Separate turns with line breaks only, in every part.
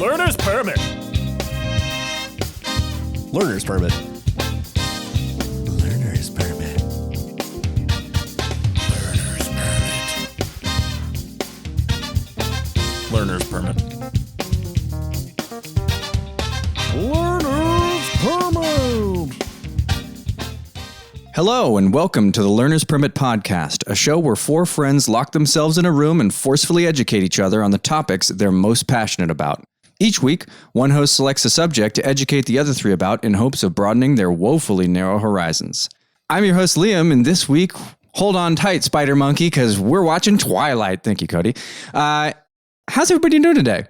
Learner's Permit.
Learner's Permit.
Learner's Permit.
Learner's Permit.
Learner's Permit.
Hello and welcome to the Learner's Permit podcast, a show where four friends lock themselves in a room and forcefully educate each other on the topics they're most passionate about. Each week, one host selects a subject to educate the other three about in hopes of broadening their woefully narrow horizons. I'm your host, Liam, and this week, hold on tight, Spider Monkey, because we're watching Twilight. Thank you, Kody. How's everybody doing today?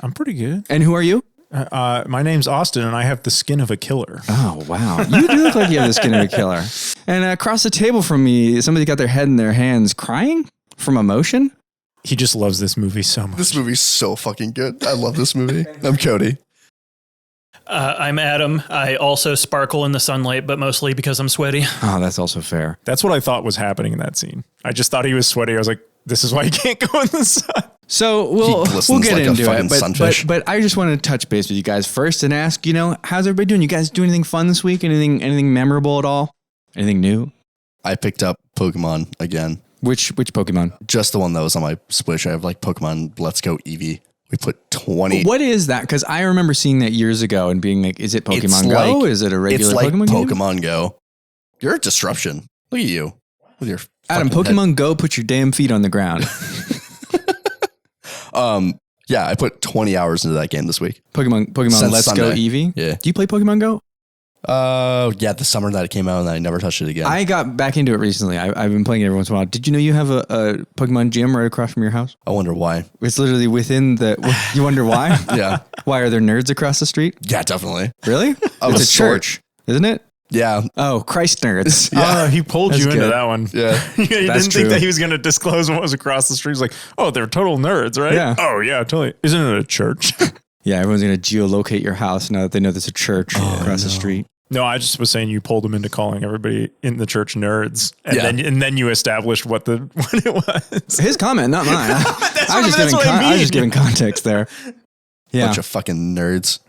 I'm pretty good.
And who are you?
My name's Austin, and I have the skin of a killer.
Oh, wow. You do look like you have the skin of a killer. And across the table from me, somebody got their head in their hands crying from emotion.
He just loves this movie so much.
This movie's so fucking good. I love this movie. I'm Kody.
I'm Adam. I also sparkle in the sunlight, but mostly because I'm sweaty.
Oh, that's also fair.
That's what I thought was happening in that scene. I just thought he was sweaty. I was like, this is why you can't go in the sun.
So we'll get
like
into
a
it, but I just want to touch base with you guys first and ask, how's everybody doing? You guys do anything fun this week? Anything memorable at all? Anything new?
I picked up Pokemon again.
Which Pokemon?
Just the one that was on my Switch. I have like Pokemon Let's Go Eevee. We put 20.
What is that? Because I remember seeing that years ago and being like, is it Pokemon Go? Is it a regular
It's like
Pokemon game?
Pokemon Go. You're a disruption. Look at you. With your
Adam, Pokemon Go, put your damn feet on the ground.
Yeah, I put 20 hours into that game this week.
Pokemon
Since
Let's
Sunday.
Go Eevee?
Yeah.
Do you play Pokemon Go?
Yeah, the summer that it came out and I never touched it again.
I got back into it recently. I've been playing it every once in a while. Did you know you have a Pokemon gym right across from your house?
I wonder why.
It's literally within the... You wonder why?
Yeah.
Why are there nerds across the street?
Yeah, definitely.
Really? It's a church, isn't it?
Yeah.
Oh, Christ nerds.
Yeah.
He pulled
That's
you into
good.
that one.
Yeah.
He didn't
That's
think
true.
that he was going to disclose what was across the street. He's like, oh, they're total nerds, right?
Yeah.
Oh, yeah, totally. Isn't it a church?
Yeah, everyone's going to geolocate your house now that they know there's a church across the street.
No, I just was saying you pulled him into calling everybody in the church nerds, and
Yeah.
then you established what it was.
His comment, not mine. I was
I
just giving context there. Yeah.
Bunch of fucking nerds.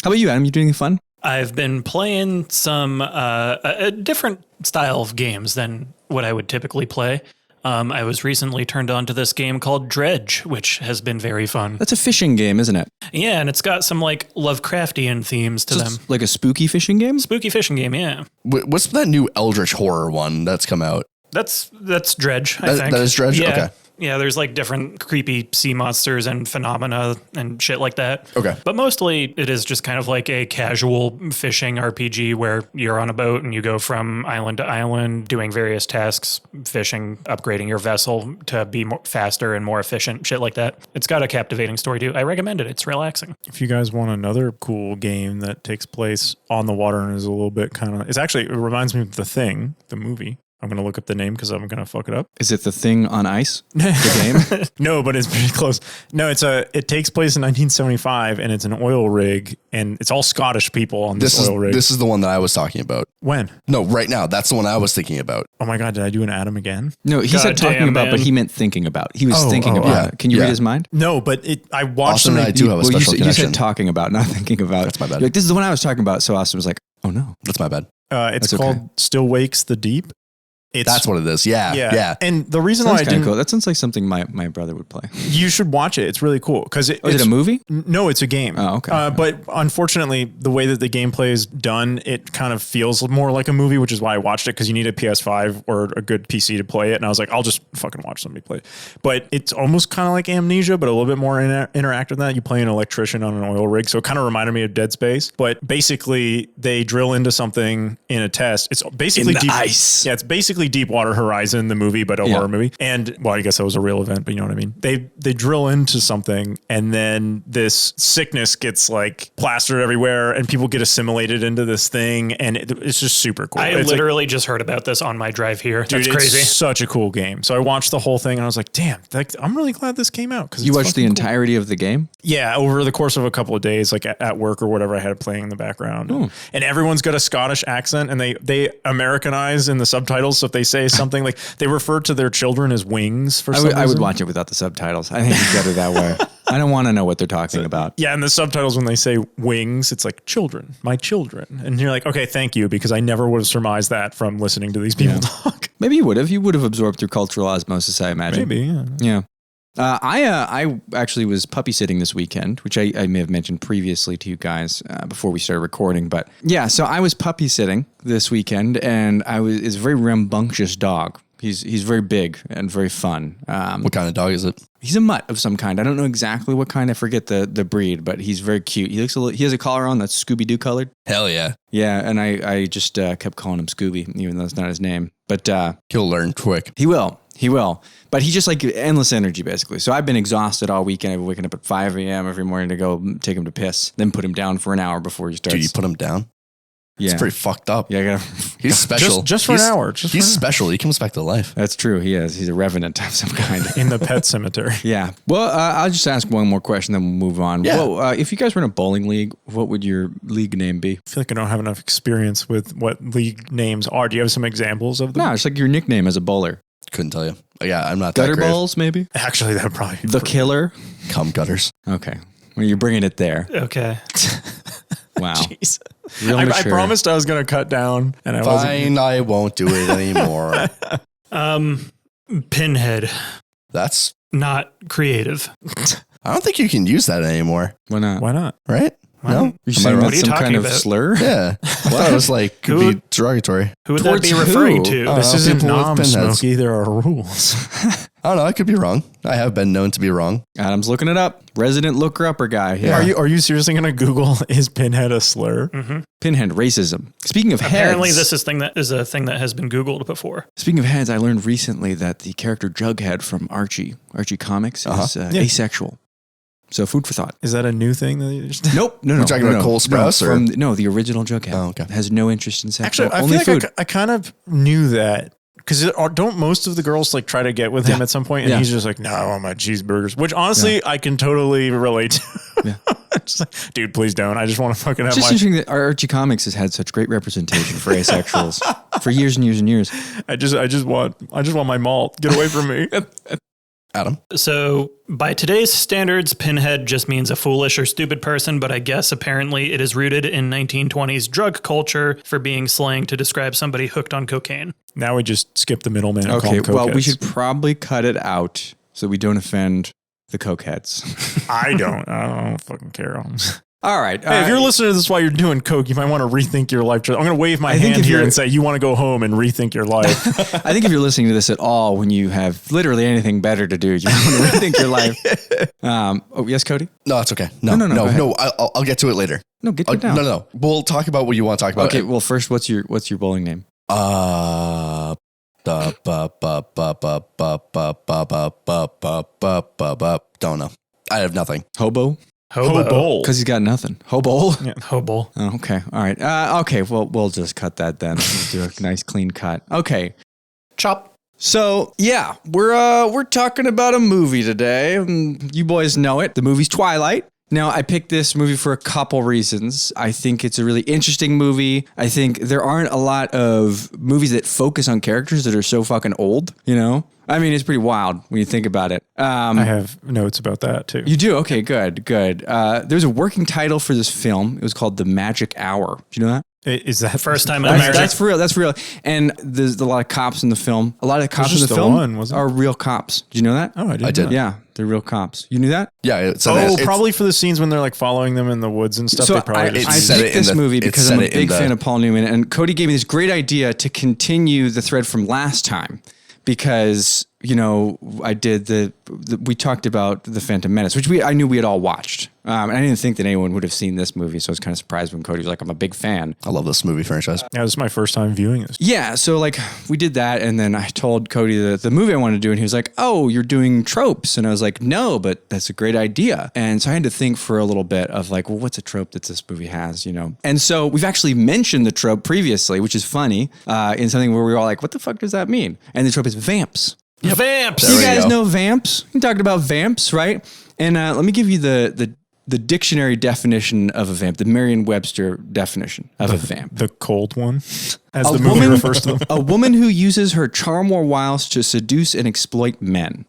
How about you, Adam? You doing anything fun?
I've been playing some a different style of games than what I would typically play. I was recently turned on to this game called Dredge, which has been very fun.
That's a fishing game, isn't it?
Yeah, and it's got some like Lovecraftian themes to
So
them.
it's like a spooky fishing game?
Spooky fishing game, yeah.
What's that new Eldritch horror one that's come out?
That's Dredge, I think.
That is Dredge?
Yeah.
Okay.
Yeah, there's like different creepy sea monsters and phenomena and shit like that.
Okay.
But mostly it is just kind of like a casual fishing RPG where you're on a boat and you go from island to island doing various tasks, fishing, upgrading your vessel to be more faster and more efficient, shit like that. It's got a captivating story too. I recommend it. It's relaxing.
If you guys want another cool game that takes place on the water and is a little bit it reminds me of The Thing, the movie. I'm going to look up the name because I'm going to fuck it up.
Is it the thing on ice? The game?
No, but it's pretty close. No, it takes place in 1975 and it's an oil rig and it's all Scottish people on this oil rig.
This is the one that I was talking about.
When?
No, right now. That's the one I was thinking about.
Oh my God, did I do an Adam again?
No, he said talking
Goddamn,
about, but
man.
he meant thinking about. He was thinking about
yeah.
it. Can you read his mind?
No, but I watched
Austin and I
something.
do have a special
you
connection.
said talking about, not thinking about.
That's my bad.
You're like, this is the one I was talking about. So Austin was like, oh no.
That's my bad.
It's
That's
called
okay.
Still Wakes the Deep.
That's what it is. Yeah.
And the reason
Sounds
why I
kind
didn't,
of cool. That sounds like something my brother would play.
you should watch it. It's really cool because
Oh, is it a movie?
No, it's a game.
Oh, okay.
But unfortunately, the way that the gameplay is done, it kind of feels more like a movie, which is why I watched it because you need a PS5 or a good PC to play it. And I was like, I'll just fucking watch somebody play it. But it's almost kind of like Amnesia, but a little bit more interactive than that. You play an electrician on an oil rig. So it kind of reminded me of Dead Space. But basically, they drill into something in a test. It's basically
ice.
Yeah, it's basically Deepwater Horizon, the movie, but a horror movie. And well, I guess that was a real event, but you know what I mean? They drill into something and then this sickness gets like plastered everywhere and people get assimilated into this thing. And it's just super cool.
I
It's
literally just heard about this on my drive here. That's
dude,
crazy.
It's such a cool game. So I watched the whole thing and I was like, damn, I'm really glad this came out.
You watched the entirety of the game?
Yeah, over the course of a couple of days, like at work or whatever, I had it playing in the background. And everyone's got a Scottish accent and they Americanize in the subtitles. So if they say something like they refer to their children as wings for some reason.
I would watch it without the subtitles. I think it's better that way. I don't want to know what they're talking about.
Yeah, and the subtitles, when they say wings, it's like children, my children. And you're like, okay, thank you, because I never would have surmised that from listening to these people talk.
Maybe you would have. You would have absorbed through cultural osmosis, I imagine.
Maybe, yeah.
Yeah. I actually was puppy sitting this weekend, which I may have mentioned previously to you guys before we started recording. But yeah, so I was puppy sitting this weekend, and it's a very rambunctious dog. He's very big and very fun.
What kind of dog is it?
He's a mutt of some kind. I don't know exactly what kind. I forget the breed, but he's very cute. He has a collar on that's Scooby-Doo colored.
Hell yeah.
Yeah, and I just kept calling him Scooby, even though it's not his name. But
He'll learn quick.
He will. But he's just like endless energy, basically. So I've been exhausted all weekend. I've been waking up at 5 a.m. every morning to go take him to piss, then put him down for an hour before he starts.
Dude, you put him down?
Yeah.
It's pretty fucked up.
Yeah, I gotta,
He's special.
Just for an hour.
He's special. He comes back to life.
That's true. He is. He's a revenant of some kind.
In the pet cemetery.
Yeah. Well, I'll just ask one more question, then we'll move on.
Yeah.
Well, if you guys were in a bowling league, what would your league name be?
I feel like I don't have enough experience with what league names are. Do you have some examples of them?
No, it's like your nickname as a bowler.
Couldn't tell you. Yeah, I'm not
Gutter
that great.
balls, maybe?
Actually, that would probably be
The Killer?
Cum gutters.
Okay. Well, you're bringing it there.
Okay.
Wow.
Jeez.
Real
I
mature.
promised I was going to cut down, and I wasn't.
Fine, I won't do it anymore.
Pinhead.
That's...
Not creative.
I don't think you can use that anymore,
Why not?
Why not?
right? No?
You're
Am I
saying
wrong?
What
that's
are you
some
talking
kind of
about?
slur?
Yeah. I thought it was like, could
Who-
be derogatory.
Who would
Towards
that be
who?
referring to?
Oh.
This isn't
people with
Nom,
pinheads.
Smokey. There are rules.
I don't know. I could be wrong. I have been known to be wrong.
Adam's looking it up. Resident looker-upper guy here.
Are you seriously going to Google, is Pinhead a slur?
Pinhead racism. Speaking of
Apparently,
heads,
this is a thing that has been Googled before.
Speaking of heads, I learned recently that the character Jughead from Archie Comics is asexual. So food for thought.
Is that a new thing that you just...
Nope. No.
We're talking about Cole Sprouse, or-
the original Jughead.
Oh, okay.
Has no interest in sex.
Actually, I
only
feel like
food.
I kind of knew that. Because don't most of the girls like try to get with him at some point, and
Yeah.
he's just like, no, I want my cheeseburgers. Which honestly, I can totally relate to.
Yeah.
Just like, dude, please don't. I just want to fucking have
It's just
my.
interesting that Archie Comics has had such great representation for asexuals for years and years and years.
I just want my malt. Get away from me.
Adam?
So, by today's standards, Pinhead just means a foolish or stupid person, but I guess apparently it is rooted in 1920s drug culture for being slang to describe somebody hooked on cocaine.
Now we just skip the middleman. And call
Okay,
them
well, we
cokeheads.
should probably cut it out so we don't offend the cokeheads.
I don't fucking care.
All right.
Hey, if you're listening to this while you're doing coke, you might want to rethink your life choice. I'm going to wave my
I think
hand
if
here
you're-
and say you want to go home and rethink your life.
I think if you're listening to this at all when you have literally anything better to do, you want to rethink your life. Yes, Cody?
No, it's okay. No.
go ahead.
I'll get to it later.
No, get it down.
No. We'll talk about what you want to talk about.
Okay, well, first, what's your bowling name?
Don't know. I have nothing.
Hobo?
Hobo.
Because he's got nothing. Hobo?
Hobo.
Oh, okay. All right. Okay. Well, we'll just cut that then. We'll do a nice clean cut. Okay.
Chop.
So yeah, we're talking about a movie today. You boys know it. The movie's Twilight. Now, I picked this movie for a couple reasons. I think it's a really interesting movie. I think there aren't a lot of movies that focus on characters that are so fucking old, you know? I mean, it's pretty wild when you think about it.
I have notes about that too.
You do? Okay, good. There's a working title for this film. It was called The Magic Hour. Do you know that?
Is that
First time in America.
That's for real. That's for real. And there's a lot of cops in the film. A lot of the cops in
just
the
the
film
one, wasn't it?
are real cops. Do you know that?
Oh, I
I did.
Yeah, they're real cops. You knew that?
Yeah. It's
Probably for the scenes when they're like following them in the woods and stuff.
So
they probably
it's
I
set
picked
it in
this
the-
movie
it's
because
set
I'm a
it in
big
the-
fan of Paul Newman, and Cody gave me this great idea to continue the thread from last time because I did we talked about The Phantom Menace, which I knew we had all watched. And I didn't think that anyone would have seen this movie, so I was kind of surprised when Cody was like, I'm a big fan.
I love this movie franchise.
Yeah, this is my first time viewing this.
Yeah, so like we did that, and then I told Cody the movie I wanted to do, and he was like, oh, you're doing tropes. And I was like, no, but that's a great idea. And so I had to think for a little bit of like, well, what's a trope that this movie has, And so we've actually mentioned the trope previously, which is funny, in something where we were all like, what the fuck does that mean? And the trope is vamps.
Vamps.
There
You
we
guys
go.
know vamps? We talked about vamps, right? And let me give you the dictionary definition of a vamp, the Merriam-Webster definition of a vamp.
The cold one. as the movie refers to them.
A woman who uses her charm or wiles to seduce and exploit men.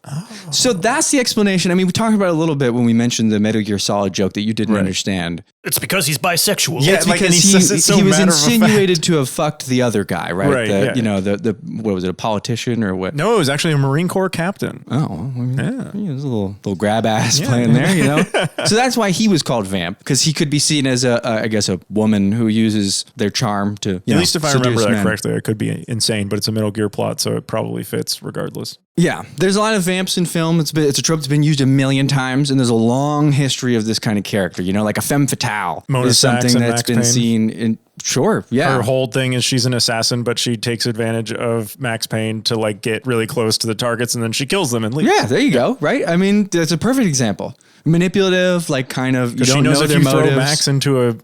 So that's the explanation. I mean, we talked about it a little bit when we mentioned the Metal Gear Solid joke that you didn't understand.
It's because he's bisexual.
Yeah,
It's
like,
because
and he says it so
he was
matter of fact.
insinuated to have fucked the other guy, right?
Right, yeah.
You know, the what was it, a politician or what?
No, it was actually a Marine Corps captain.
Oh, well, I mean,
Yeah.
there's a little grab ass playing there, you know? So that's why he was called Vamp, because he could be seen as I guess a woman who uses their charm to,
At least if I
seduce
remember that
men.
correctly, it could be insane, but it's a Metal Gear plot, so it probably fits regardless.
Yeah, there's a lot of vamps in film. It's a trope that's been used a million times, and there's a long history of this kind of character. You know, like a femme fatale
Mona
is something
Sachs and
that's
Max
been
Payne.
seen in. Sure, yeah.
Her whole thing is she's an assassin, but she takes advantage of Max Payne to like get really close to the targets, and then she kills them and leaves.
Yeah, there you go. Right. I mean, that's a perfect example. Manipulative, like kind of. You
She
don't
knows
know
if
their
you
motives.
throw Max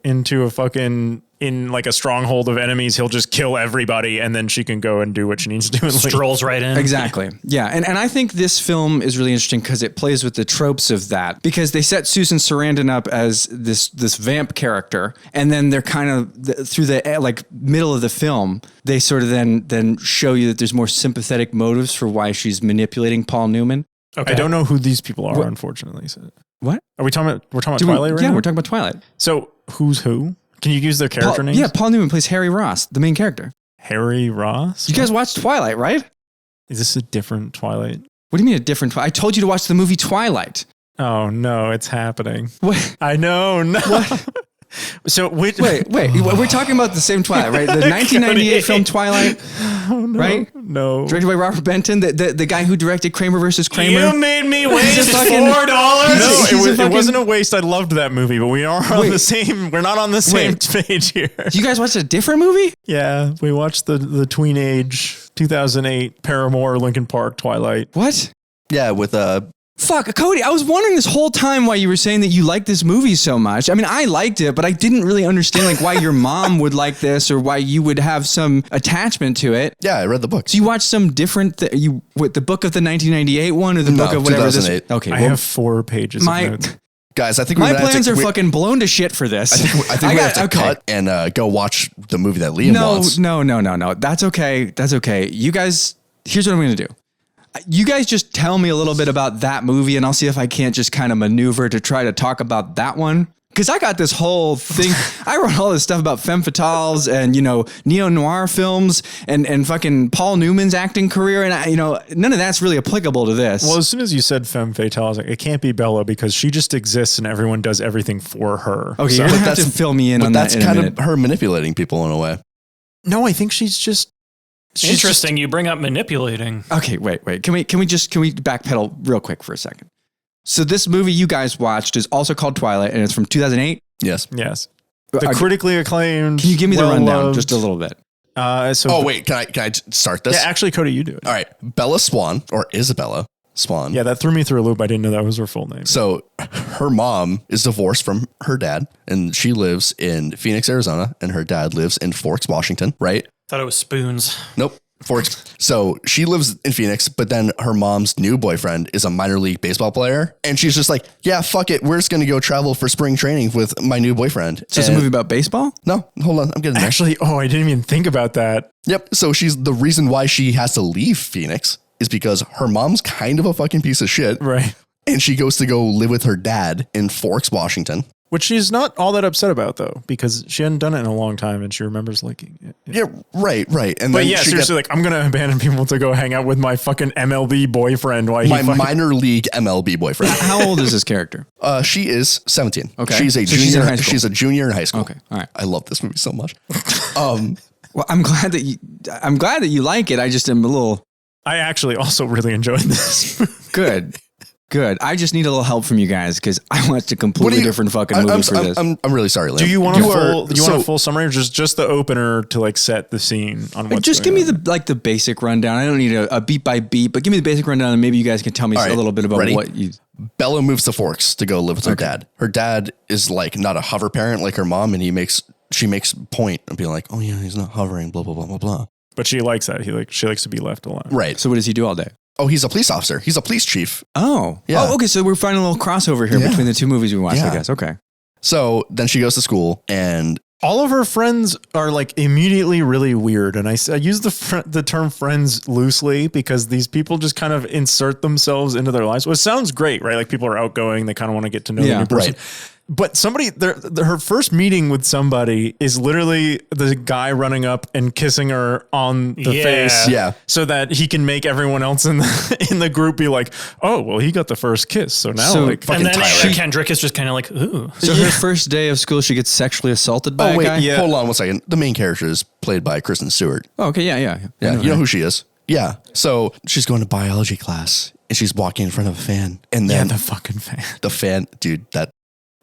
into a fucking in like a stronghold of enemies, he'll just kill everybody, and then she can go and do what she needs to do. And leave.
Strolls right in.
Exactly. Yeah. And I think this film is really interesting because it plays with the tropes of that, because they set Susan Sarandon up as this vamp character. And then they're kind of through the like middle of the film, they sort of then show you that there's more sympathetic motives for why she's manipulating Paul Newman.
Okay.
I don't know who these people are, unfortunately. So.
What?
Are we talking about? We're talking about Twilight right
yeah,
now?
we're talking about Twilight.
So who's who? Can you use their character names?
Yeah, Paul Newman plays Harry Ross, the main character.
Harry Ross?
You guys watched Twilight, right?
Is this a different Twilight?
What do you mean a different Twilight? I told you to watch the movie Twilight.
Oh no, it's happening.
What?
I know. No. So
Wait, we're talking about the same Twilight, right? The 1998 film Twilight, right?
No.
Directed by Robert Benton, the guy who directed Kramer versus Kramer.
You made me waste
fucking-
$4.
No,
He's a
it wasn't a waste. I loved that movie, but we are on the same. We're not on the same page here.
You guys watched a different movie?
Yeah, we watched the tween age 2008 Paramore Linkin Park Twilight.
What?
Yeah, with
Fuck, Kody, I was wondering this whole time why you were saying that you liked this movie so much. I mean, I liked it, but I didn't really understand like why your mom would like this or why you would have some attachment to it.
yeah, I read the books.
So you watched some different, the book of the 1998 one or the book of whatever
2008.
this? Okay,
I have 4 pages of notes.
Guys, I think we're
my
gonna have
plans
to,
are fucking blown to shit for this.
I think we have to cut and go watch the movie that Liam wants.
No. That's okay. That's okay. You guys, here's what I'm going to do. You guys just tell me a little bit about that movie and I'll see if I can't just kind of maneuver to try to talk about that one. Because I got this whole thing. I wrote all this stuff about femme fatales and, neo-noir films and fucking Paul Newman's acting career. And, none of that's really applicable to this.
Well, as soon as you said femme fatale, I was like, it can't be Bella because she just exists and everyone does everything for her.
Okay,
So-
you're going to have to fill me in
But
on
that's
that in a
kind
minute.
of her manipulating people in a way.
No, I think she's just...
Interesting. You bring up manipulating.
Okay, wait. Can we backpedal real quick for a second? So this movie you guys watched is also called Twilight, and it's from 2008.
Yes.
Yes. The critically acclaimed...
Can you give me the rundown
well-loved-
just a little bit?
Wait, can I start this?
Yeah, actually, Cody, you do it.
All right. Bella Swan, or Isabella Swan.
Yeah, that threw me through a loop. I didn't know that was her full name.
So her mom is divorced from her dad, and she lives in Phoenix, Arizona, and her dad lives in Forks, Washington, right?
Thought it was spoons.
Nope. Forks. So she lives in Phoenix, but then her mom's new boyfriend is a minor league baseball player. And she's just like, yeah, fuck it. We're just going to go travel for spring training with my new boyfriend.
So it's a movie about baseball?
No, hold on. I'm getting there.
Actually, I didn't even think about that.
Yep. So the reason why she has to leave Phoenix is because her mom's kind of a fucking piece of shit.
Right.
And she goes to go live with her dad in Forks, Washington.
Which she's not all that upset about, though, because she hadn't done it in a long time and she remembers liking it.
Yeah, right. And
But
then
yeah, seriously, I'm going to abandon people to go hang out with my fucking MLB boyfriend while
my minor league MLB boyfriend.
How old is this character?
She is 17.
Okay.
She's a
So
junior.
she's in high school.
She's a junior in high school.
Okay. All right.
I love this movie so much.
Well, I'm glad that you like it. I just am a little
I actually also really enjoyed this.
good. I just need a little help from you guys because I watched a completely different fucking movie for this.
I'm really sorry, Liam.
Do you want a full summary or just the opener to like set the scene on what's
just give
going
me
on?
the basic rundown. I don't need a beat by beat, but give me the basic rundown and maybe you guys can tell me
All right,
a little bit about
ready?
what you...
Bella moves to Forks to go live with her dad. Her dad is like not a hover parent like her mom, and she makes point of being like, oh yeah, he's not hovering, blah, blah, blah, blah, blah.
But she likes that. She likes to be left alone.
Right.
So what does he do all day?
Oh, he's a police officer. He's a police chief.
Oh.
Yeah.
Oh, okay. So we're finding a little crossover here between the two movies we watched, I guess. Okay.
So then she goes to school and
all of her friends are like immediately really weird. And I use the term friends loosely because these people just kind of insert themselves into their lives. Well, it sounds great, right? Like people are outgoing. They kind of want to get to know the new person. Right. But her first meeting with somebody is literally the guy running up and kissing her on the face, so that he can make everyone else in the group be like, "Oh, well, he got the first kiss." So now, and
then Kendrick is just kind of like, "Ooh."
So her first day of school, she gets sexually assaulted by a guy.
Yeah. Hold on 1 second. The main character is played by Kristen Stewart.
Oh, okay, yeah.
You know who she is? Yeah. So she's going to biology class and she's walking in front of a fan, and then
the fucking fan,
dude,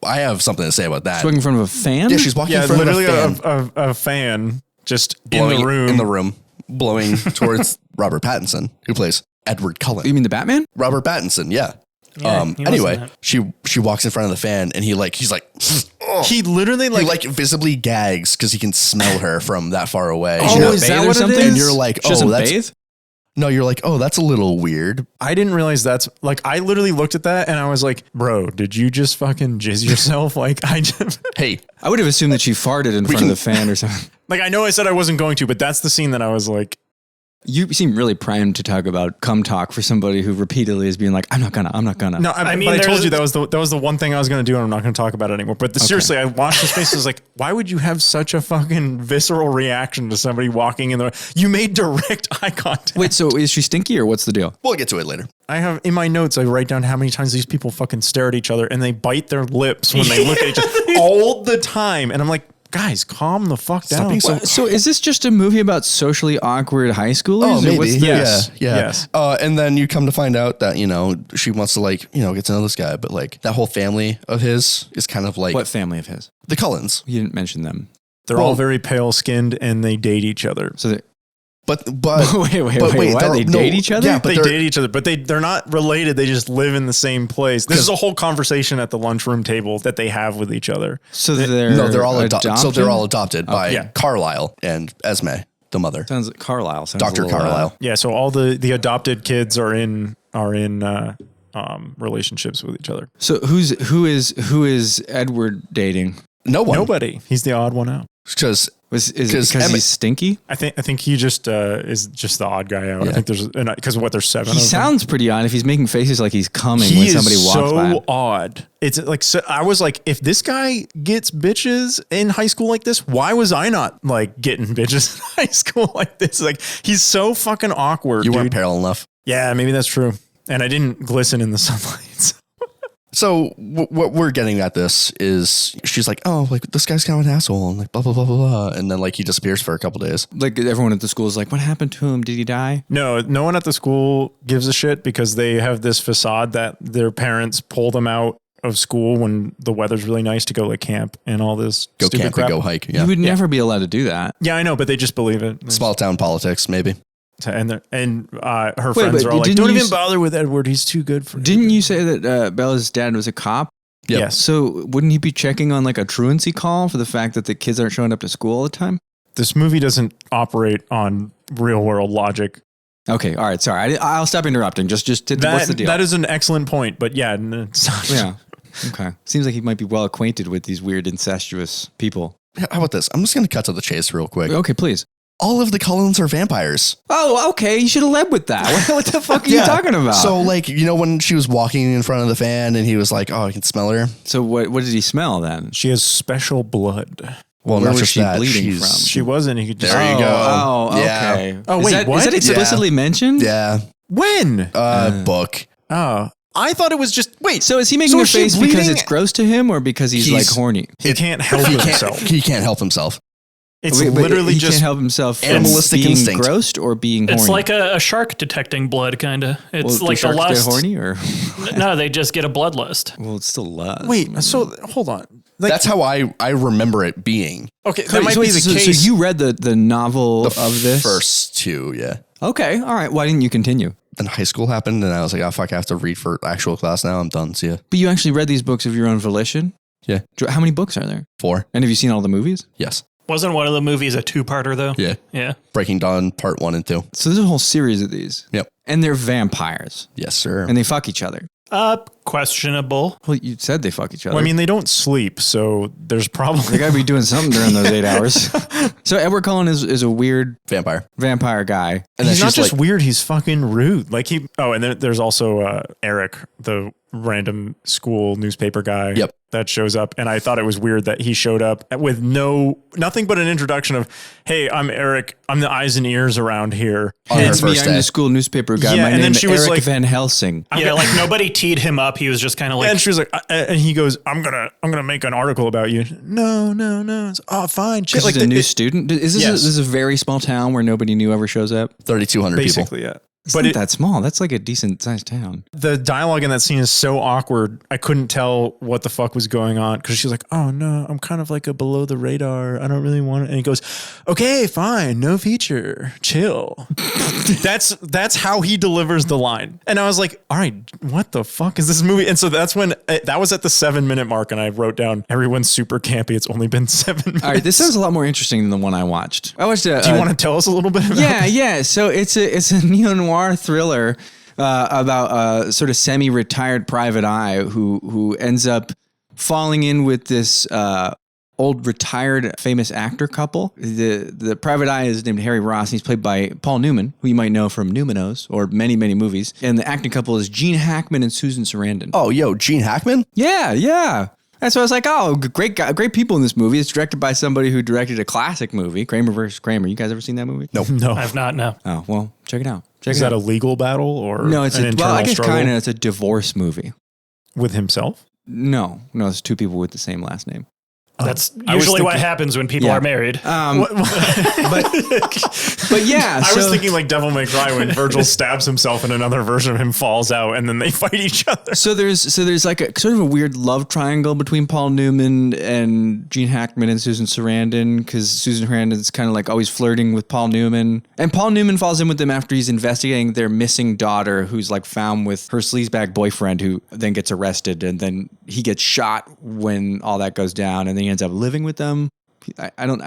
I have something to say about that.
She's walking in front of a fan?
Yeah, she's walking in front of a fan.
Literally a fan just
blowing
in the room,
blowing towards Robert Pattinson, who plays Edward Cullen.
You mean the Batman?
Robert Pattinson, yeah. Anyway, she walks in front of the fan and he's like,
he literally
he visibly gags because he can smell her from that far away.
Oh, is that what it is?
And you're like,
she doesn't bathe?
No, you're like, oh, that's a little weird.
I didn't realize that's like, I literally looked at that and I was like, bro, did you just fucking jizz yourself?
Hey,
I would have assumed that she farted in front of the fan or something.
Like, I know I said I wasn't going to, but that's the scene that I was like,
you seem really primed to talk about cum talk for somebody who repeatedly is being like, I'm not gonna.
No, I mean, but I told you that was the one thing I was going to do, and I'm not going to talk about it anymore. But seriously, I watched his face. I was like, why would you have such a fucking visceral reaction to somebody walking in the? You made direct eye contact.
Wait, so is she stinky or what's the deal?
We'll get to it later.
I have in my notes, I write down how many times these people fucking stare at each other and they bite their lips when they look at each other all the time, and I'm like, guys, calm the fuck down.
So is this just a movie about socially awkward high schoolers?
Oh, maybe.
Yes.
Yes. And then you come to find out that, she wants to get to know this guy, but that whole family of his is kind of like...
What family of his?
The Cullens.
You didn't mention them.
They're all very pale skinned and they date each other.
So
But
wait, what? They date each other?
Yeah, but
they date each other, but they're not related. They just live in the same place. This is a whole conversation at the lunchroom table that they have with each other.
So they're
all adopted. So they're all adopted by
yeah.
Carlisle and Esme, the mother.
Sounds like Carlisle.
Dr. Carlisle.
Yeah, so all the adopted kids are in relationships with each other.
So who is Edward dating?
No one.
Nobody. He's the odd one out.
Because
is it because he's stinky?
I think he just is just the odd guy out. Yeah. I think there's because there's 7.
He sounds pretty odd if he's making faces like he's coming when somebody walks by.
So odd. It's like I was like, if this guy gets bitches in high school like this, why was I not like getting bitches in high school like this? Like he's so fucking awkward.
You weren't pale enough.
Yeah, maybe that's true. And I didn't glisten in the sunlight.
So what we're getting at this is she's like, oh, this guy's kind of an asshole and blah, blah, blah, blah, blah. And then he disappears for a couple days.
Like everyone at the school is like, what happened to him? Did he die?
No one at the school gives a shit because they have this facade that their parents pull them out of school when the weather's really nice to go camp and all this
go
stupid
camp
crap.
And go hike. Yeah.
You would never be allowed to do that.
Yeah, I know, but they just believe it.
Small town politics, maybe.
And her friends are all like, don't even bother with Edward. He's too good for
Didn't you say that Bella's dad was a cop?
Yep.
Yes.
So
wouldn't he be checking on a truancy call for the fact that the kids aren't showing up to school all the time?
This movie doesn't operate on real world logic.
Okay. All right. Sorry. I'll stop interrupting. Just what's the deal?
That is an excellent point, but yeah. It's not.
Yeah. Okay. Seems like he might be well acquainted with these weird incestuous people.
How about this? I'm just going to cut to the chase real quick.
Okay, please.
All of the Cullens are vampires.
Oh, okay. You should have led with that. What the fuck are you talking about?
So, when she was walking in front of the fan and he was like, oh, I can smell her.
So what did he smell then?
She has special blood.
Well,
where
not
was
just
she
that.
bleeding from?
She wasn't. He could just.
There you go.
Oh, okay.
Yeah.
Oh, wait, what?
Is that explicitly mentioned?
Yeah.
When?
Book.
Oh, I thought it was just. Wait.
So is he making a face because it's gross to him or because he's horny?
He can't help himself.
He can't help himself.
It's literally
he
just
can't help himself from
animalistic
being
instinct.
Grossed or being horny.
It's like a shark detecting blood, kind of. It's like
the
a lust.
Get horny or
no, they just get a bloodlust.
Well, it's still lust.
Wait, so hold on.
That's how I remember it being.
Okay, that might be the case.
So you read the novel of this?
First 2, yeah.
Okay, all right. Why didn't you continue?
Then high school happened, and I was like, oh, fuck, I have to read for actual class now. I'm done. See ya.
But you actually read these books of your own volition?
Yeah.
How many books are there?
4.
And have you seen all the movies?
Yes.
Wasn't one of the movies a 2-parter, though?
Yeah.
Yeah.
Breaking Dawn Part 1 and 2.
So there's a whole series of these.
Yep.
And they're vampires.
Yes, sir.
And they fuck each other.
Questionable.
Well, you said they fuck each other.
Well, I mean, they don't sleep, so there's
they
probably
gotta be doing something during those 8 hours. So Edward Cullen is a weird
Vampire.
guy.
And then
he's not
she's
just
like,
weird, he's fucking rude. Like and then there's also Eric, the random school newspaper guy
Yep.
that shows up. And I thought it was weird that he showed up with nothing but an introduction of, hey, I'm Eric. I'm the eyes and ears around here.
on her
It's me,
first
I'm
day.
the school newspaper guy.
Yeah,
My
and
name
then
is
she was
Eric
like-
Van Helsing.
Yeah, like nobody teed him up. He was just kind of like,
And she was like, and he goes, I'm gonna make an article about you. No. It's, oh, fine. Shit.
This
Like
is a new student. Is this,
Yes.
this is a very small town where nobody new ever shows up?
3,200 people.
basically, yeah.
It's
But
not that small. That's like a decent sized town.
the dialogue in that scene is so awkward. I couldn't tell what the fuck was going on because she's like, oh no, I'm kind of like a below the radar. I don't really want it. And he goes, okay, fine. No feature. Chill. That's how he delivers the line. And I was like, all right, what the fuck is this movie? And so that's when that was at the 7-minute mark. And I wrote down, everyone's super campy. It's only been 7 minutes.
All right, this sounds a lot more interesting than the one I watched. I watched a.
Do you want to tell us a little bit about
Yeah. So it's a neo noir thriller about a sort of semi-retired private eye who ends up falling in with this old retired famous actor couple. The private eye is named Harry Ross. And he's played by Paul Newman, who you might know from Numenos or many movies. And the acting couple is Gene Hackman and Susan Sarandon.
Oh, yo, Gene Hackman?
Yeah. And so I was like, oh, great people in this movie. It's directed by somebody who directed a classic movie, Kramer versus Kramer. You guys ever seen that movie?
Nope.
No.
I've not, no.
Oh, well, check it out.
Is that a legal battle or
No, it's
an internal
I guess
struggle
kind of. It's a divorce movie.
with himself?
No, it's two people with the same last name.
That's
I was
usually what
thinking-
happens when people
Yeah.
are married.
But yeah,
I was
so-
thinking like Devil May Cry when Virgil stabs himself and another version of him falls out and then they fight each other.
So there's like a sort of a weird love triangle between Paul Newman and Gene Hackman and Susan Sarandon, because Susan Sarandon's kind of like always flirting with Paul Newman, and Paul Newman falls in with them after he's investigating their missing daughter, who's like found with her sleazebag boyfriend, who then gets arrested, and then he gets shot when all that goes down, and then he ends up living with them. I'm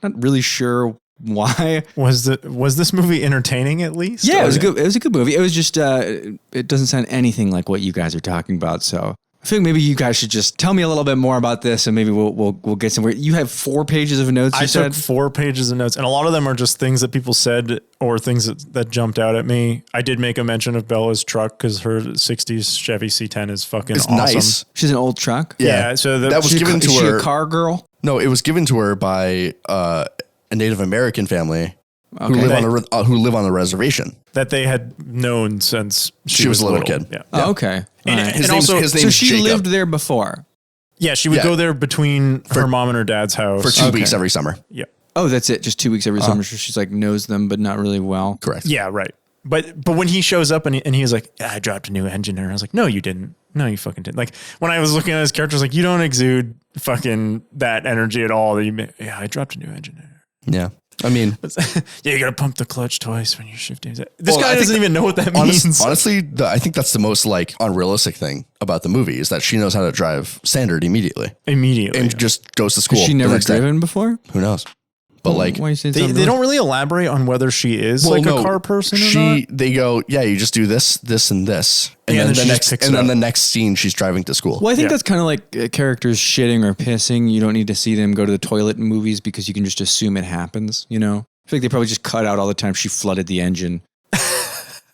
not really sure why.
Was this movie entertaining at least?
Yeah,
Or-
it was a good movie. It was just it doesn't sound anything like what you guys are talking about. So I think maybe you guys should just tell me a little bit more about this, and maybe we'll get somewhere. You have 4 pages of notes.
I
You
took
said
4 pages of notes, and a lot of them are just things that people said or things that jumped out at me. I did make a mention of Bella's truck because her 60s Chevy C10 is fucking
It's
awesome.
nice.
she's an old truck.
Yeah, so
that was
Is
given to
she
her.
a car girl?
No, it was given to her by a Native American family who
Okay.
live on the reservation.
that they had known since
She was a little kid.
Yeah.
Oh, okay.
And-
All right.
and
His
also-
name's
So she
Jacob.
lived there before.
Yeah, she would
Yeah.
go there between her mom and her dad's house.
for 2
Okay.
weeks every summer.
Yeah.
Oh, that's it. Just 2 weeks every summer. So she's like knows them, but not really well.
Correct.
Yeah, right. But when he shows up and he was like, I dropped a new engine in her. I was like, no, you didn't. No, you fucking didn't. Like when I was looking at his character, I was like, you don't exude fucking that energy at all. That yeah, I dropped a new engine in her.
Yeah. I mean,
Yeah, you got to pump the clutch twice when you're shifting. This
Well, I
guy
think
doesn't even know what that means.
honestly, I think that's the most like unrealistic thing about the movie is that she knows how to drive standard immediately
Immediately.
and just goes to school.
Has she
the
never
next day.
driven before?
Who knows? But like,
Why are you saying
They
something?
don't really elaborate on whether she is like a car person or not.
They go, yeah, you just do this, this, and this, and
Yeah,
then
and
the
then she just
next,
picks
and
it
then
up.
the next scene, she's driving to school.
Well, I think
Yeah.
that's kind of like characters shitting or pissing. You don't need to see them go to the toilet in movies because you can just assume it happens, you know? I feel like they probably just cut out all the time she flooded the engine,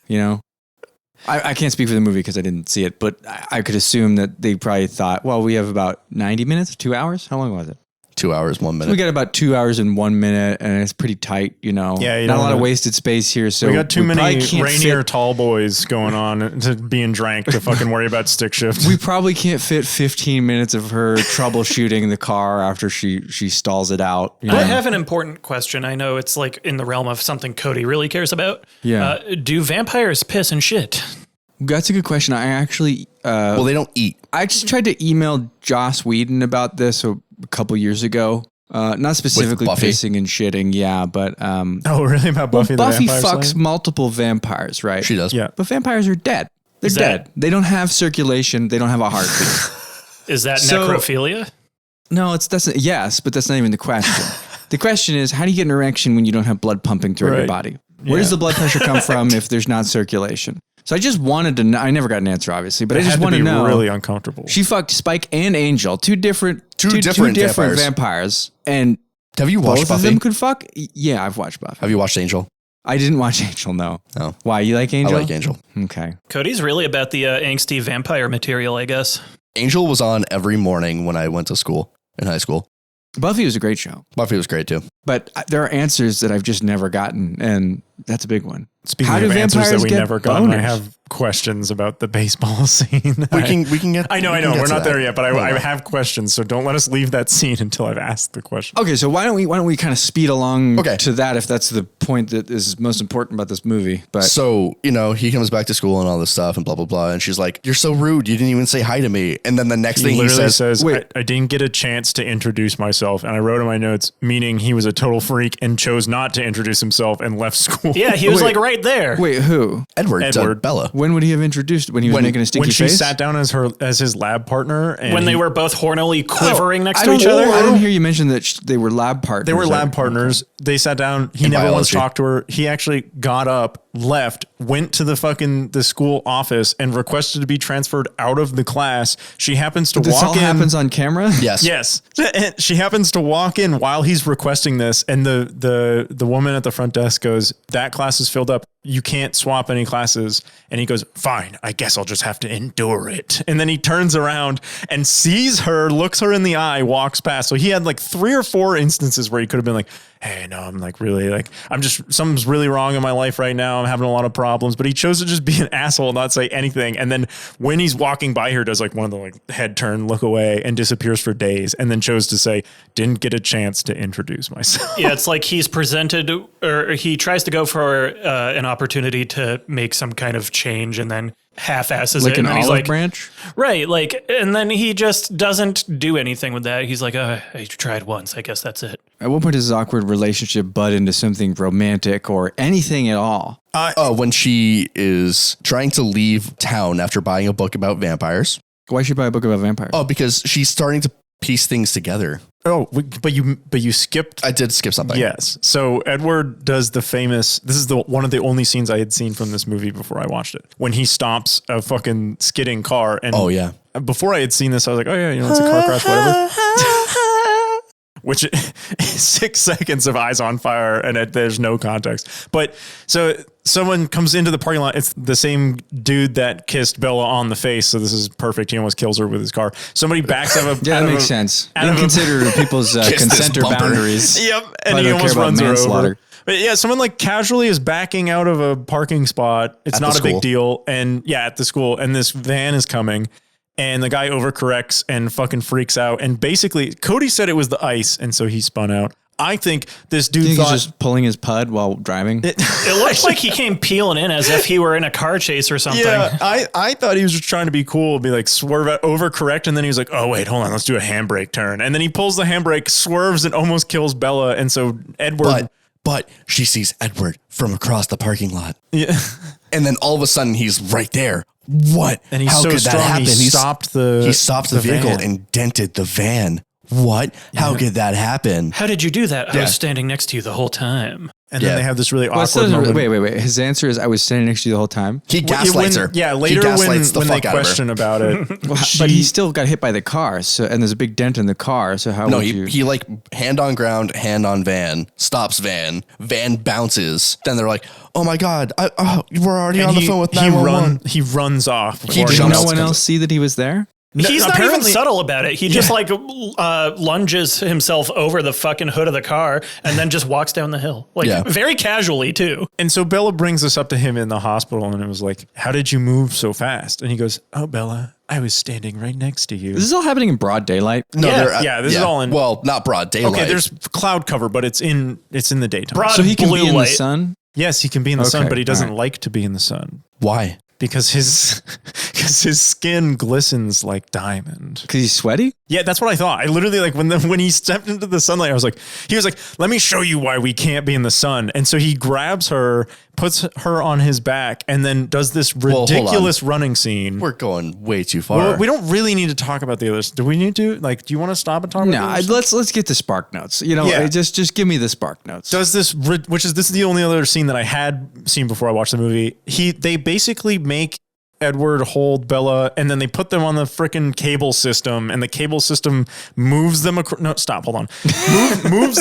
you know? I can't speak for the movie because I didn't see it, but I could assume that they probably thought, well, we have about 90 minutes, 2 hours? How long was it?
2 hours, 1 minute.
We got about 2 hours and 1 minute, and it's pretty tight, you know?
Yeah, you
not a
don't
lot of
wanna-
wasted space here, so
We got too many
probably can't
rainier
fit-
tall boys going on to being drank to fucking worry about stick shift.
We probably can't fit 15 minutes of her troubleshooting the car after she stalls it out. You
I
know?
have an important question. I know it's like in the realm of something Kody really cares about.
Yeah.
Do vampires piss and shit?
That's a good question. I actually,
well, they don't eat.
I just tried to email Joss Whedon about this a couple years ago. Not specifically
Buffy?
pissing and shitting, yeah, but
Oh, really? About Buffy the
Buffy
Vampire
fucks
Slayer?
multiple vampires, right?
She does.
Yeah.
But vampires are dead. They're
Is
dead.
that-
They don't have circulation. They don't have a heartbeat.
Is that
So-
necrophilia?
No, yes, but that's not even the question. The question is, how do you get an erection when you don't have blood pumping throughout your
Right.
body? Where does
Yeah.
the blood pressure come from if there's not circulation? So I just wanted to know. I never got an answer, obviously, but I
It
just
had to
want to
be
know.
really uncomfortable.
She fucked Spike and Angel, two different vampires, and
Have you watched
both of
Buffy?
them could fuck. Yeah, I've watched Buffy.
Have you watched Angel?
I didn't watch Angel. No.
No.
Why? You like Angel?
I like Angel.
Okay.
Cody's really about the angsty vampire material, I guess.
Angel was on every morning when I went to school in high school.
Buffy was a great show,
Buffy was great too.
but there are answers that I've just never gotten, and that's a big one.
Speaking
How
of
do
answers that
vampires
we
get
never got, I
boners?
have questions about the baseball scene.
We can get.
I know.
we can get
We're
to
not
that.
there yet, but
No,
I
no.
have questions. So don't let us leave that scene until I've asked the question.
Okay, so why don't we kind of speed along
Okay.
to that if that's the point that is most important about this movie? But
So, he comes back to school and all this stuff and blah, blah, blah. And she's like, "You're so rude. You didn't even say hi to me." And then the next
He
thing he
literally
says,
says, I didn't get a chance to introduce myself. And I wrote in my notes, meaning he was a total freak and chose not to introduce himself and left school.
Yeah, he was
Wait.
like right there.
wait, who?
Edward to
Edward.
Bella.
When would he have introduced? When he was making a stinky
when she
face?
sat down as his lab partner. And
When they were both hornily quivering next
I
to
don't-
each other.
I didn't hear you mention that they were lab partners.
They were lab partners. They sat down. He
In
never once
biology.
talked to her. He actually got up, left, went to the school office and requested to be transferred out of the class. She happens to
This
walk
all
in.
happens on camera?
Yes.
Yes. And she happens to walk in while he's requesting this. And the woman at the front desk goes, "That class is filled up. You can't swap any classes." And he goes, "Fine, I guess I'll just have to endure it." And then he turns around and sees her, looks her in the eye, walks past. So he had like 3 or 4 instances where he could have been like, "Hey, no, I'm like really like, something's really wrong in my life right now. I'm having a lot of problems." But he chose to just be an asshole and not say anything. And then when he's walking by her, does like one of the like head turn, look away, and disappears for days. And then chose to say, "Didn't get a chance to introduce myself."
Yeah, it's like he's presented, or he tries to go for an opportunity to make some kind of change, and then half-asses
Like
it.
an
And then he's
olive
like,
branch?
right, like, and then he just doesn't do anything with that. He's like, I tried once. I guess that's it.
At what point does his awkward relationship bud into something romantic or anything at all?
When she is trying to leave town after buying a book about vampires.
Why should you buy a book about vampires?
Oh, because she's starting to piece things together.
Oh, but you skipped.
I did skip something.
Yes. So Edward does the famous, this is one of the only scenes I had seen from this movie before I watched it. When he stops a fucking skidding car. And
Oh, yeah.
before I had seen this, I was like, oh yeah, it's a car crash, whatever. Which 6 seconds of eyes on fire and there's no context. But so someone comes into the parking lot. It's the same dude that kissed Bella on the face. So this is perfect. He almost kills her with his car. Somebody backs up.
Yeah, that makes sense. You don't consider people's
Kiss this
consent or
bumper.
boundaries.
Yep.
Probably
And he
don't
almost
care about
runs her
manslaughter.
over. But yeah, someone like casually is backing out of a parking spot. It's
At
not
the
a big
school.
deal. And yeah, at the school. And this van is coming. And the guy overcorrects and fucking freaks out. And basically, Kody said it was the ice. And so he spun out. I think this dude
You think
thought...
he's just pulling his pud while driving?
It looks like he came peeling in as if he were in a car chase or something.
Yeah, I thought he was just trying to be cool, be like swerve out, overcorrect, and then he was like, "Oh wait, hold on, let's do a handbrake turn." And then he pulls the handbrake, swerves, and almost kills Bella. And so Edward,
But she sees Edward from across the parking lot.
yeah,
And then all of a sudden he's right there. What?
and he's
How
so
could
strong,
that happen?
he stopped the
He stopped the vehicle
van.
and dented the van. What? How could that happen?
How did you do that? I
Yeah.
was standing next to you the whole time.
And
Yeah.
then they have this really
Well, it
awkward
says-
moment.
wait. His answer is, I was standing next to you the whole time.
He
When-
gaslights her.
Yeah,
He
later
gaslights the
when they
fuck out of her.
question about it,
But he still got hit by the car. So, and there's a big dent in the car. So how
No,
would
he,
you?
he like hand on ground, hand on van, stops van bounces. Then they're like, "Oh my God, we're already on the phone with 911."
he runs off.
He
before
jumps.
Did no
else
one
comes-
else see that he was there?
He's not even
apparently-
subtle about it. He just like lunges himself over the fucking hood of the car and then just walks down the hill. Like
Yeah.
very casually too.
And so Bella brings this up to him in the hospital, and it was like, "How did you move so fast?" And he goes, "Oh, Bella, I was standing right next to you."
Is this all happening in broad daylight?
No,
Yeah,
they're,
yeah, this is all in-
Well, not broad daylight.
Okay, there's cloud cover, but it's in the daytime.
Broad
So he can
blue
be in
light.
the sun?
Yes, he can be in the sun,
Okay,
but he doesn't
all right.
like to be in the sun
why?
because his skin glistens like diamond.
Because he's sweaty?
Yeah, that's what I thought. I literally like when he stepped into the sunlight, he was like, let me show you why we can't be in the sun. And so he grabs her, puts her on his back, and then does this ridiculous running scene.
We're going way too far.
Well, we don't really need to talk about the others. Do we need to? Like, do you want to stop and talk about the others?
Let's get the spark notes. You know, just give me the spark notes.
Does this, this is the only other scene that I had seen before I watched the movie. They basically make Edward hold Bella, and then they put them on the freaking cable system, and the cable system moves them moves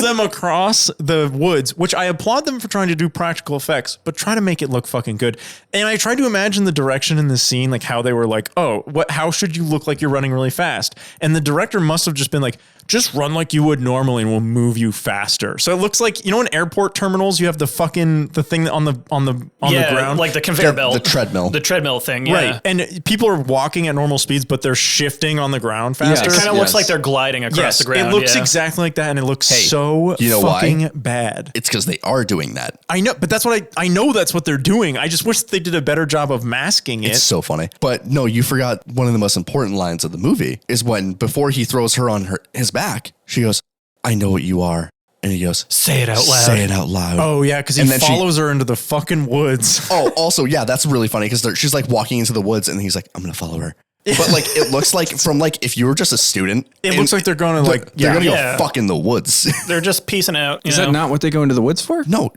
them across the woods, which I applaud them for trying to do practical effects, but try to make it look fucking good. And I tried to imagine the direction in this scene, like how they were like, how should you look like you're running really fast? And the director must have just been like, just run like you would normally and we'll move you faster. So it looks like, you know, in airport terminals, you have the thing on the ground,
like the conveyor belt,
the
treadmill thing. Yeah.
Right. And people are walking at normal speeds, but they're shifting on the ground faster.
It kind of looks like they're gliding across the ground.
It looks exactly like that. And it looks fucking bad.
It's because they are doing that.
I know, but that's what I know that's what they're doing. I just wish they did a better job of masking it.
It's so funny. But no, you forgot one of the most important lines of the movie is when, before he throws her on his back, she goes, I know what you are. And he goes,
say it out loud.
Say it out loud.
Oh, yeah, because he follows her into the fucking woods.
Oh, also, yeah, that's really funny because she's like walking into the woods and he's like, I'm going to follow her. But like, it looks like from like, if you were just a student.
It looks like they're going to like,
they're going to go fuck in the woods.
They're just piecing out.
Is that not what they go into the woods for?
No,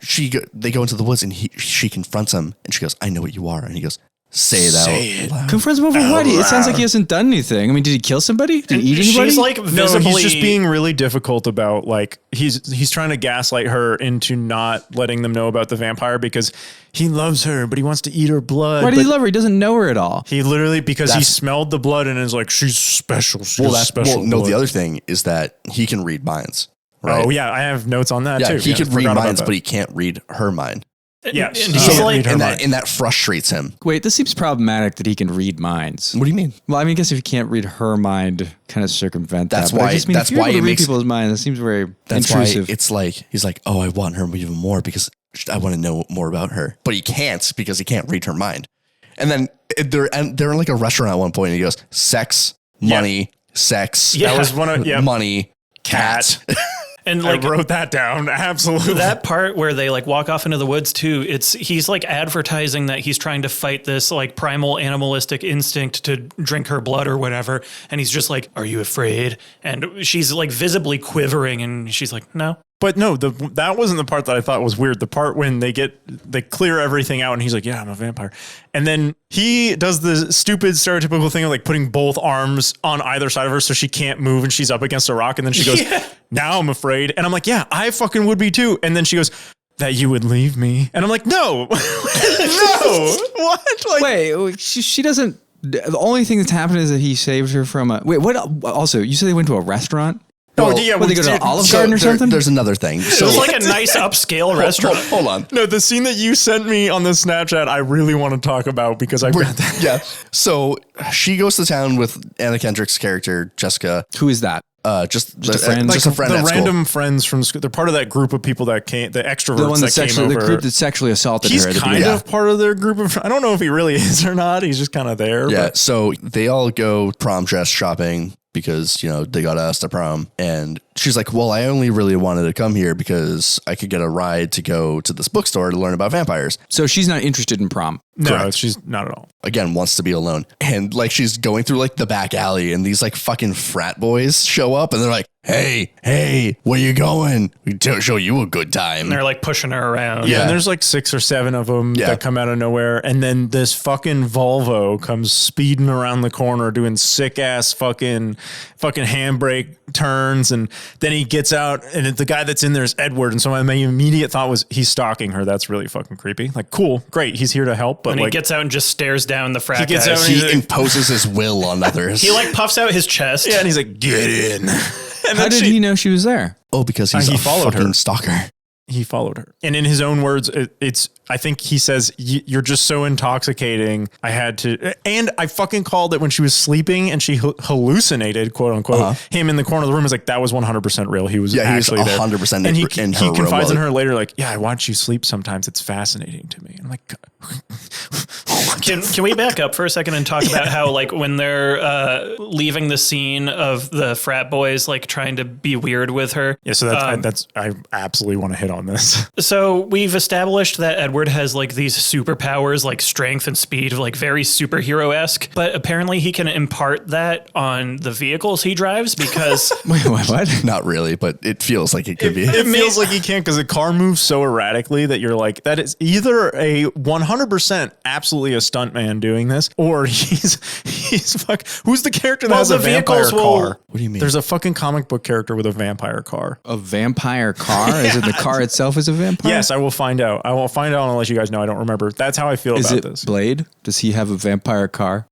they go into the woods and she confronts him and she goes, I know what you are. And he goes, say it out loud.
Confronts him over what? It sounds like he hasn't done anything. I mean, did he kill somebody? Did he eat anybody?
She's like visibly.
No, he's just being really difficult about like he's trying to gaslight her into not letting them know about the vampire because he loves her, but he wants to eat her blood.
Why do you love her? He doesn't know her at all.
He literally because he smelled the blood and is like, she's special.
No, the other thing is that he can read minds. Right?
Oh yeah, I have notes on that too.
He can read minds, but he can't read her mind.
Yeah,
and that frustrates him.
Wait, this seems problematic that he can read minds.
What do you mean?
Well, I mean, I guess if he can't read her mind, kind of circumvent
that's
that.
Why.
If he read people's minds. That seems very intrusive.
Why it's like he's like, oh, I want her even more because I want to know more about her, but he can't because he can't read her mind. And then they're in like a restaurant at one point, and he goes, sex, money, sex.
Yeah. That was one of
money, cat.
And like,
I wrote that down. Absolutely.
That part where they like walk off into the woods too, he's like advertising that he's trying to fight this like primal animalistic instinct to drink her blood or whatever. And he's just like, are you afraid? And she's like visibly quivering and she's like, no.
But no, that wasn't the part that I thought was weird. The part when they clear everything out and he's like, yeah, I'm a vampire. And then he does the stupid stereotypical thing of like putting both arms on either side of her so she can't move and she's up against a rock. And then she goes, now I'm afraid. And I'm like, yeah, I fucking would be too. And then she goes, that you would leave me. And I'm like, no, no, what? Like,
wait, she doesn't. The only thing that's happened is that he saved her from a. Wait, what? Also, you said they went to a restaurant?
Oh, yeah.
They go to an Olive Garden or something?
There's another thing.
So it was like a nice upscale restaurant.
Hold on.
No, the scene that you sent me on the Snapchat, I really want to talk about because I read that.
Yeah. So she goes to town with Anna Kendrick's character, Jessica.
Who is that?
Just a friend.
Like
just a friend.
The
at
random
school.
friends from school. They're part of that group of people that came. The extroverts that came over.
The group that sexually assaulted her.
He's kind of part of their group of. I don't know if he really is or not. He's just kind of there.
Yeah.
But.
So they all go prom dress shopping because they got asked to prom, and she's like, well, I only really wanted to come here because I could get a ride to go to this bookstore to learn about vampires.
So she's not interested in prom.
No,
Correct.
she's not at all.
Again, wants to be alone. And like she's going through like the back alley and these like fucking frat boys show up and they're like, hey, where you going? We show you a good time.
And they're like pushing her around.
Yeah, and there's like 6 or 7 of them that come out of nowhere. And then this fucking Volvo comes speeding around the corner doing sick ass fucking handbrake turns. And then he gets out and the guy that's in there is Edward. And so my immediate thought was he's stalking her. That's really fucking creepy. Like, cool, great. He's here to help. But
and
like,
he gets out and just stares down the frat guys.
He imposes his will on others.
He like puffs out his chest.
Yeah, and he's like, get in. And
How did he know she was there?
Oh, because he
followed
fucking
her.
stalker.
He followed her. And in his own words, I think he says, you're just so intoxicating. I had to, and I fucking called it when she was sleeping and she hallucinated, quote unquote, him in the corner of the room. Is like, that was 100% real. He was actually there.
100%
and he confides in
room.
her later, like, yeah, I watch you sleep sometimes. It's fascinating to me. And I'm like,
Can we back up for a second and talk about how, like, when they're leaving the scene of the frat boys, like, trying to be weird with her?
Yeah, so I absolutely want to hit on this.
So we've established that Edward has, like, these superpowers, like strength and speed, like very superhero-esque, but apparently he can impart that on the vehicles he drives because...
Wait, what?
Not really, but it feels like it could be.
It feels like he can't because the car moves so erratically that you're like, that is either a 100% absolutely a stuntman doing this, or he's who's the character that has a vampire car?
What do you mean?
There's a fucking comic book character with a vampire car.
A vampire car? Is it the car itself is a vampire?
Yes, I will find out. I will find out and let you guys know. I don't remember. That's how I feel
Is
about
it
this.
Blade? Does he have a vampire car?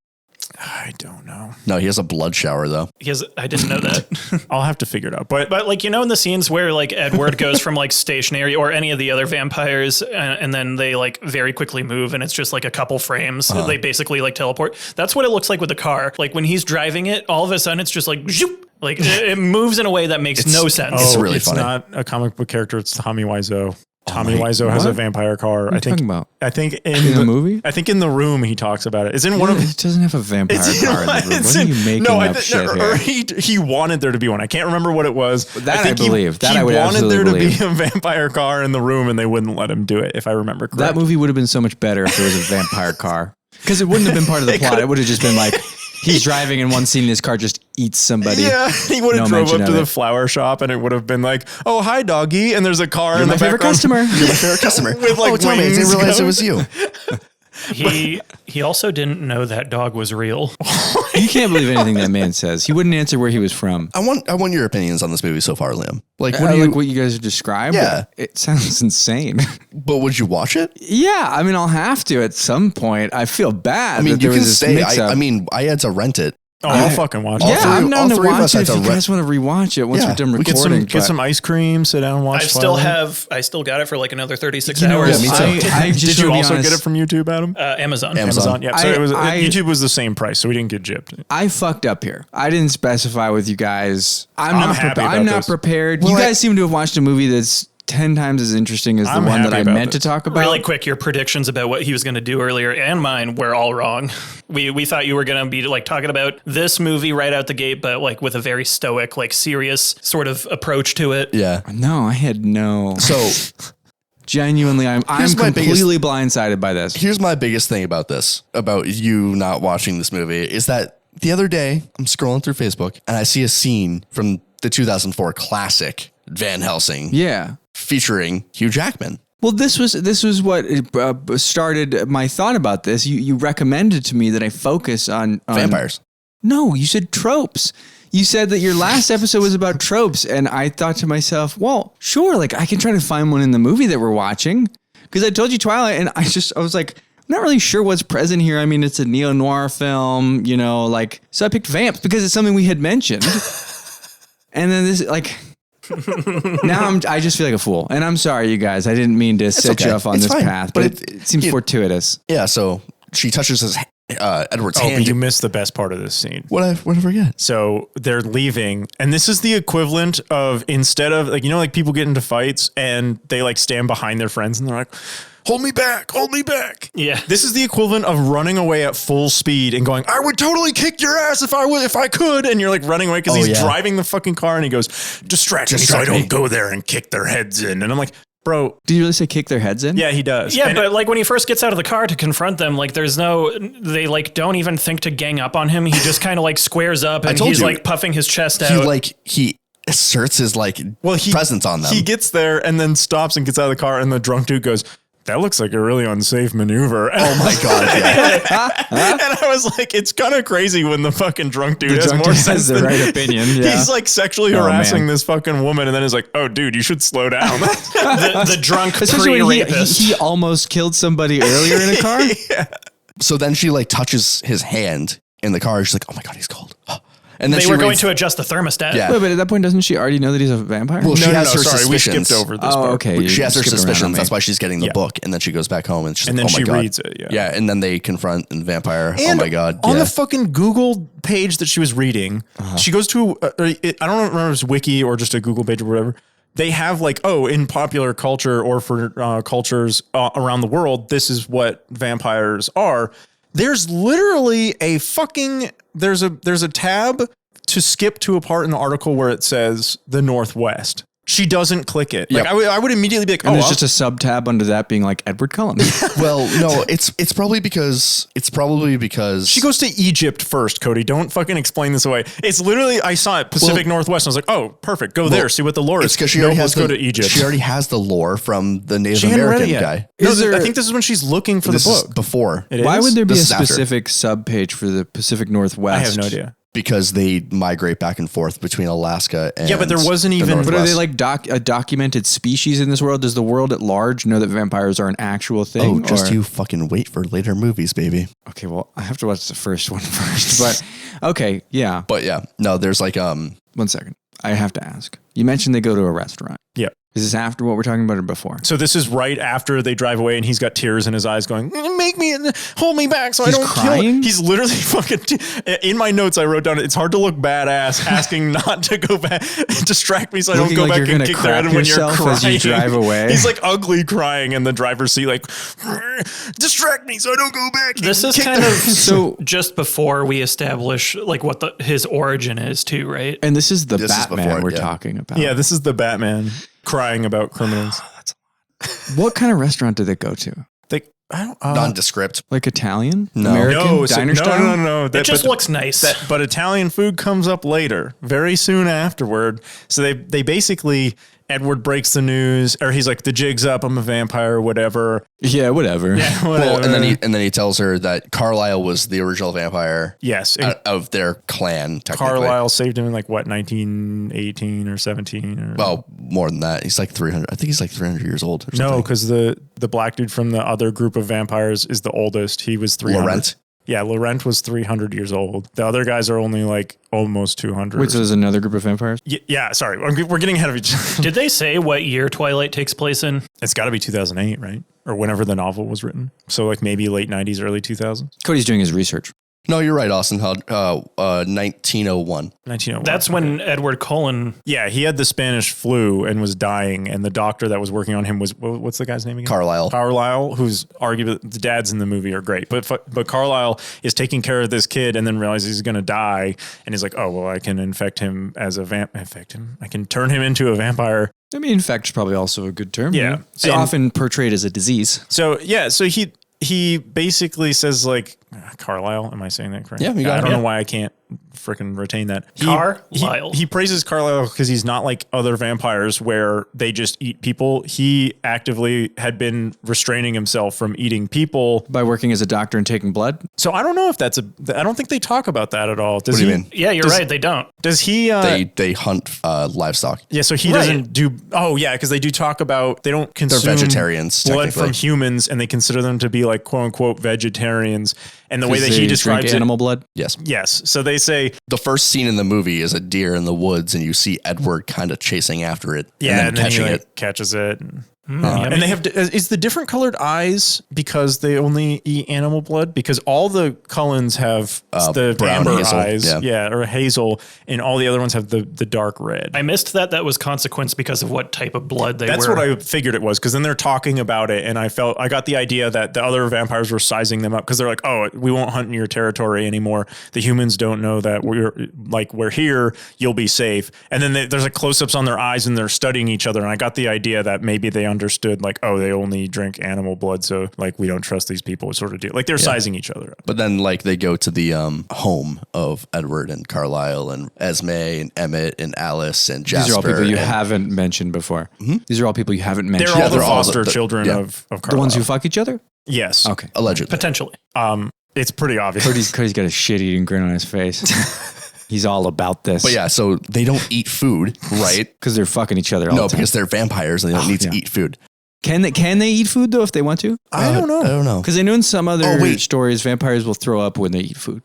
I don't know.
No, he has a blood shower though.
I didn't know that.
I'll have to figure it out. But
But like, in the scenes where like Edward goes from like stationary or any of the other vampires and then they like very quickly move and it's just like a couple frames. They basically like teleport. That's what it looks like with the car. Like when he's driving it, all of a sudden it's just like, zoop, like it moves in a way that makes no sense.
It's really funny.
It's not a comic book character. It's Tommy Wiseau. Tommy Wiseau has a vampire car.
What are you talking about?
I think
In the movie?
I think in The Room he talks about it. It's in one of.
It doesn't have a vampire car. In the room. What are you making up shit here?
Or he wanted there to be one. I can't remember what it was.
That I believe. That
he
I would
wanted
absolutely
there to
believe.
be a vampire car in the room, and they wouldn't let him do it. If I remember correctly,
That movie would have been so much better if there was a vampire car. Because it wouldn't have been part of the plot. It would have just been like, he's driving in one scene and his car just eats somebody.
Yeah, he would have drove up to the flower shop and it would have been like, "Oh, hi, doggy," and there's a car in the
favorite
background.
customer.
You're my favorite customer.
With like
Tommy, I didn't
wings
realize it
going.
was you.
He also didn't know that dog was real.
You can't believe anything that man says. He wouldn't answer where he was from.
I want your opinions on this movie so far, Liam. Like, what do you?
Like what you guys have described?
Yeah.
It sounds insane.
But would you watch it?
Yeah, I mean, I'll have to at some point. I feel bad.
I mean,
that
you
there
can
was this
stay.
mix-up.
I had to rent it.
Oh, I'll fucking watch it.
Yeah, I'm down to
all three of
watch
us
it
had
if
to
you
rent-
guys want to rewatch it once
Yeah,
we're done
we
recording.
Get some ice cream, sit down, and watch.
I still got it for like another 36
You know,
hours.
Yeah, me too.
I just
Did you
wanna be
also
honest,
get it from YouTube, Adam?
Amazon.
Amazon.
Yeah. So YouTube was the same price, so we didn't get gypped.
I fucked up here. I didn't specify with you guys. I'm
happy about
I'm not
this.
prepared.
Well,
you guys seem to have watched a movie that's 10 times as interesting as the
I'm
one that
happy
I
about
meant
this.
to talk about.
Really quick, your predictions about what he was going to do earlier and mine were all wrong. We thought you were going to be like talking about this movie right out the gate, but like with a very stoic, like serious sort of approach to it.
Yeah.
No, I had no.
So
Genuinely, I'm
Here's my
completely blindsided by this.
here's my biggest thing about this, about you not watching this movie, is that the other day I'm scrolling through Facebook and I see a scene from the 2004 classic Van Helsing
Yeah.
featuring Hugh Jackman.
Well, this was what started my thought about this. You recommended to me that I focus on
Vampires.
No, you said tropes. You said that your last episode was about tropes, and I thought to myself, well, sure, like I can try to find one in the movie that we're watching, because I told you Twilight, and I was like, I'm not really sure what's present here. I mean, it's a neo-noir film, like, so I picked vamps because it's something we had mentioned. And then this, like, now I just feel like a fool, and I'm sorry, you guys. I didn't mean to set you
okay.
off on
It's
this
fine,
path,
but
but it seems fortuitous.
Yeah, so she touches his Edward's
Oh,
hand.
but you missed the best part of this scene.
What I forget?
So they're leaving, and this is the equivalent of, instead of like, like people get into fights and they like stand behind their friends and they're like, hold me back, hold me back.
Yeah.
This is the equivalent of running away at full speed and going, I would totally kick your ass if I could. And you're like running away because he's driving the fucking car and he goes, distract me so I don't go there and kick their heads in. And I'm like, bro.
Did you really say kick their heads in?
Yeah, he does.
Yeah,
And
but like when he first gets out of the car to confront them, like they like don't even think to gang up on him. He just kind of like squares up and
told
he's
you.
like puffing his chest out.
He asserts his presence on them.
He gets there and then stops and gets out of the car and the drunk dude goes, that looks like a really unsafe maneuver.
Oh my God. Yeah.
And I was like, it's kind of crazy when the fucking drunk dude has
drunk
more
dude
sense
has the
than
right opinion. Yeah.
He's like sexually
Oh,
harassing
man.
this fucking woman, and then is like, oh, dude, you should slow down.
the drunk
Especially when
pre-rapist.
he almost killed somebody earlier in a car.
So then she touches his hand in the car. She's like, oh my God, he's cold. And then
They
she
were going
reads-
to adjust the thermostat.
Yeah.
Wait, but at that point, doesn't she already know that he's a vampire?
Well, she has her
sorry, we
suspicions.
skipped over this
oh,
part.
okay.
She has her
skipped around on
suspicions.
me.
That's why she's getting the
Yeah.
book. And then she goes back home and she's
And
like,
then
oh my
she
God.
reads it, yeah.
Yeah. And then they confront the vampire.
And
oh my God.
on
yeah.
the fucking Google page that she was reading, she goes to, I don't remember if it's Wiki or just a Google page or whatever. They have like, in popular culture or for cultures around the world, this is what vampires are. There's literally a fucking there's a tab to skip to a part in the article where it says the Northwest. She doesn't click it. Like I would immediately be like,
And there's just a sub tab under that being like Edward Cullen.
Well, no, it's probably because
she goes to Egypt first, Kody. Don't fucking explain this away. It's literally, I saw it, Pacific Northwest. And I was like, oh, perfect. Go there. See what the lore is.
It's because she already has
go to Egypt.
She already has the lore from the Native
She hadn't read
American
it yet.
guy.
No, I think this is when she's looking for the
This is
book.
before.
It
Why
is?
would there be a
This is after.
specific sub page for the Pacific Northwest?
I have no idea.
Because they migrate back and forth between Alaska and
Yeah, but there wasn't
the
even-
But are
Northwest.
they like a documented species in this world? Does the world at large know that vampires are an actual
Oh,
thing?
just
or-
you fucking wait for later movies, baby.
Okay, well, I have to watch the first one first. But okay, yeah.
But yeah, no, there's like
1 second. I have to ask. You mentioned they go to a restaurant.
Yeah.
Is this after what we're talking about or before?
So this is right after they drive away, and he's got tears in his eyes, going, "Make me, hold me back, so
He's
I don't kill."
crying?
He's literally fucking. In my notes, I wrote down, "It's hard to look badass asking not to go back, distract me, so I don't
Looking
go
like
back
you're
and
gonna
kick their head
crap
when you're
yourself
crying."
as you drive away.
He's like ugly crying in the driver's seat, like, "Distract me, so I don't go back."
This
and
is
kick
kind
their-"
of
So-
just before we establish like what his origin is too, right?
And this is the
This is
Batman
before,
we're
yeah.
talking about.
Yeah, this is the Batman crying about criminals.
What kind of restaurant did they go to?
I don't.
nondescript.
Like Italian?
No.
American?
so-
Diner style?
no.
It just looks nice.
But Italian food comes up later, very soon afterward. So they basically, Edward breaks the news, or he's like, the jig's up, I'm a vampire, or whatever.
Yeah, whatever.
Well, and then he tells her that Carlisle was the original vampire.
Yes.
Out of their clan. Technically.
Carlisle saved him in like what, 1918 or 17 or
Well, more than that. He's like 300. I think he's like 300 years old. Or
no,
something.
because the black dude from the other group of vampires is the oldest. He was 300.
Laurent.
Yeah, Laurent was 300 years old. The other guys are only like almost 200.
Wait, so there's another group of vampires?
Yeah, sorry. We're getting ahead of each other.
Did they say what year Twilight takes place in?
It's got to be 2008, right? Or whenever the novel was written. So like maybe late 90s, early 2000s.
Cody's doing his research.
No, you're right, Austin. 1901.
1901.
That's when Edward Cullen.
Yeah, he had the Spanish flu and was dying, and the doctor that was working on him was what's the guy's name again?
Carlisle.
Carlisle, who's arguably the dads in the movie are great, but Carlisle is taking care of this kid and then realizes he's going to die, and he's like, oh well, I can infect him as a I can turn him into a vampire.
I mean, infect is probably also a good term.
Yeah.
It's often portrayed as a disease.
So yeah, so he basically says like Carlisle. Am I saying that correct?
Yeah, you got
I
it.
don't
Yeah.
know why I can't freaking retain that.
Carlisle.
He praises Carlisle because he's not like other vampires where they just eat people. He actively had been restraining himself from eating people.
By working as a doctor and taking blood?
So I don't know if I don't think they talk about that at all. Does
What do you
he-
mean?
Yeah, you're right. They don't.
Does he?
They hunt livestock.
Yeah, so he
Right.
doesn't do. Oh, yeah, because they do talk about they don't consume
vegetarians,
blood
technically.
from humans, and they consider them to be like quote unquote vegetarians. And the way that
They
he
drink
describes it,
animal blood?
Yes.
yes. So they say,
The first scene in the movie is a deer in the woods, and you see Edward kind of chasing after it
yeah,
and then catching
he
it.
like, catches it. And,
Yummy.
and they have is the different colored eyes because they only eat animal blood, because all the Cullens have the
brown
amber
hazel,
eyes,
yeah.
or hazel, and all the other ones have the dark red.
I missed that. That was consequence because of what type of blood they
That's
were.
what I figured it was, because then they're talking about it, and I got the idea that the other vampires were sizing them up because they're like, "Oh, we won't hunt in your territory anymore. The humans don't know that we're here. You'll be safe." And then there's like close-ups on their eyes, and they're studying each other. And I got the idea that maybe they understood, like, oh, they only drink animal blood, so like we don't trust these people, sort of deal. Like they're sizing each other up.
But then, like, they go to the home of Edward and Carlisle and Esme and Emmett and Alice and Jasper.
These are all people you
and-
haven't mentioned before. These are all people you haven't mentioned.
They're all the
they're all
foster
the-
children
yeah.
of Carlisle.
the ones who fuck each other?
yes.
Okay.
Allegedly.
potentially.
It's pretty obvious.
Cody's got a shit-eating grin on his face. He's all about this.
But yeah, so they don't eat food, right?
Because they're fucking each other all
No,
the time.
because they're vampires and they don't need
yeah.
to eat food.
Can they eat food, though, if they want to?
I don't know.
I don't know.
Because I know in some other
wait.
stories, vampires will throw up when they eat food.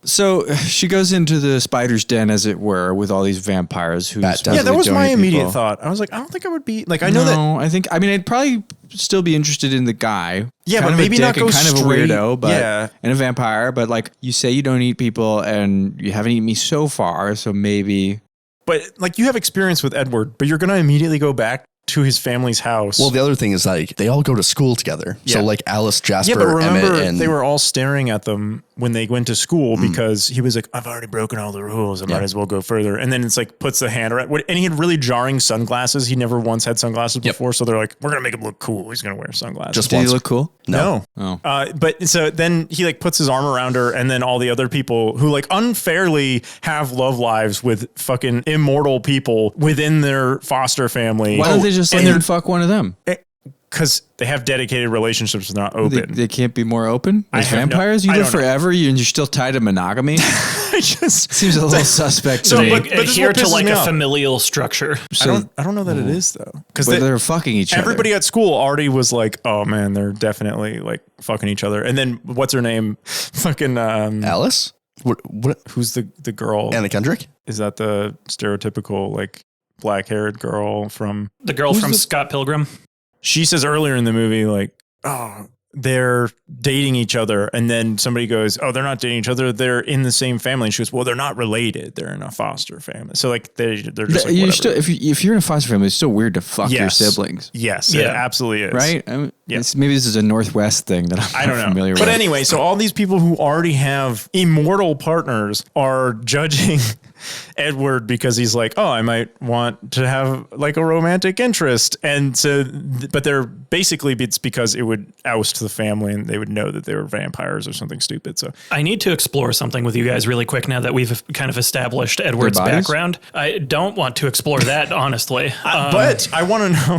So she goes into the spider's den, as it were, with all these vampires who
Bat den.
Yeah, that was my immediate
people.
thought. I was like, I don't think I would be like, I know that.
I mean, I'd probably still be interested in the guy.
Yeah,
Kind
but
of a
maybe not
dick and
go
kind
straight.
of a weirdo, but
Yeah.
and a vampire. But like, you say you don't eat people, and you haven't eaten me so far, so maybe.
But like you have experience with Edward, but you're going to immediately go back to his family's house.
Well, the other thing is like they all go to school together.
Yeah.
So like Alice, Jasper,
yeah, but remember,
Emmett, and
they were all staring at them when they went to school because he was like, I've already broken all the rules. I might as well go further. And then it's like puts the hand around. And he had really jarring sunglasses. He never once had sunglasses before. So they're like, we're going to make him look cool. He's going to wear sunglasses.
just
Did
once.
he look cool?
No.
Oh.
But so then he like puts his arm around her, and then all the other people who like unfairly have love lives with fucking immortal people within their foster family.
Why don't they just let him fuck one of them?
Because they have dedicated relationships, not open.
They can't be more open?
I
As
have no-
vampires? You
I
live
don't know.
forever and you're still tied to monogamy?
I just
Seems a little suspect to
So,
me.
but
They
this is
adhere
what
to
pisses
like
me
a
off.
familial structure.
I don't know that it is though, because
But they're fucking each other.
everybody at school already was like, oh man, they're definitely like fucking each other. And then what's her name? Fucking
Alice? What?
who's the girl?
Anna Kendrick?
Is that the stereotypical like black haired girl from?
The girl
Who's
from
the-
Scott Pilgrim.
She says earlier in the movie like, oh, they're dating each other, and then somebody goes, oh, they're not dating each other, they're in the same family. And she goes, well, they're not related, they're in a foster family. So like they're just like
You're
whatever.
still, if you're in a foster family, it's still weird to fuck your
Yes.
siblings.
Yes, it
Yeah.
absolutely is.
Right? I mean,
Yeah.
maybe this is a Northwest thing that I'm
I don't
not
know.
familiar
But
with.
anyway, so all these people who already have immortal partners are judging Edward because he's like, oh, I might want to have like a romantic interest. And so, but they're basically, it's because it would oust the family and they would know that they were vampires or something stupid. So
I need to explore something with you guys really quick now that we've kind of established Edward's
bodies?
background. I don't want to explore that, honestly.
but I want to know.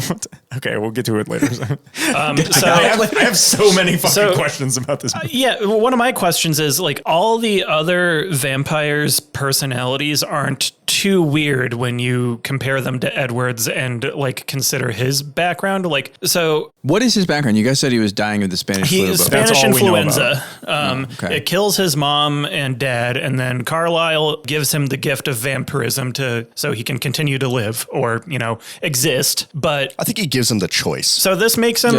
Okay, we'll get to it later.
So,
I have so many fucking
So-
questions about this.
yeah, one of my questions is like all the other vampires' personalities aren't too weird when you compare them to Edward's and like consider his background. Like, so
What is his background? You guys said he was dying of the Spanish flu.
he
but-
Spanish
all we know
influenza.
okay.
It kills his mom and dad, and then Carlisle gives him the gift of vampirism so he can continue to live or exist. But
I think he gives him the choice.
so this makes him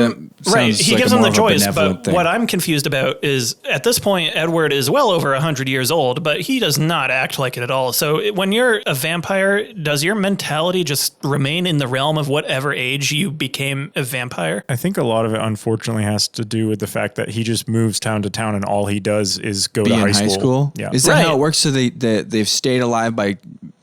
Yeah,
right.
sounds
He
like
gives
a
him the
more of a
choice.
benevolent
But
thing.
what I'm confused about is at this point, Edward is well over 100 years old, but he does not act like it at all. So when you're a vampire, does your mentality just remain in the realm of whatever age you became a vampire?
I think a lot of it, unfortunately, has to do with the fact that he just moves town to town, and all he does is go
be
to
in
high school. Yeah,
Is that how
Right.
it works? So they've stayed alive by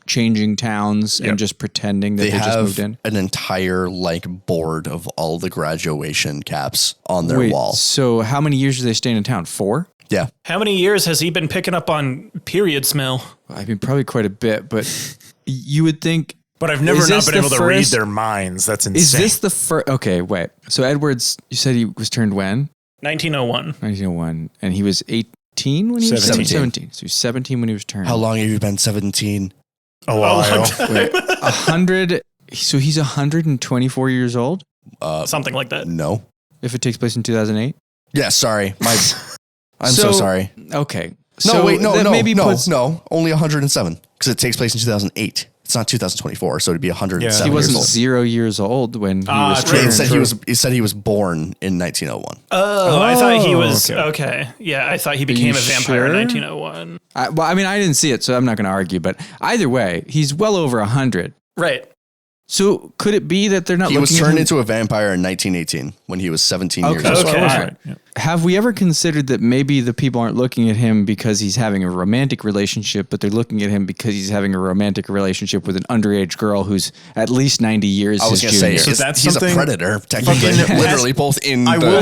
changing towns and just pretending that
They
they just
have
moved in?
an entire board of all the graduation caps on their
Wait,
wall.
so how many years do they stay in town? 4?
Yeah.
How many years has he been picking up on period smell?
I mean, probably quite a bit, but you would think.
but I've never
Is
not
this
been
the
able to read
first-
their minds. That's insane.
Is this the first? Okay, wait. So Edwards, you said he was turned when?
1901.
1901, and he was 18 when he was
17.
17. So he was 17 when he was turned.
How long have you been 17?
a while?
Wait, 100. So he's 124 years old
Something like that.
No.
if it takes place in 2008.
Yeah, sorry. I'm so sorry.
Okay.
No,
So
wait, no,
that
no,
maybe
no,
puts-
no. Only 107 because it takes place in 2008. It's not 2024, so it'd be 107
He
years
wasn't
old.
0 years old when he was
true.
Yeah,
turned.
he said he was born in 1901.
Oh, I thought he
Oh,
was
okay.
okay. Yeah, I thought he became a vampire
sure?
in 1901.
Well, I mean, I didn't see it, so I'm not going to argue. But either way, he's well over 100.
Right.
So could it be that they're not
He
looking
was
at
turned
him-
into a vampire in 1918 when he was 17 years
Okay.
old.
Okay.
I was
All
right. Yeah.
Have we ever considered that maybe the people aren't looking at him because he's having a romantic relationship, but they're looking at him because he's having a romantic relationship with an underage girl who's at least 90 years
I was
his
going to say,
junior?
So that's
he's a
something-
predator, technically.
Fucking-
Literally, both in,
I will-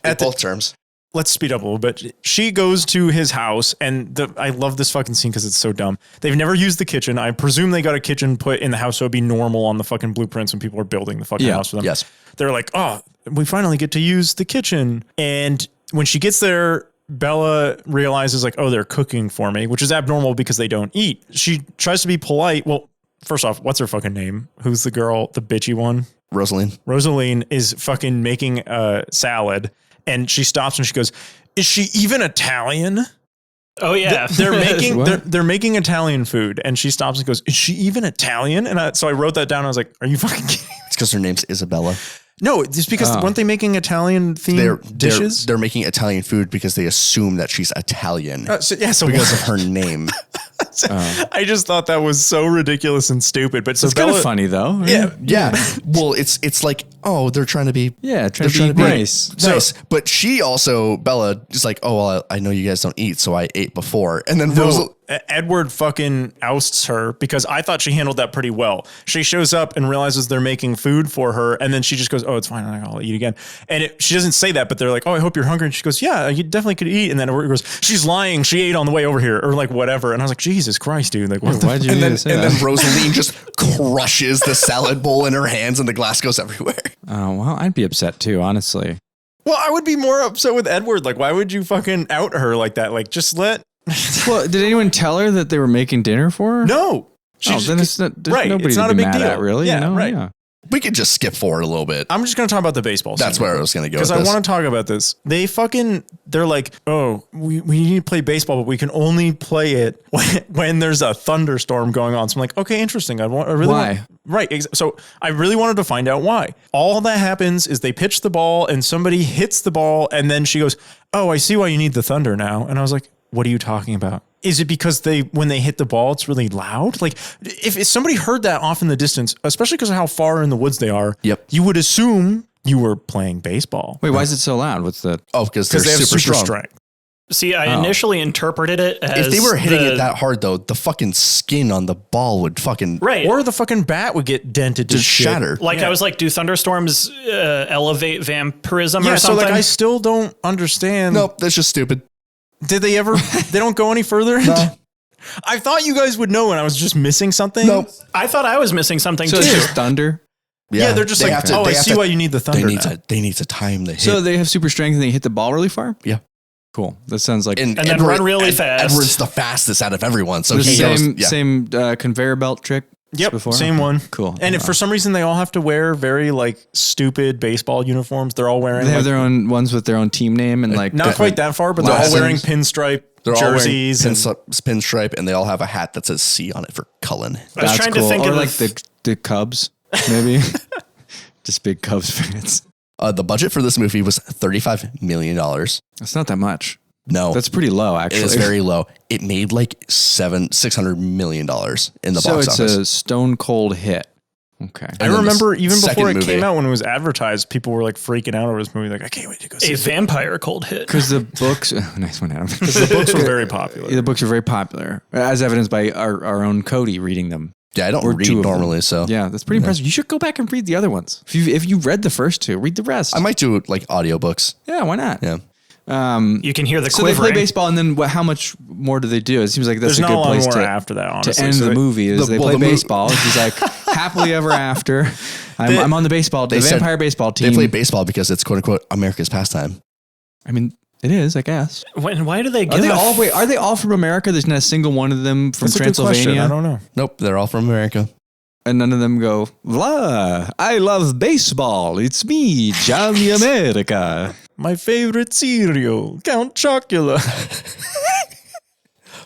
in both terms.
Let's speed up a little bit. She goes to his house, and I love this fucking scene because it's so dumb. They've never used the kitchen. I presume they got a kitchen put in the house so it'd be normal on the fucking blueprints when people are building the fucking
Yeah.
house for them.
Yes.
They're like, oh, we finally get to use the kitchen. And when she gets there, Bella realizes like, oh, they're cooking for me, which is abnormal because they don't eat. She tries to be polite. Well, first off, what's her fucking name? Who's the girl, the bitchy one?
Rosaline.
Rosaline is fucking making a salad, and she stops and she goes, is she even Italian?
Oh yeah.
They're making
What?
they're making Italian food, and she stops and goes, is she even Italian? And so I wrote that down. I was like, are you fucking kidding?
It's because her name's Isabella.
No, it's because weren't they making Italian themed dishes?
They're making Italian food because they assume that she's Italian
So
because of her name.
I just thought that was so ridiculous and stupid. But so
It's kind
Bella,
of funny though.
Yeah. Well, it's like, oh, they're trying to be
Yeah,
they're
trying to be nice.
nice. But she also, Bella, is like, oh, well, I know you guys don't eat, so I ate before. And then Rose,
Edward fucking ousts her because I thought she handled that pretty well. She shows up and realizes they're making food for her, and then she just goes, "Oh, it's fine. I'll eat again." And she doesn't say that, but they're like, "Oh, I hope you're hungry." And she goes, "Yeah, you definitely could eat." And then Edward goes, "She's lying. She ate on the way over here," or like whatever. And I was like, "Jesus Christ, dude! Like, what the
Why'd you
and
need
then
to say
and
that?
then Rosaline just crushes the salad bowl in her hands, and the glass goes everywhere.
Oh, well, I'd be upset too, honestly.
Well, I would be more upset with Edward. Like, why would you fucking out her like that? Like, just let.
Well, did anyone tell her that they were making dinner for her?
No.
Oh, then it's not, there's
right.
nobody
It's
to
not
be
a big
mad
deal.
at, really.
Yeah,
You know?
right.
Yeah.
We could just skip forward a little bit.
I'm just going to talk about the baseball scene.
That's where I was going to go.
Because I want to talk about this. They're like, oh, we need to play baseball, but we can only play it when there's a thunderstorm going on. So I'm like, okay, interesting.
Why?
Right. So I really wanted to find out why. All that happens is they pitch the ball and somebody hits the ball. And then she goes, oh, I see why you need the thunder now. And I was like, what are you talking about? Is it because when they hit the ball, it's really loud? Like if somebody heard that off in the distance, especially because of how far in the woods they are, you would assume you were playing baseball.
Wait, why is it so loud? What's the?
Oh, because they're
Because they have
super strong.
strength.
See, I initially interpreted it as
If they were hitting it that hard, though, the fucking skin on the ball would fucking
right.
Or the fucking bat would get dented to
just
shit.
shatter.
Like I was like, do thunderstorms elevate vampirism
Yeah,
or
so
something?
like I still don't understand.
Nope, that's just stupid.
Did they ever? They don't go any further?
No.
I thought you guys would know, and I was just missing something.
Nope.
I thought I was missing something
So
too.
it's just thunder.
Yeah, they're just
they
like,
have to-
oh,
they
I
have
see
to-
why you need the thunder.
They need to time the hit.
So they have super strength and they hit the ball really far.
yeah.
Cool. That sounds like
And then run really fast.
Edward's the fastest out of everyone. So
the
he
same
goes,
same conveyor belt trick.
Yep,
Before?
same one.
Cool.
And if for some reason they all have to wear very like stupid baseball uniforms. They're all wearing
They have
like,
their own ones with their own team name and like
not quite that far, but they're all
Lessons.
wearing pinstripe
They're
jerseys.
all
and
wearing pinstripe, and they all have a hat that says C on it for Cullen.
I was
That's
trying
cool.
to think
or
of
like the Cubs, maybe. Just big Cubs fans.
The budget for this movie was $35 million.
That's not that much.
No,
That's pretty low,
it
actually.
is very low. It made like $600 million in the
so
box
it's
office.
a stone cold hit. Okay.
I
then the
remember even before
second
it
movie-
came out, when it was advertised, people were like freaking out over this movie. Like, I can't wait to go see
a
it.
vampire cold hit.
Because the books, nice one, Adam.
The books were very popular.
The books are very popular, as evidenced by our own Kody reading them.
Yeah, I don't
Or
read
two of them.
normally, so
Yeah, that's pretty impressive. You should go back and read the other ones. If you read the first two, read the rest.
I might do like audiobooks.
Yeah, why not?
Yeah.
You can hear the
So they
quivering.
play baseball, and then how much more do they do? It seems like that's
There's
a
not
good
a lot
place
more
to
after that, honestly.
to end
So
the
they-
movie. Is they play
the mo-
baseball. He's like happily ever after. I'm on the baseball, the
said
vampire baseball team.
They play baseball because it's quote unquote America's pastime.
I mean, it is, I guess.
Why do they
Are
give
they
a
all? Wait, are they all from America? There's not a single one of them from
That's a good question.
Transylvania.
I don't know.
Nope, they're all from America.
And none of them go, Vla, I love baseball. It's me, Johnny America.
My favorite cereal, Count Chocula.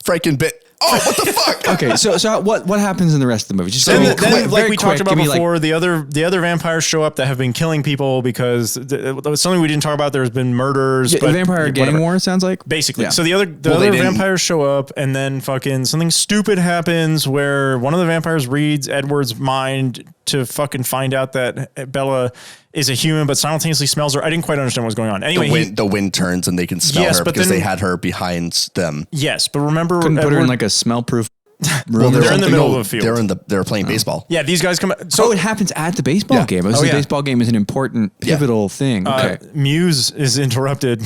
Frankenbit. Oh, what the fuck?
Okay, so what happens in the rest of the movie? Just
Then,
give me
then, like
very
we talked
quick,
about
give me, like,
before, the other vampires show up that have been killing people because something we didn't talk about. There's been murders.
Yeah,
but
vampire gang
whatever.
war, it sounds like.
Basically.
Yeah.
So the other
they
other
didn't-
vampires show up, and then fucking something stupid happens where one of the vampires reads Edward's mind to fucking find out that Bella is a human, but simultaneously smells her. I didn't quite understand what was going on. Anyway,
The wind turns and they can smell
Yes,
her
but
because
then-
they had her behind them.
yes, but remember,
Couldn't put her in
Edward-
like a smell-proof room.
Well,
or
they're in the
something?
middle of a field.
They're playing baseball.
yeah, these guys come.
So it happens at the baseball
Yeah.
game.
Oh,
The
yeah.
baseball game is an important, pivotal thing. Okay.
Muse is interrupted.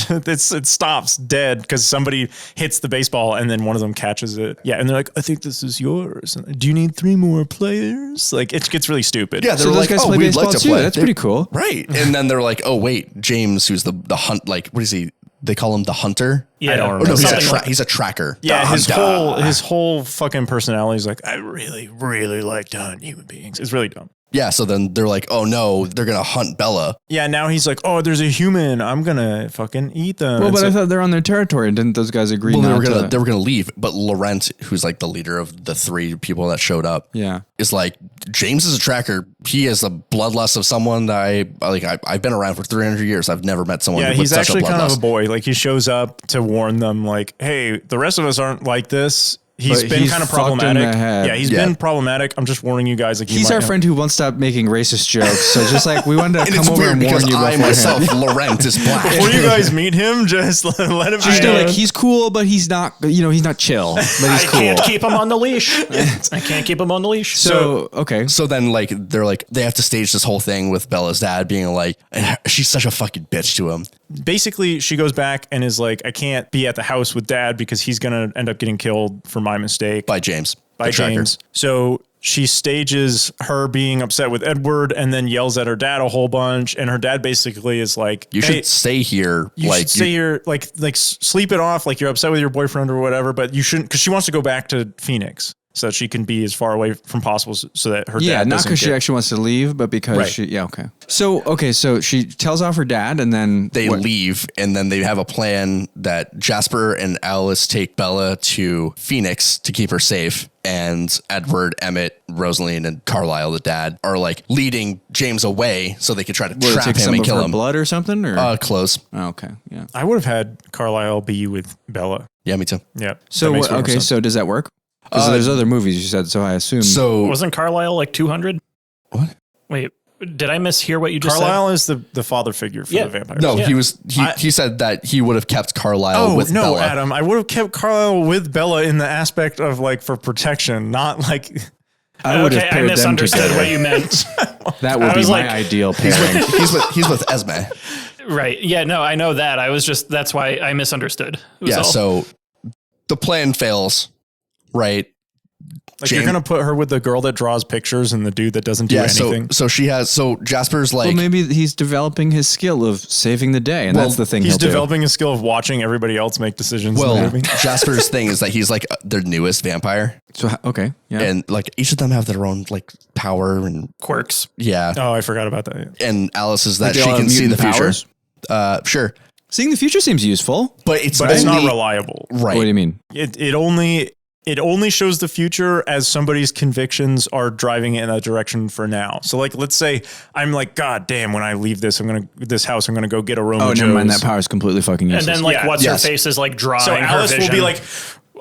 It stops dead because somebody hits the baseball and then one of them catches it. Yeah, and they're like, "I think this is yours. Do you need 3 more players?" Like it gets really stupid.
Yeah,
So
they're
those
like,
guys
oh,
play
we'd
baseball
like to
too.
play.
That's
They're-
pretty cool.
Right. And then they're like, oh, wait, James, who's the hunt, like, what is he? They call him the hunter?
Yeah,
I don't
Or
remember.
no,
something
he's a tracker.
Yeah,
The
his
hunter.
whole fucking personality is like, I really, really like to hunt human beings. It's really dumb.
Yeah, so then they're like, oh no, they're going to hunt Bella.
Yeah, now he's like, oh, there's a human. I'm gonna fucking eat them.
Well,
And
but
so-
I thought they're on their territory. Didn't those guys agree
Well,
not
they were
to?
gonna leave, but Laurent, who's like the leader of the 3 people that showed up,
Yeah.
is like, James is a tracker. He is a bloodlust of someone that I've been around for 300 years. I've never met someone.
yeah,
with
he's
such
actually
a
kind of a
bloodlust.
boy. Like he shows up to warn them, like, hey, the rest of us aren't like this. He's
But
been
he's
kind of
fucked in
problematic.
the head.
Yeah, he's been problematic. I'm just warning you guys. Like,
He's our friend who won't stop making racist jokes. So just like we wanted to
And
come
it's
over
weird
and warn
because
you
I
beforehand.
myself, Laurent, is black.
Before you guys meet him, just let him.
Just know, like he's cool, but he's not. He's not chill. But he's
I
cool.
can't keep him on the leash. I can't keep him on the leash.
So okay.
So then, like, they have to stage this whole thing with Bella's dad being like, she's such a fucking bitch to him.
Basically, she goes back and is like, I can't be at the house with dad because he's going to end up getting killed for my mistake.
By James.
By
the tracker.
James. So she stages her being upset with Edward and then yells at her dad a whole bunch. And her dad basically is like,
You should stay here.
You should stay here, like sleep it off, like you're upset with your boyfriend or whatever, but you shouldn't, because she wants to go back to Phoenix so that she can be as far away from possible so that her dad
not
doesn't
because she
get-
actually wants to leave, but because
Right.
she. Yeah, okay. So she tells off her dad, and then
They leave, and then they have a plan that Jasper and Alice take Bella to Phoenix to keep her safe. And Edward, Emmett, Rosaline, and Carlisle, the dad, are like leading James away so they could try to trap
take
him
some
and
of
kill
her
him.
blood or something, or
Close.
oh, okay, yeah.
I would have had Carlisle be with Bella.
Yeah, me too.
Yeah.
So
That makes way more
okay,
sense.
so does that work? Because there's other movies you said, so I assume.
So
Wasn't Carlisle like 200?
What?
Wait, did I mishear what you just
Carlisle is the father figure for
Yeah.
the vampires.
no,
Yeah.
he said that he would have kept Carlisle
Oh,
with
no,
Bella.
Adam. I would have kept Carlisle with Bella in the aspect of like for protection, not like.
I would
Okay,
have
I
paired them
misunderstood
together.
what you meant.
That would
I
be
was
my
like-
ideal pairing.
he's with Esme.
Right. Yeah, no, I know that. That's why I misunderstood. It was
Yeah,
all-
so the plan fails, right?
Like you're gonna put her with the girl that draws pictures and the dude that doesn't do anything.
So Jasper's like,
Well, maybe he's developing his skill of saving the day, and that's the thing
He's
he'll
developing a skill of watching everybody else make decisions. in the
well,
movie.
Jasper's thing is that he's like their newest vampire,
do. So okay, yeah.
and like each of them have their own like power and
quirks.
yeah.
Oh, I forgot about that.
And Alice is that
they
she
all
can
have
see the
mutant
future.
powers?
Sure,
Seeing the future seems useful.
but it's
But
only
it's not reliable.
right.
What do you mean?
It only shows the future as somebody's convictions are driving it in that direction for now. So like, let's say I'm like, God damn, when I leave this house, I'm gonna go get a Roma
Oh, never mind. That power is completely fucking useless.
And then like
Yeah.
what's
Yes.
her face is like drawing
So
her
Alice will
vision.
be like,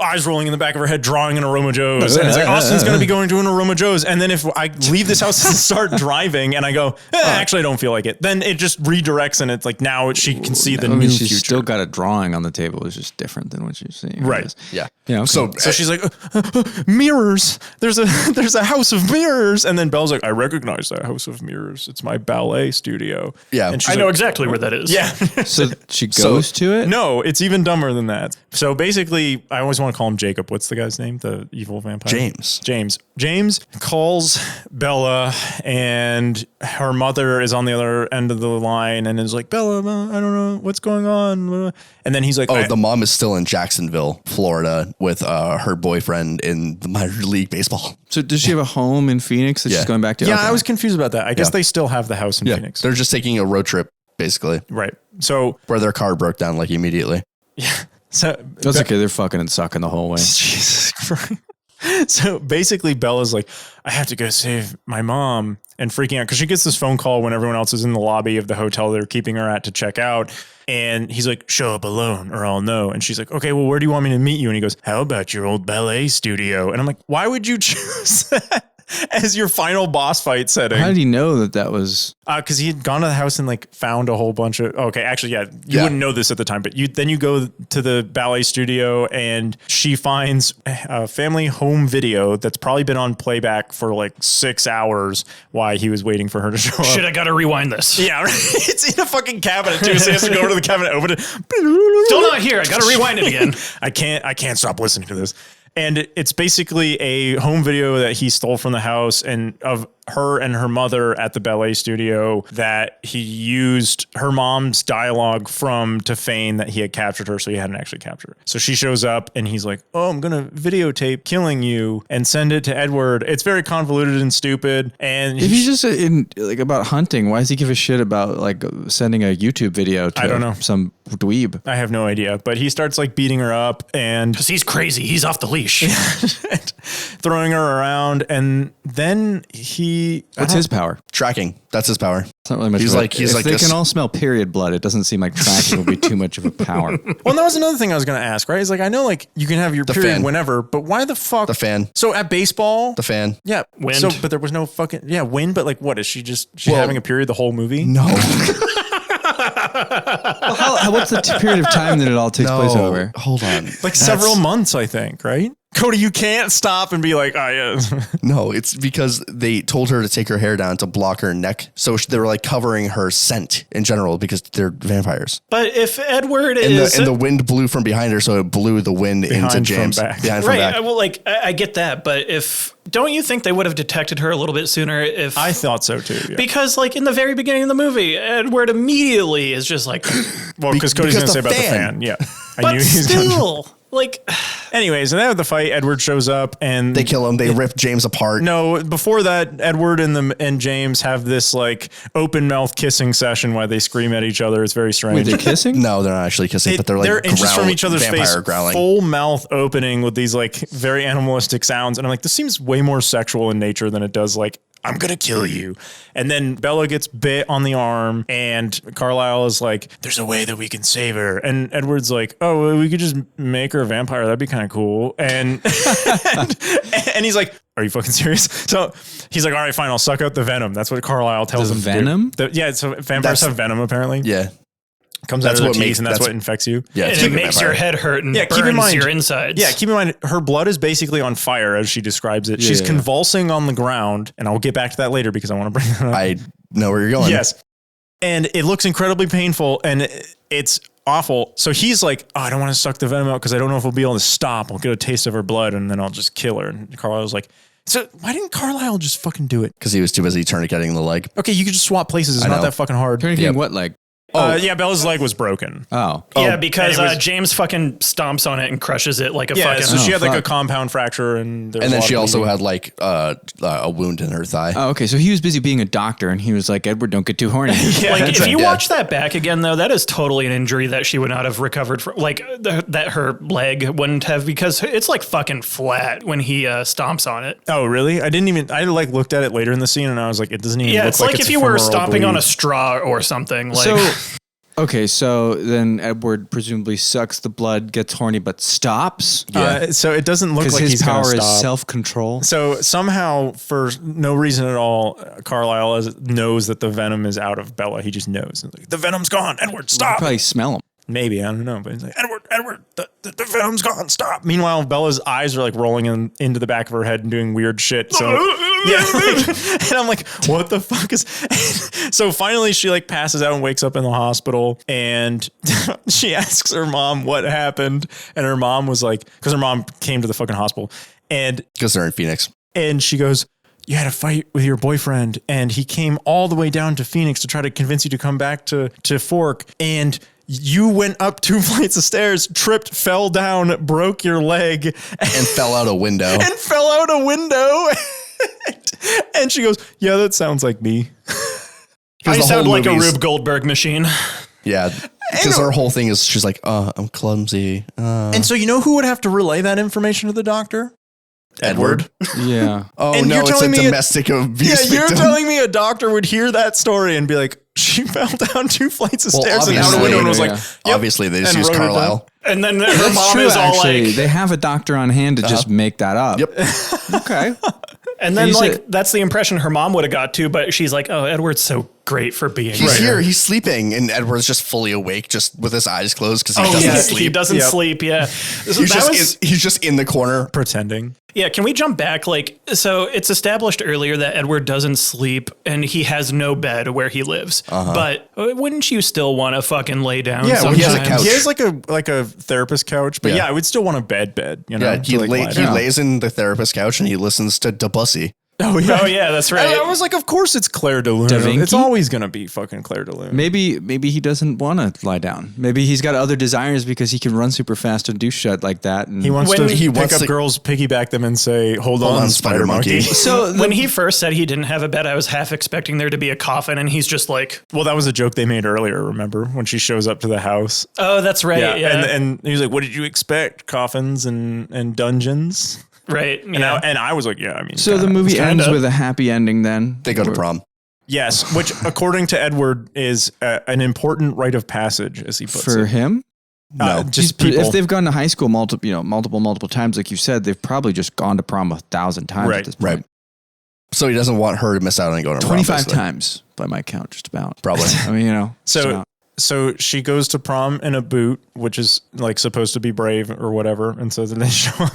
eyes rolling in the back of her head, drawing an Aroma Joe's. And it's like, Austin's going to be going to an Aroma Joe's. And then if I leave this house and start driving and I go, actually, I don't feel like it, then it just redirects and it's like now she can see the
I mean,
new
she's
future.
still got a drawing on the table. It's just different than what you're seeing. I
Right.
guess.
Yeah.
Yeah. Okay.
So
So she's like, mirrors. There's a house of mirrors. And then Belle's like, I recognize that house of mirrors. It's my ballet studio.
Yeah.
And she's
I know
like,
exactly where that is.
Yeah.
So she goes to it.
No, it's even dumber than that. So basically, I always want to call him Jacob. What's the guy's name? The evil vampire? James calls Bella, and her mother is on the other end of the line and is like, Bella, I don't know what's going on. And then he's like,
the mom is still in Jacksonville, Florida, with her boyfriend in the minor league baseball.
So does she have a home in Phoenix that
Yeah.
she's going back to?
yeah,
Okay.
I was confused about that. I guess
Yeah.
they still have the house in Phoenix.
They're just taking a road trip, basically,
Right. So,
where their car broke down like immediately.
That's okay. They're fucking and sucking the whole way.
Jesus Christ. So basically, Bella's like, I have to go save my mom, and freaking out because she gets this phone call when everyone else is in the lobby of the hotel they're keeping her at to check out. And he's like, show up alone or I'll know. And she's like, okay, well, where do you want me to meet you? And he goes, how about your old ballet studio? And I'm like, why would you choose that as your final boss fight setting?
How did he know that was?
Because he had gone to the house and like found a whole bunch of. Okay, actually, yeah, you wouldn't know this at the time, but then you go to the ballet studio and she finds a family home video that's probably been on playback for like 6 hours while he was waiting for her to show up.
Shit, I gotta rewind this.
Yeah, right? It's in a fucking cabinet too, so he has to go over to the cabinet, open it.
Still not here. I gotta rewind it again.
I can't stop listening to this. And it's basically a home video that he stole from the house and of her and her mother at the ballet studio that he used her mom's dialogue from to feign that he had captured her. So he hadn't actually captured her. So she shows up and he's like, oh, I'm going to videotape killing you and send it to Edward. It's very convoluted and stupid. And
If he's just in like about hunting, why does he give a shit about like sending a YouTube video to
I don't know.
some dweeb?
I have no idea, but he starts like beating her up and
Because he's crazy. He's off the leash. leash.
throwing her around, and then
What's his power?
Tracking. That's his power.
It's not really much.
He's
of a-
like- he's
if
like
they
this-
can all smell period blood. It doesn't seem like tracking will be too much of a power.
Well, that was another thing I was going to ask, right? It's like, I know like you can have your period
fan.
whenever, but why the fuck?
The fan.
So at baseball,
The fan.
yeah,
Wind.
So, but there was no fucking wind. But like, what is she having a period the whole movie?
No.
What's the period of time that it all takes place over?
Hold on.
Like several months, I think, right? Cody, you can't stop and be like, oh yeah.
No, it's because they told her to take her hair down to block her neck. So they were like covering her scent in general because they're vampires.
But if Edward
And
is
the wind blew from behind her, so it blew the wind into
from
James.
back.
Behind from
right,
back.
well, like I get that, but don't you think they would have detected her a little bit sooner if
I thought so too. Yeah.
because like in the very beginning of the movie, Edward immediately is just like,
Well, because Cody's going to
because
say
the
about the
fan.
fan. Yeah, I
but
knew he was gonna-
still, like,
Anyways, and then with the fight, Edward shows up and
They kill him. They rip James apart.
No, before that, Edward and James have this like open mouth kissing session while they scream at each other. It's very strange.
Wait, they're kissing?
No, they're not actually kissing, but they're like
inches from each other's
vampire
face,
growling.
full mouth opening with these like very animalistic sounds, and I'm like, this seems way more sexual in nature than it does like, I'm gonna kill you. And then Bella gets bit on the arm, and Carlisle is like, there's a way that we can save her. And Edward's like, oh, well, we could just make her a vampire. That'd be kind of cool. And and he's like, are you fucking serious? So he's like, all right, fine, I'll suck out the venom. That's what Carlisle tells
The
him
venom?
to do. Yeah, so vampires have venom apparently.
Yeah.
Comes
That's
out of
what
their teeth,
makes-
and that's
that's-
what infects you.
Yeah.
and
it's
it
like a
makes your
vampire.
head hurt and
Yeah,
burns
keep in mind
your insides.
Yeah, keep in mind her blood is basically on fire as she describes it. She's
yeah.
convulsing on the ground, and I'll get back to that later because I want to bring that up.
I know where you're going.
Yes. And it looks incredibly painful, and it's awful. So he's like, oh, I don't want to suck the venom out because I don't know if we'll be able to stop. I'll get a taste of her blood, and then I'll just kill her. And Carlisle's like, so why didn't Carlisle just fucking do it?
Because he was too busy tourniqueting the leg.
Okay, you could just swap places. It's
I
not
know.
that fucking hard.
Turning
Yep.
what leg?
Yeah, Bella's leg was broken.
Oh.
Yeah, because
and it was-
James fucking stomps on it and crushes it like a
Yeah,
fucking.
so she had like a
fuck.
compound fracture, and there was
And
a
then
lot
she
of
also
bleeding.
had like a wound in her thigh.
Oh, okay. So he was busy being a doctor, and he was like, "Edward, don't get too horny."
Yeah,
Like
that's
if
it.
you
Yeah.
watch that back again, though, that is totally an injury that she would not have recovered from. Like that her leg wouldn't have, because it's like fucking flat when he stomps on it.
Oh, really? I didn't even. I like looked at it later in the scene, and I was like, it doesn't even.
Yeah,
look
it's like if
a
you were
femoral
stomping on a
bleed.
straw or something. Like,
So, okay, so then Edward presumably sucks the blood, gets horny, but stops
So it doesn't look
because
like
his
he's gonna
power is
stop.
self-control.
So somehow, for no reason at all, Carlisle knows that the venom is out of Bella. He just knows. He's like, the venom's gone. Edward,
You
stop.
probably smell him.
Maybe, I don't know. But he's like, Edward, the venom's gone. Stop. Meanwhile, Bella's eyes are like rolling into the back of her head and doing weird shit. So yeah, and I'm like, what the fuck is? So finally, she like passes out and wakes up in the hospital, and she asks her mom what happened, and her mom was like, because her mom came to the fucking hospital, and
Because they're in Phoenix.
she goes, you had a fight with your boyfriend, and he came all the way down to Phoenix to try to convince you to come back to Fork, and you went up 2 flights of stairs, tripped, fell down, broke your leg,
And fell out a window.
and fell out a window. And she goes, yeah, that sounds like me.
I
the
sound
whole
like a
movie's-
Rube Goldberg machine.
Yeah. Because her whole thing is she's like, I'm clumsy.
And so you know who would have to relay that information to the doctor?
Edward.
Yeah.
Oh,
And
no,
you're
it's a
telling me
domestic
Yeah,
abuse
you're
victim.
telling me a doctor would hear that story and be like, she fell down 2 flights of
Well,
stairs and out a
obviously-
window and was
Yeah,
like, yep.
Obviously, they just
And
use
wrote it down.
Carlisle.
And then her
That's
mom
true,
is all
actually.
like,
They have a doctor on hand to just make that up.
Yep.
Okay.
and then
He's
like
a-
that's the impression her mom would have got too. But she's like, oh, Edward's so great for being
He's
here.
here. He's sleeping. And Edward's just fully awake, just with his eyes closed because he
Oh,
doesn't
yeah,
sleep.
he doesn't
Yep.
sleep. Yeah, So
He's
that
just,
was-
he's just in the corner.
pretending.
Yeah, can we jump back? Like, so it's established earlier that Edward doesn't sleep and he has no bed where he lives. But wouldn't you still want to fucking lay down?
Yeah,
sometimes?
he has a couch.
He has like a therapist couch, but
Yeah.
yeah, I would still want a bed, you know?
Yeah, he,
to, like, lie
he
down.
lays in the therapist couch and he listens to Debussy.
Oh yeah,
Oh yeah, that's right.
I was like, of course it's Claire de Lune.
Da Vinci?
It's always gonna be fucking Claire de Lune.
Maybe he doesn't want to lie down. Maybe he's got other desires because he can run super fast and do shit like that. And
He wants
When
to
he
pick
wants
up
to-
girls, piggyback them, and say, "Hold on,
Spider Monkey."
so
when he first said he didn't have a bed, I was half expecting there to be a coffin, and he's just like,
Well, that was a joke they made earlier. Remember when she shows up to the house?
"Oh, that's right, yeah,
And he was like, "What did you expect? Coffins and dungeons?"
right."
And,
Yeah.
and I was like, "Yeah, I mean."
so the
kinda.
movie ends
kinda.
with a happy ending. Then
They go to prom.
Yes, which according to Edward is an important rite of passage, as he puts
for
it.
him.
No.
Just
If
people.
they've gone to high school multiple times, like you said, they've probably just gone to prom 1,000 times
Right,
at this point.
Right. So he doesn't want her to miss out on going to prom.
25
basically.
times by my count, just about.
Probably.
I mean, just
So
about.
so she goes to prom in a boot, which is like supposed to be brave or whatever. And so then they show up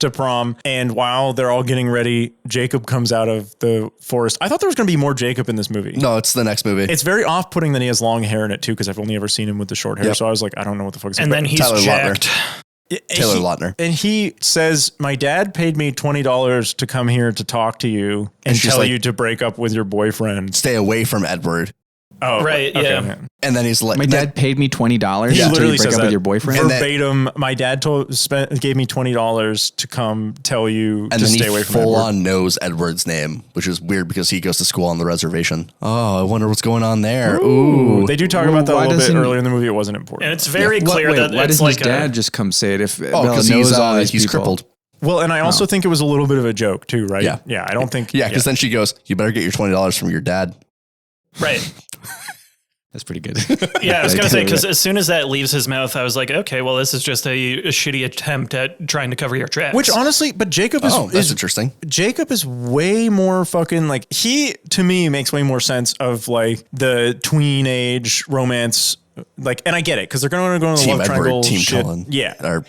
to prom. And while they're all getting ready, Jacob comes out of the forest. I thought there was going to be more Jacob in this movie.
No, it's the next movie.
It's very off-putting that he has long hair in it too, because I've only ever seen him with the short hair.
Yep.
So I was like, I don't know what the fuck is
and then he's
Tyler Lautner.
jacked.
Taylor Lautner.
And he says, my dad paid me $20 to come here to talk to you and
she's
tell
like-
you to break up with your boyfriend.
Stay away from Edward.
Oh,
Right, yeah.
And then he's like,
My dad paid me $20
He
to
literally
break
says
up
that
with your boyfriend.
And then-
verbatim. My dad gave me $20 to come tell you
and
to
then
stay
he
away from
full
Edward.
on knows Edward's name, which is weird because he goes to school on the reservation. Oh, I wonder what's going on there. Ooh.
They do talk
Well,
about that a
why
little bit
doesn't-
earlier in the movie. It wasn't important.
And it's very
Why-
clear
wait,
that
why
it's
doesn't
like
his dad just come say it if
Oh,
Bella
because
knows all
he's
these people?
crippled.
Well, and I also think it was a little bit of a joke too, right?
Yeah.
Yeah. I don't think.
Yeah, because then she goes, you better get your $20 from your dad.
right.
That's pretty good.
Yeah, I was
Right,
gonna say
yeah.
because as soon as that leaves his mouth, I was like, okay, well, this is just a shitty attempt at trying to cover your tracks.
Which honestly, but Jacob is,
Oh, that's
is
interesting.
Jacob is way more fucking like he to me makes way more sense of like the tween age romance. Like, and I get it because they're going to go on the
Team
love
Edward,
triangle
Team
shit.
Cullen.
Yeah.
Or,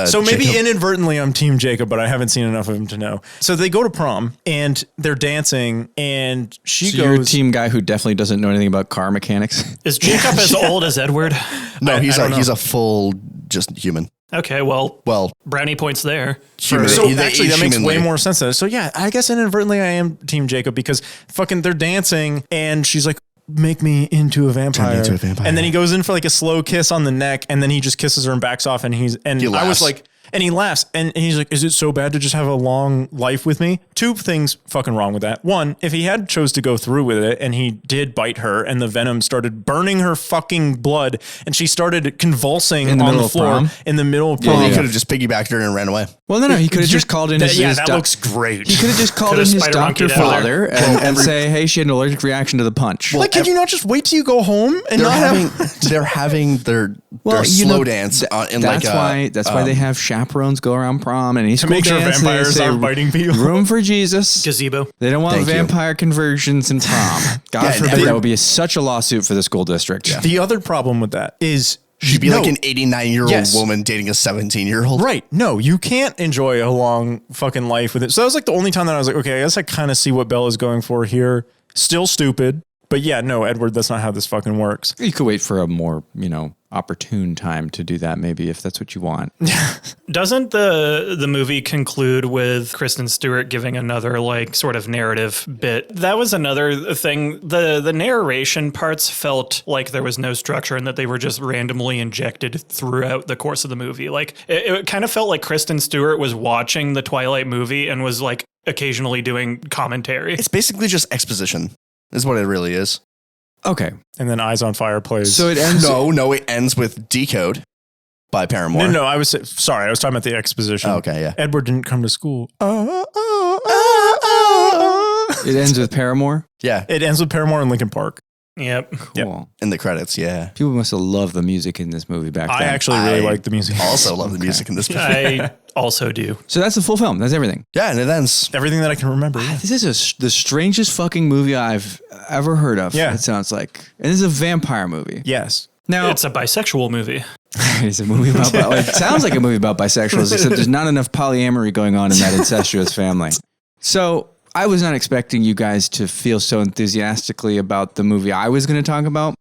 So maybe
Jacob.
inadvertently I'm Team Jacob, but I haven't seen enough of him to know. So they go to prom and they're dancing, and she
So you're a
goes.
team guy who definitely doesn't know anything about car mechanics.
is Jacob as old as Edward?
No, he's
I don't
a full just human.
Okay, well,
Well,
brownie points there.
human.
So
He-
actually, that
he's
makes way
humanly.
more sense. So yeah, I guess inadvertently I am Team Jacob because fucking they're dancing, and she's like, make me into a vampire.
into a vampire.
And then he goes in for like a slow kiss on the neck, and then he just kisses her and backs off, and
He
I was
laughs.
like, and he laughs, and he's like, is it so bad to just have a long life with me? Two things fucking wrong with that. One, if he had chose to go through with it and he did bite her and the venom started burning her fucking blood and she started convulsing
In the
on
middle
the
of
floor
prom?
in the middle of
Well,
prom.
he could have just piggybacked her and ran away.
Well, no, he could have just called in his
that
doc-
looks great.
He could have just called in
Could've
his
spider
doctor
monkeyed out
father and say, hey, she had an allergic reaction to the punch.
Like, can you not just wait till you go home and
They're
not
having
have?
they're having their
you
slow
know,
dance in
that's
like
why why they have chaperones go around prom and any school
make sure
dance, they
vampires
say,
aren't biting people.
Room for Jesus.
Gazebo.
They don't want
Thank you.
vampire conversions in prom. God
Yeah,
forbid
never-
that would be such a lawsuit for the school district.
The other problem with that is
she'd be
no,
like an 89-year-old
Yes.
woman dating a 17-year-old.
right. No, you can't enjoy a long fucking life with it. So that was like the only time that I was like, okay, I guess I kind of see what Bella's going for here. Still stupid. But yeah, no, Edward, that's not how this fucking works.
You could wait for a more, opportune time to do that, maybe, if that's what you want.
Doesn't the movie conclude with Kristen Stewart giving another like sort of narrative bit? That was another thing. The narration parts felt like there was no structure and that they were just randomly injected throughout the course of the movie. Like it kind of felt like Kristen Stewart was watching the Twilight movie and was like occasionally doing commentary.
It's basically just exposition. Is what it really is.
Okay.
And then Eyes on Fire plays.
So it ends.
No, it ends with Decode by Paramore.
no, I was sorry. I was talking about the exposition.
Oh, okay, yeah.
Edward didn't come to school.
It ends with Paramore.
Yeah,
It ends with Paramore and Linkin Park.
Yep.
Cool.
in the credits, yeah.
People must have loved the music in this movie back then.
I actually really
I
like the music.
Also love the music in this movie.
I also do.
So that's the full film. That's everything.
Yeah, and it ends.
Everything that I can remember.
This is the strangest fucking movie I've ever heard of.
Yeah.
It sounds like. And this is a vampire movie.
Yes.
Now,
It's a bisexual movie.
it's a movie about, it sounds like a movie about bisexuals, except there's not enough polyamory going on in that incestuous family. So I was not expecting you guys to feel so enthusiastically about the movie I was going to talk about.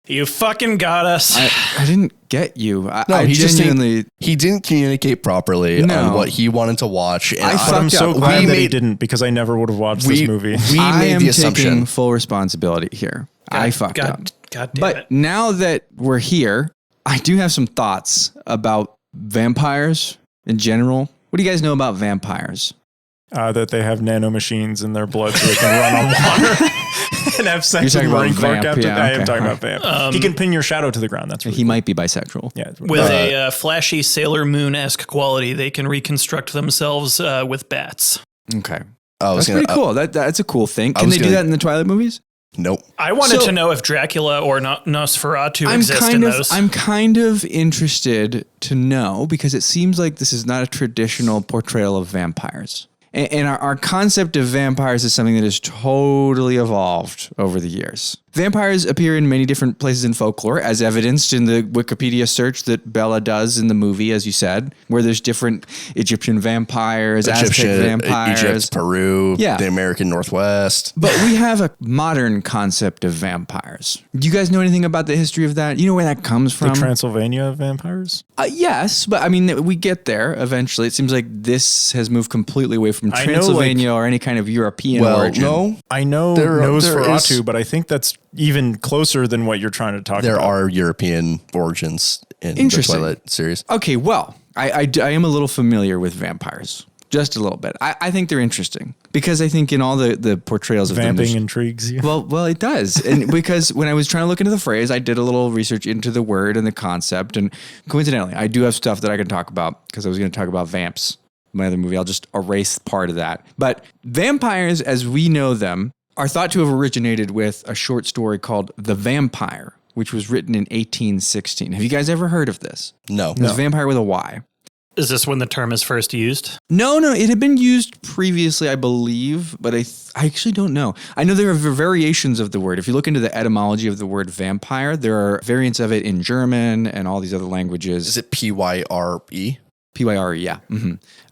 You fucking got us.
I didn't get you.
No,
I
he just
genuinely.
he didn't communicate properly
No.
on what he wanted to watch. And
I
But I'm
fucked
so
up.
glad
We
that he
made-
didn't, because I never would have watched this movie.
We
I
made
am
the
taking
assumption.
full responsibility here. I fucked up.
God damn
But
it.
now that we're here, I do have some thoughts about vampires in general. What do you guys know about vampires?
That they have nanomachines in their blood so they can run on water and have sex
You're
with
talking about
Marine Corps
vamp,
captain.
yeah,
I am
okay,
talking
all
about vamp. He can pin your shadow to the ground. That's really
He might be bisexual.
yeah.
With a flashy Sailor Moon-esque quality, they can reconstruct themselves with bats.
Okay.
I was
That's
gonna,
pretty cool. That's a cool thing. Can
was
they do
gonna-
that in the Twilight movies?
Nope.
I wanted
So-
to know if Dracula or Nosferatu exist in those.
I'm kind of interested to know because it seems like this is not a traditional portrayal of vampires. And our concept of vampires is something that has totally evolved over the years. Vampires appear in many different places in folklore, as evidenced in the Wikipedia search that Bella does in the movie, as you said, where there's different Egyptian vampires, Aztec vampires.
Egypt, Peru,
Yeah.
the American Northwest.
But we have a modern concept of vampires. Do you guys know anything about the history of that? You know where that comes
the
from?
Transylvania vampires.
Yes, but I mean, we get there eventually. It seems like this has moved completely away from
I know,
Transylvania or any kind of European
Well,
origin.
no,
I know
There
Nosferatu,
is-
but I think that's even closer than what you're trying to talk
there
about.
are European origins in the
Interesting.
Twilight series.
Okay, well, I am a little familiar with vampires. Just a little bit. I think they're interesting because I think in all the portrayals of them,
Vamping
there's-
intrigues you.
Well, it does. And because when I was trying to look into the phrase, I did a little research into the word and the concept. And coincidentally, I do have stuff that I can talk about because I was going to talk about vamps, my other movie. I'll just erase part of that. But vampires, as we know them, are thought to have originated with a short story called The Vampire, which was written in 1816. Have you guys ever heard of this?
No.
It was Vampire with a Y.
Is this when the term is first used?
No, it had been used previously, I believe, but I actually don't know. I know there are variations of the word. If you look into the etymology of the word vampire, there are variants of it in German and all these other languages.
Is it Pyre?
Pyre, yeah.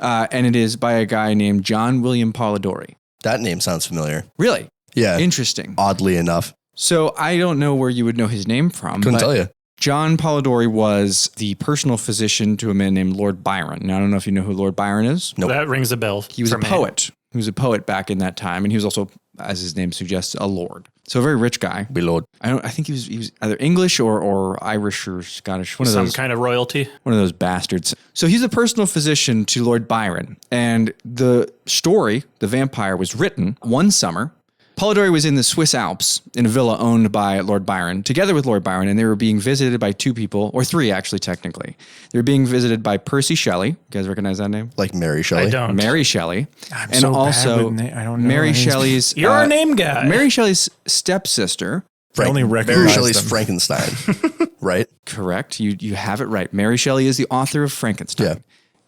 And it is by a guy named John William Polidori.
That name sounds familiar.
Really?
Yeah.
Interesting.
Oddly enough.
So I don't know where you would know his name from.
Couldn't
but
tell you.
John Polidori was the personal physician to a man named Lord Byron. Now, I don't know if you know who Lord Byron is.
Nope.
That rings a bell.
He was
for
a
me.
poet. He was a poet back in that time, and he was also, as his name suggests, a lord. So a very rich guy.
Below.
I think he was either English or Irish or Scottish. One of
Some
those.
kind of royalty.
One of those bastards. So he's a personal physician to Lord Byron, and the story, The Vampire, was written one summer. Polidori was in the Swiss Alps in a villa owned by Lord Byron, together with Lord Byron, and they were being visited by two people, or three actually, technically. They were being visited by Percy Shelley. You guys recognize that name?
Like Mary Shelley.
I don't.
Mary Shelley.
I'm
and
so bad
also
with I don't know
Mary
names.
Shelley's.
You're our name guy.
Mary Shelley's stepsister.
I only
Mary
recognize
Shelley's
them.
Frankenstein. Right?
Correct. You have it right. Mary Shelley is the author of Frankenstein.
Yeah.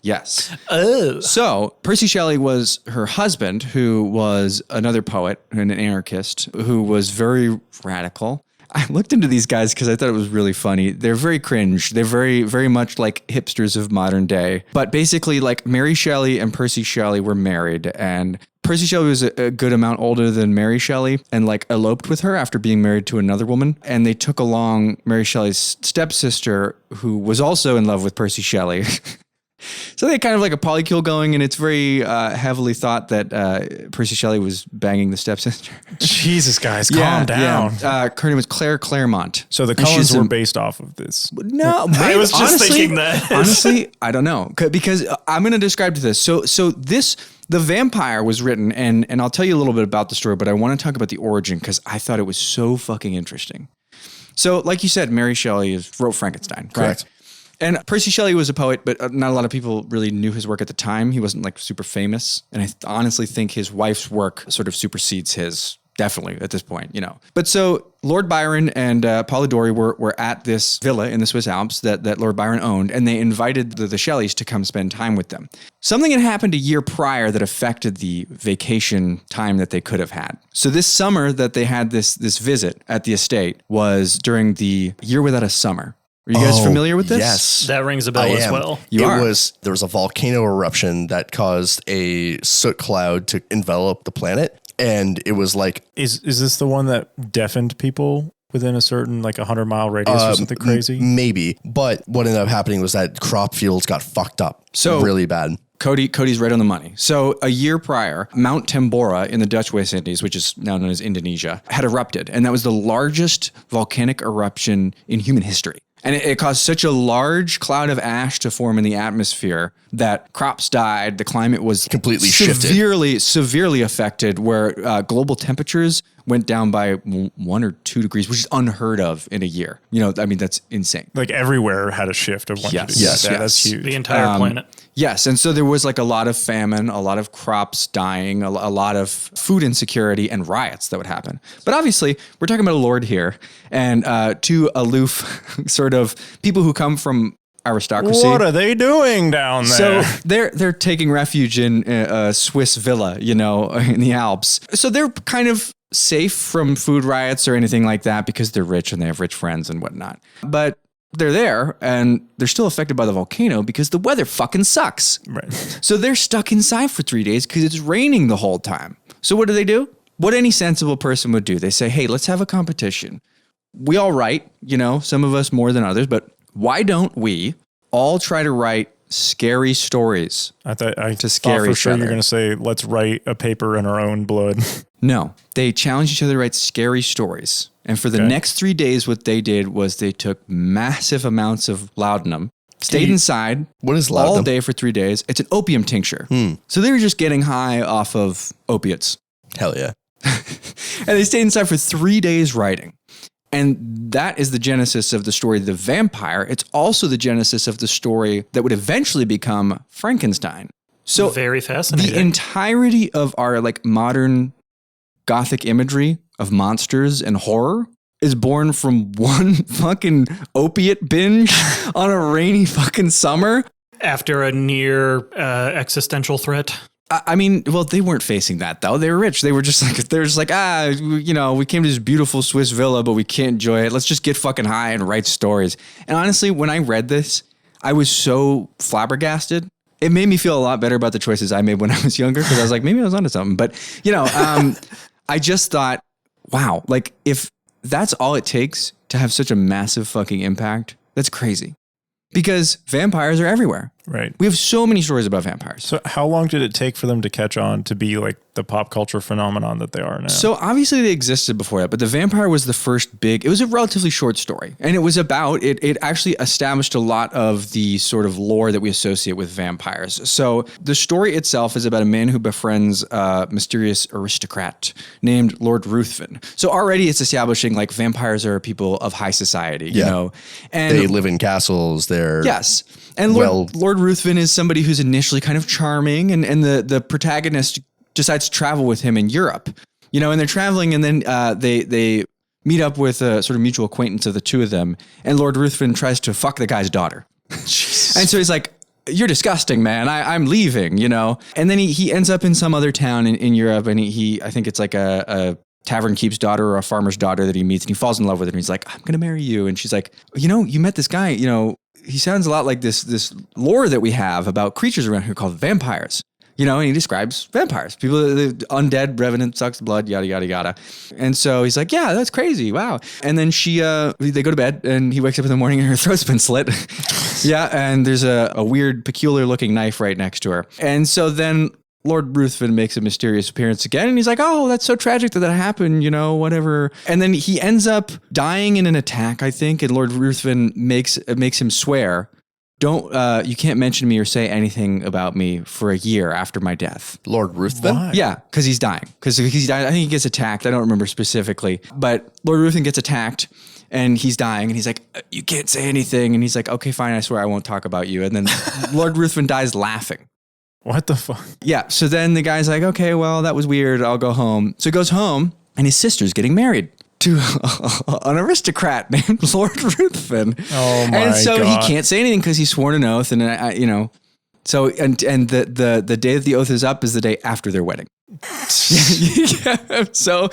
Yes.
Oh.
So Percy Shelley was her husband, who was another poet and an anarchist who was very radical. I looked into these guys because I thought it was really funny. They're very cringe. They're very, very much like hipsters of modern day. But basically, like Mary Shelley and Percy Shelley were married, and Percy Shelley was a good amount older than Mary Shelley and like eloped with her after being married to another woman. And they took along Mary Shelley's stepsister, who was also in love with Percy Shelley. So they had kind of like a polycule going, and it's very heavily thought that Percy Shelley was banging the stepsister.
Jesus, guys, calm down.
Yeah. Her name was Claire Claremont.
So the
And she's
Cullens were
a-
based off of this.
No,
I was just
honestly-
thinking that.
Honestly, I don't know because I'm going to describe to this. So The Vampire was written, and I'll tell you a little bit about the story, but I want to talk about the origin because I thought it was so fucking interesting. So, like you said, Mary Shelley wrote Frankenstein, right?
Correct.
And Percy Shelley was a poet, but not a lot of people really knew his work at the time. He wasn't like super famous. And I honestly think his wife's work sort of supersedes his, definitely at this point, you know. But so Lord Byron and Polidori were at this villa in the Swiss Alps that Lord Byron owned, and they invited the Shelleys to come spend time with them. Something had happened a year prior that affected the vacation time that they could have had. So this summer that they had this visit at the estate was during the year without a summer. Are you guys familiar with this?
Yes.
That rings a bell
I
as
am.
well.
You are.
There was a volcano eruption that caused a soot cloud to envelop the planet. And it was like,
Is this the one that deafened people within a certain like 100-mile radius or something crazy?
Maybe. But what ended up happening was that crop fields got fucked up really bad.
Cody's right on the money. So a year prior, Mount Tambora in the Dutch West Indies, which is now known as Indonesia, had erupted. And that was the largest volcanic eruption in human history. And it caused such a large cloud of ash to form in the atmosphere that crops died. The climate was
Completely
severely affected, where global temperatures went down by 1 or 2 degrees, which is unheard of in a year. I mean, that's insane.
Like everywhere had a shift of 1 degree.
Yes.
That's huge.
The entire planet.
Yes. And so there was like a lot of famine, a lot of crops dying, a lot of food insecurity and riots that would happen. But obviously, we're talking about a lord here and two aloof sort of people who come from aristocracy.
What are they doing down
So
there?
they're taking refuge in a Swiss villa, in the Alps. So they're kind of safe from food riots or anything like that because they're rich and they have rich friends and whatnot. But they're there and they're still affected by the volcano because the weather fucking sucks.
Right.
So they're stuck inside for 3 days because it's raining the whole time. So what do? What any sensible person would do. They say, hey, let's have a competition. We all write, some of us more than others, but why don't we all try to write scary stories?
I thought
to scare
for
each
sure
other.
you're going to say, let's write a paper in our own blood.
No, they challenged each other to write scary stories. And for the next 3 days, what they did was they took massive amounts of laudanum, stayed inside
What is
all
laudanum?
day for 3 days. It's an opium tincture. So they were just getting high off of opiates.
Hell yeah.
And they stayed inside for 3 days writing. And that is the genesis of the story The Vampire. It's also the genesis of the story that would eventually become Frankenstein. So
Very fascinating.
the entirety of our modern Gothic imagery of monsters and horror is born from one fucking opiate binge on a rainy fucking summer.
After a near existential threat.
I mean, well, they weren't facing that though. They were rich. They were just like, we came to this beautiful Swiss villa, but we can't enjoy it. Let's just get fucking high and write stories. And honestly, when I read this, I was so flabbergasted. It made me feel a lot better about the choices I made when I was younger because I was like, maybe I was onto something. But I just thought, wow, if that's all it takes to have such a massive fucking impact, that's crazy. Because vampires are everywhere.
Right.
We have so many stories about vampires.
So how long did it take for them to catch on to be like the pop culture phenomenon that they are now?
So obviously they existed before that, but The Vampire was the first big, it was a relatively short story. And it was about, it actually established a lot of the sort of lore that we associate with vampires. So the story itself is about a man who befriends a mysterious aristocrat named Lord Ruthven. So already it's establishing vampires are people of high society, you know? And
They live in castles. They're
yes. And Lord Ruthven is somebody who's initially kind of charming, and the protagonist decides to travel with him in Europe, and they're traveling, and then they meet up with a sort of mutual acquaintance of the two of them, and Lord Ruthven tries to fuck the guy's daughter. And so he's like, you're disgusting, man. I'm leaving, And then he ends up in some other town in Europe, and I think it's like a tavern keep's daughter or a farmer's daughter that he meets, and he falls in love with her, and he's like, I'm going to marry you. And she's like, you met this guy, he sounds a lot like this lore that we have about creatures around here called vampires, and he describes vampires, people, the undead, revenant, sucks blood, yada, yada, yada. And so he's like, yeah, that's crazy. Wow. And then they go to bed and he wakes up in the morning and her throat's been slit. Yeah. And there's a weird, peculiar looking knife right next to her. And so then Lord Ruthven makes a mysterious appearance again, and he's like, oh, that's so tragic that happened, whatever. And then he ends up dying in an attack, I think, and Lord Ruthven makes him swear, you can't mention me or say anything about me for a year after my death.
Lord Ruthven?
Why?
Yeah, because he's dying. Because he's dying. I think he gets attacked. I don't remember specifically. But Lord Ruthven gets attacked, and he's dying, and he's like, you can't say anything. And he's like, okay, fine, I swear I won't talk about you. And then Lord Ruthven dies laughing.
What the fuck?
Yeah. So then the guy's like, okay, well, that was weird. I'll go home. So he goes home, and his sister's getting married to an aristocrat named Lord Ruthven.
Oh my
And so
God.
he can't say anything because he's sworn an oath, and So the day that the oath is up is the day after their wedding. Yeah, so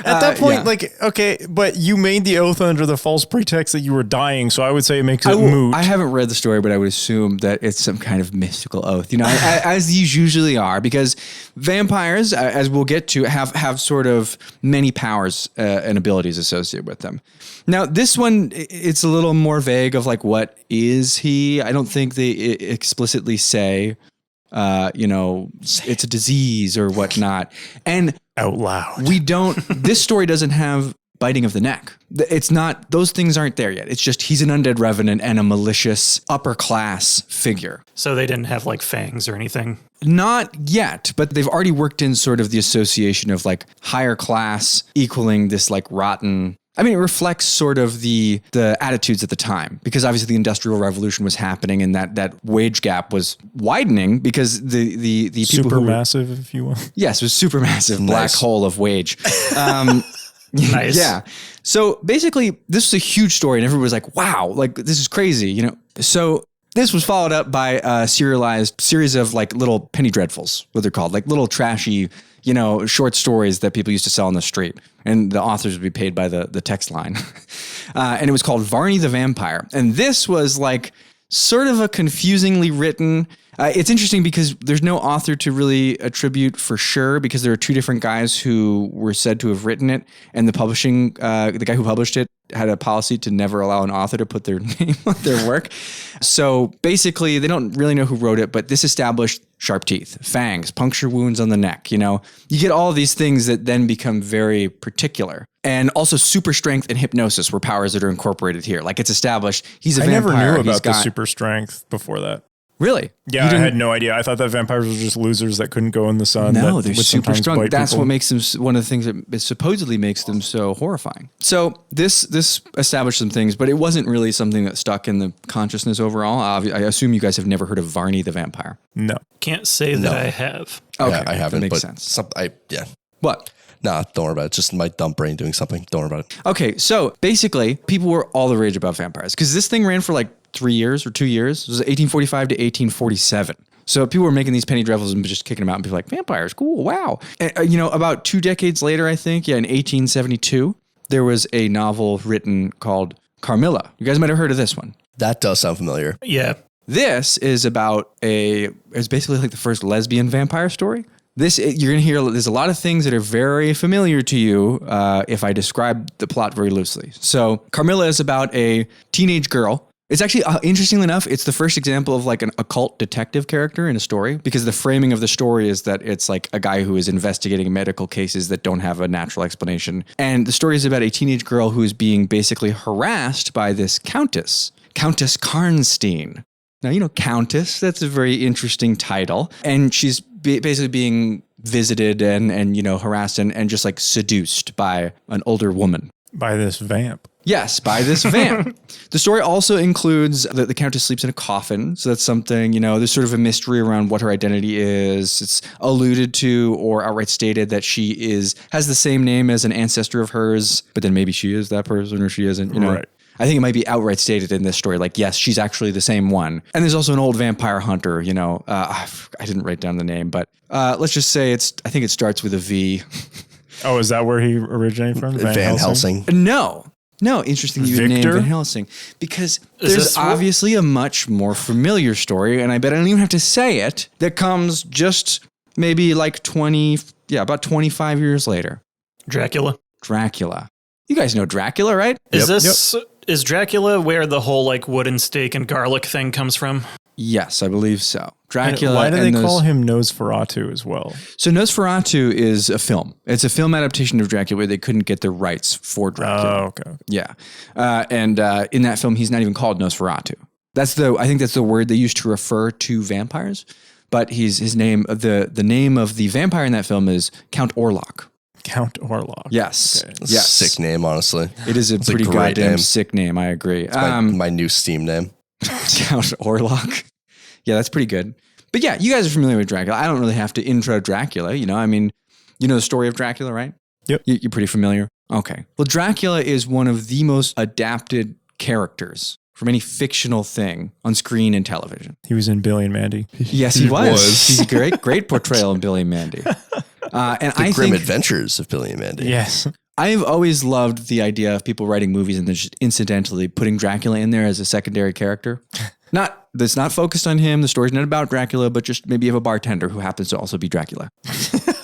At that point,
yeah.
like, okay, but you made the oath under the false pretext that you were dying, so I would say it makes it moot.
I haven't read the story, but I would assume that it's some kind of mystical oath, as these usually are, because vampires, as we'll get to, have sort of many powers and abilities associated with them. Now, this one, it's a little more vague of like, what is he? I don't think they explicitly say, it's a disease or whatnot. And
Out loud.
this story doesn't have biting of the neck. It's not, those things aren't there yet. It's just he's an undead revenant and a malicious upper class figure.
So they didn't have like fangs or anything.
Not yet, but they've already worked in sort of the association of like higher class equaling this like rotten. I mean, it reflects sort of the attitudes at the time, because obviously the Industrial Revolution was happening and that wage gap was widening because the people who
Supermassive, if you will.
Yes, it was supermassive black
Nice.
hole of wage.
Nice.
Yeah. So basically, this was a huge story, and everyone was like, "Wow, like this is crazy," So this was followed up by a serialized series of like little penny dreadfuls, what they're called, like little trashy, short stories that people used to sell on the street, and the authors would be paid by the text line. And it was called Varney the Vampire, and this was like sort of a confusingly written. It's interesting because there's no author to really attribute for sure, because there are two different guys who were said to have written it, and the guy who published it had a policy to never allow an author to put their name on their work. So basically, they don't really know who wrote it, but this established sharp teeth, fangs, puncture wounds on the neck. You get all these things that then become very particular. And also super strength and hypnosis were powers that are incorporated here. Like it's established, he's a
I
vampire.
never knew
he's
about the
got-
super strength before that.
Really?
Yeah, I had no idea. I thought that vampires were just losers that couldn't go in the sun.
No,
that
they're
would
super
sometimes
strong.
bite
That's
people.
what makes them one of the things that supposedly makes them so horrifying. So this established some things, but it wasn't really something that stuck in the consciousness overall. I assume you guys have never heard of Varney the Vampire.
No.
Can't say that I have.
Okay,
Yeah, I haven't.
that makes
but
sense.
Yeah.
What?
Nah, don't worry about it. Just my dumb brain doing something. Don't worry about it.
Okay, so basically, people were all the rage about vampires because this thing ran for like 3 years or 2 years. It was 1845 to 1847. So people were making these penny dreadfuls and just kicking them out and people like, vampires, cool, wow. And, about 2 decades later, I think, in 1872, there was a novel written called Carmilla. You guys might have heard of this one.
That does sound familiar.
Yeah.
This is about it's basically like the first lesbian vampire story. You're going to hear, there's a lot of things that are very familiar to you if I describe the plot very loosely. So Carmilla is about a teenage girl. It's actually, interestingly enough, it's the first example of like an occult detective character in a story, because the framing of the story is that it's like a guy who is investigating medical cases that don't have a natural explanation. And the story is about a teenage girl who is being basically harassed by this Countess Karnstein. Now, Countess, that's a very interesting title. And she's basically being visited and harassed and just like seduced by an older woman.
By this vamp.
Yes, by this vamp. The story also includes that the Countess sleeps in a coffin. So that's something, there's sort of a mystery around what her identity is. It's alluded to or outright stated that she has the same name as an ancestor of hers, but then maybe she is that person or she isn't,
Right.
I think it might be outright stated in this story, like, yes, she's actually the same one. And there's also an old vampire hunter, I didn't write down the name, but let's just say I think it starts with a V.
Oh, is that where he originated from?
Van Helsing.
No, interesting you named
Victor?
Van Helsing, because
Is
there's
this what-
obviously a much more familiar story, and I bet I don't even have to say it, that comes just maybe like about 25 years later.
Dracula.
Dracula. You guys know Dracula, right?
Is Dracula where the whole like wooden stake and garlic thing comes from?
Yes, I believe so.
And
Dracula.
why do they
and
call him Nosferatu as well?
So Nosferatu is a film. It's a film adaptation of Dracula where they couldn't get the rights for Dracula.
Oh, okay.
Yeah. And in that film, he's not even called Nosferatu. I think that's the word they used to refer to vampires. But his name, the name of the vampire in that film is Count Orlok.
Count Orlok.
Yes.
Okay.
Yes.
Sick name, honestly.
It is a
It's a
pretty
great
goddamn
name.
sick name. I agree.
My new Steam name.
Count Orlok. Yeah, that's pretty good. But yeah, you guys are familiar with Dracula. I don't really have to intro Dracula. You know the story of Dracula, right?
Yep.
You're pretty familiar. Okay. Well, Dracula is one of the most adapted characters from any fictional thing on screen and television.
He was in Billy and Mandy.
Yes, he was. He's a great portrayal in Billy and Mandy. And
The
I
Grim
think
Adventures of Billy and Mandy.
Yes.
I've always loved the idea of people writing movies and then just incidentally putting Dracula in there as a secondary character. That's not focused on him. The story's not about Dracula, but just maybe you have a bartender who happens to also be Dracula.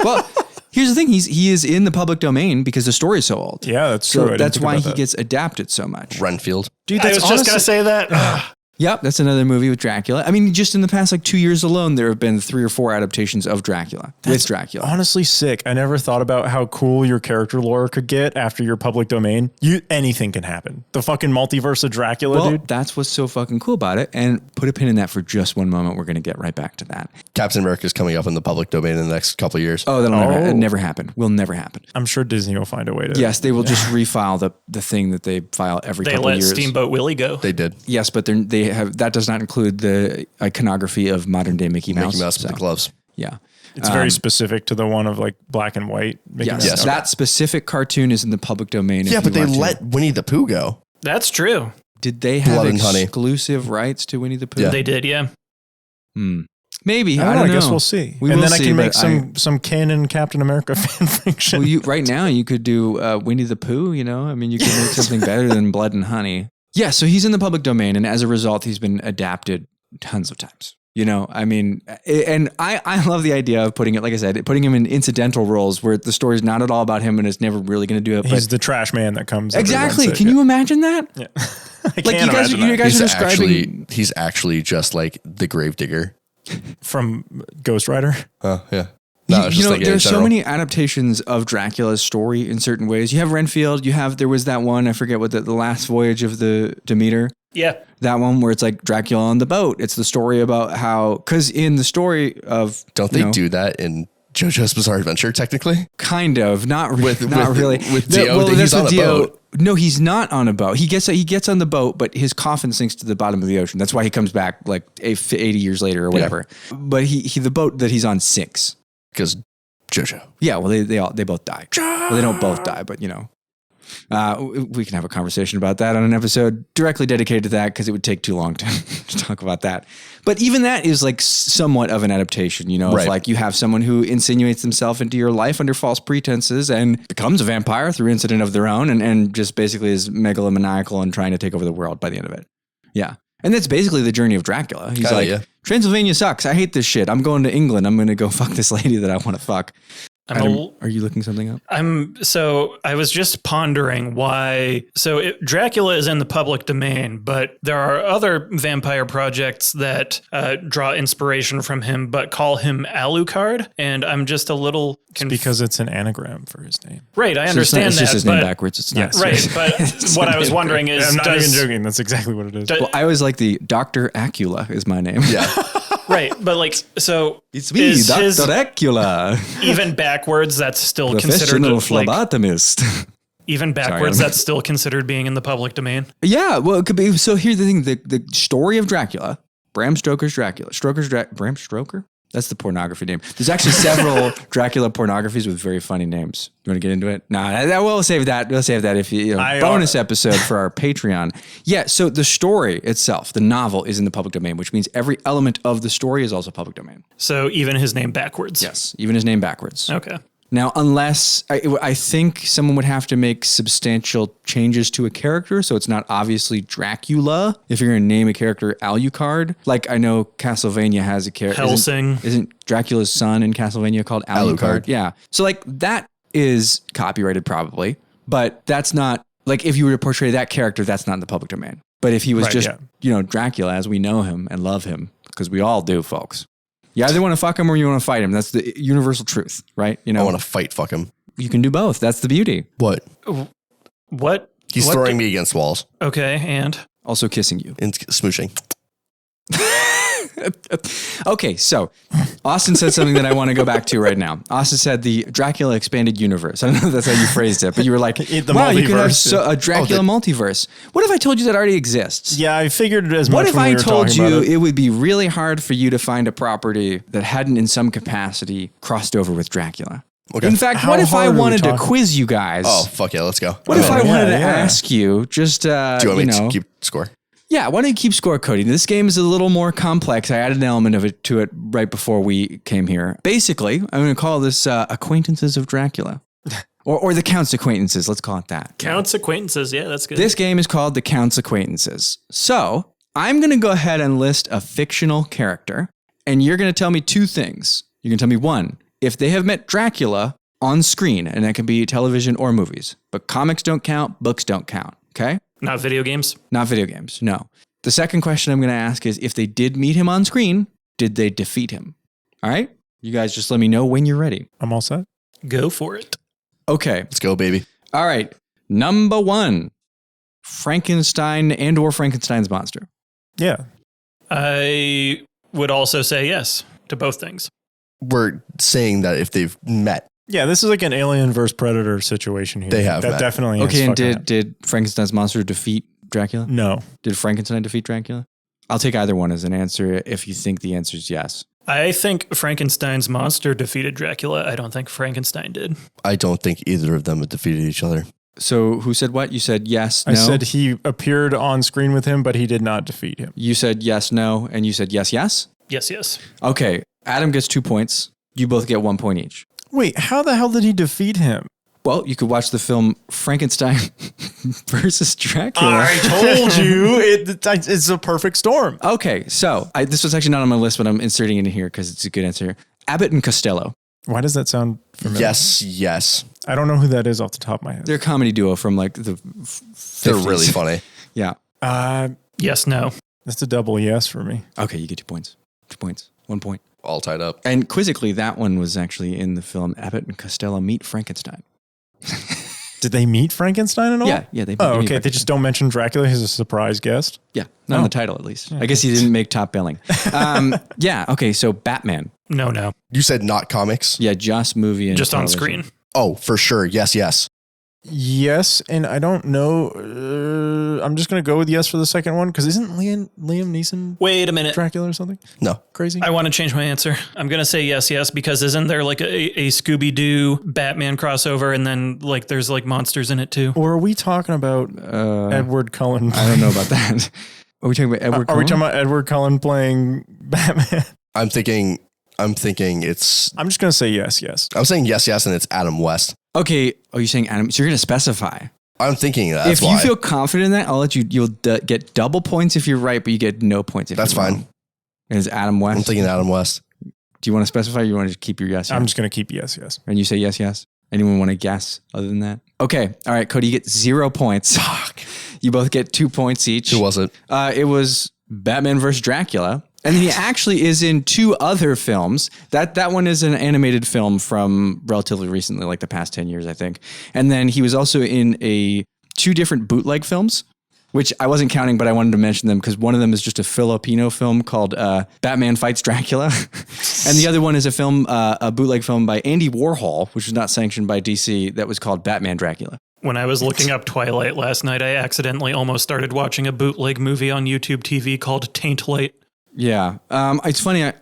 Well, here's the thing. He is in the public domain because the story is so old.
Yeah, that's true.
So that's why he gets adapted so much.
Renfield.
Dude,
I
that's
was just going to say that.
Yep, that's another movie with Dracula. I mean, just in the past 2 years alone, there have been 3 or 4 adaptations of Dracula with Dracula.
Honestly sick. I never thought about how cool your character lore could get after your public domain. Anything can happen. The fucking multiverse of Dracula,
Well,
dude.
that's what's so fucking cool about it. And put a pin in that for just one moment. We're going to get right back to that.
Captain America's coming up in the public domain in the next couple of years.
Oh, that'll never happen. Will never happen.
I'm sure Disney will find a way to.
Yes, they will just refile the thing that they file every
They
couple
let
years.
Steamboat Willie go.
They did.
Yes, but they have that does not include the iconography of modern day Mickey Mouse.
Mickey Mouse with
so,
the gloves.
Yeah.
It's very specific to the one of like black and white. Mickey
Yes,
Mouse.
that specific cartoon is in the public domain.
Yeah,
if
but
you
they
want to.
let Winnie the Pooh go.
That's true.
Did they have
Blood and Honey.
exclusive rights to Winnie the Pooh?
Yeah.
They did, yeah.
Maybe.
I
I
don't know.
don't
I guess
know.
we'll see.
We
and
will
then I
see,
can make
but
some canon Captain America fan fiction.
Well, right now you could do Winnie the Pooh, you know? I mean, you could make something better than Blood and Honey. Yeah, so he's in the public domain, and as a result, he's been adapted tons of times. You know, I mean, and I love the idea of putting it, like I said, putting him in incidental roles where the story's not at all about him and is never really going to do it.
He's
But
the trash man that comes. every
exactly.
Wednesday.
Can you imagine that?
Yeah. I
Like
can't imagine
you
that.
guys are describing.
He's actually just like the Gravedigger.
From Ghost Rider.
Oh, yeah. No, it's
You
just
know,
like in
there's so
general.
many adaptations of Dracula's story in certain ways. You have Renfield. There was that one, I forget what the last voyage of the Demeter.
Yeah.
That one where it's like Dracula on the boat. It's the story about how, because in the story of,
Don't they do that in JoJo's Bizarre Adventure, technically?
kind of, not really.
With Dio, he's
that's
on
what
a boat.
No, he's not on a boat. He gets on the boat, but his coffin sinks to the bottom of the ocean. That's why he comes back like 80 years later or whatever. But the boat that he's on sinks.
Because JoJo.
Yeah, well, they both die. Well, they don't both die, but you know. We can have a conversation about that on an episode directly dedicated to that because it would take too long to talk about that. But even that is like somewhat of an adaptation, you know,
Right.
if like you have someone who insinuates themselves into your life under false pretenses and becomes a vampire through incident of their own and just basically is megalomaniacal and trying to take over the world by the end of it. Yeah. And that's basically the journey of Dracula. He's
Kinda,
like,
yeah.
Transylvania sucks. I hate this shit. I'm going to England. I'm going to go fuck this lady that I want to fuck. Adam, are you looking something up?
So I was just pondering why. So Dracula is in the public domain, but there are other vampire projects that draw inspiration from him, but call him Alucard. And I'm just a little
Because it's an anagram for his name.
Right, I
So
understand
it's just
that.
his name
but-
backwards. It's not.
Yes.
Right, but what I was wondering is,
I'm not even
does,
joking. That's exactly what it is.
do-
Well, I always like the Dr. Acula is my name.
Yeah.
right, but like, so
It's me,
is
Dr.
his
Acula,
even backwards? That's still considered
professional
like
phlebotomist.
even backwards.
Sorry,
That's still considered being in the public domain.
Yeah, well, it could be. So here's the thing: the story of Dracula, Bram Stoker's Dracula, Bram Stoker. That's the pornography name. There's actually several Dracula pornographies with very funny names. You want to get into it? Nah, we'll save that. We'll save that if you know, bonus episode for our Patreon. Yeah. So the story itself, the novel, is in the public domain, which means every element of the story is also public domain.
So even his name backwards.
Yes, even his name backwards.
Okay.
Now, unless I think someone would have to make substantial changes to a character, so it's not obviously Dracula. If you're going to name a character Alucard, like I know Castlevania has a character.
Helsing.
Isn't Dracula's son in Castlevania called Alucard?
Alucard.
Yeah. So like that is copyrighted probably, but that's not like if you were to portray that character, that's not in the public domain. But if he was Dracula as we know him and love him, because we all do, folks. You either want to fuck him or you want to fight him. That's the universal truth, right? You know,
I want to fuck him.
you can do both. That's the beauty.
What?
What?
He's
what
throwing me against walls
Okay, and
Also kissing you.
and smooching.
Okay, so Austin said something that I want to go back to right now. Austin said the Dracula expanded universe. I don't know if that's how you phrased it, but you were like,
The
wow, you could have
multiverse.
a Dracula multiverse. What if I told you that already exists?
Yeah, I figured as much.
What if
when we
I
were
told
talking about
you
it.
it would be really hard for you to find a property that hadn't in some capacity crossed over with Dracula?
Okay.
In fact,
How
what if I
hard are we
wanted to
talking?
quiz you guys?
Oh, fuck yeah, let's go.
What if I
Yeah,
wanted to
yeah.
ask you just,
Do you want me
know,
to keep score?
Yeah, why don't you keep score, Cody? This game is a little more complex. I added an element of it to it right before we came here. Basically, I'm going to call this Acquaintances of Dracula. Or the Count's Acquaintances, let's call it that.
Count's Acquaintances, yeah, that's good.
This game is called the Count's Acquaintances. So, I'm going to go ahead and list a fictional character, and you're going to tell me two things. You're going to tell me, one, if they have met Dracula on screen, and that can be television or movies. But comics don't count, books don't count, okay?
Not video games?
Not video games, no. The second question I'm going to ask is, if they did meet him on screen, did they defeat him? All right? You guys just let me know when you're ready.
I'm all set.
Go for it.
Okay.
Let's go, baby.
All right. Number one, Frankenstein and or Frankenstein's monster.
Yeah.
I would also say yes to both things.
We're saying that if they've met,
Yeah, this is like an Alien versus Predator situation here.
They have
that
met.
definitely.
Okay, and
has fucking
did Frankenstein's monster defeat Dracula?
no.
Did Frankenstein defeat Dracula? I'll take either one as an answer if you think the answer is yes.
I think Frankenstein's monster defeated Dracula. I don't think Frankenstein did.
I don't think either of them have defeated each other.
So who said what? You said yes, no?
I said he appeared on screen with him, but he did not defeat him.
You said yes, no, and you said yes, yes?
Yes, yes.
Okay, Adam gets 2 points. You both get 1 point each.
Wait, how the hell did he defeat him?
Well, you could watch the film Frankenstein versus Dracula.
I told you it's a perfect storm.
Okay, so this was actually not on my list, but I'm inserting it in here because it's a good answer. Abbott and Costello.
Why does that sound familiar?
Yes.
I don't know who that is off the top of my head.
They're a comedy duo from like the 50s.
They're really funny.
Yeah.
Yes, no.
That's a double yes for me.
Okay, you get 2 points. 2 points. 1 point.
All tied up.
And quizzically, that one was actually in the film Abbott and Costello Meet Frankenstein.
Did they meet Frankenstein at all?
Yeah, they.
Oh,
meet
okay. They just don't mention Dracula. He's a surprise guest.
Yeah, not in the title at least. I guess he didn't make top billing. Yeah. Okay. So Batman.
No.
You said not comics?
Yeah, just movie and
Just on
television.
screen.
Oh, for sure. Yes.
Yes, and I don't know. I'm just going to go with yes for the second one because isn't Liam Neeson
Wait a minute.
Dracula or something?
No.
Crazy?
I want to change my answer. I'm going to say yes, because isn't there like a Scooby-Doo Batman crossover and then like there's like monsters in it too?
Or are we talking about Edward Cullen?
I don't know about that. Are we talking about Edward?
Are we
Cullen?
talking about Edward Cullen playing Batman?
I'm thinking it's,
I'm just going to say yes.
I'm saying yes, and it's Adam West.
Okay. Oh, you're saying Adam? So you're going to specify.
I'm thinking that's
If you feel confident in that, I'll let you. You'll get double points if you're right, but you get no points if
That's
you're
fine.
wrong. And it's Adam West.
I'm thinking Adam West.
Do you want to specify? Or you want to just keep your yes?
I'm
yes?
just going to keep yes.
And you say yes. Anyone want to guess other than that? Okay. All right, Cody, you get 0 points.
Fuck.
You both get 2 points each.
Who was it?
It was Batman versus Dracula. And he actually is in 2 other films. That one is an animated film from relatively recently, like the past 10 years, I think. And then he was also in 2 different bootleg films, which I wasn't counting, but I wanted to mention them because one of them is just a Filipino film called Batman Fights Dracula. And the other one is a bootleg film by Andy Warhol, which was not sanctioned by DC, that was called Batman Dracula.
When I was looking up Twilight last night, I accidentally almost started watching a bootleg movie on YouTube TV called Taint Light.
Yeah. It's funny,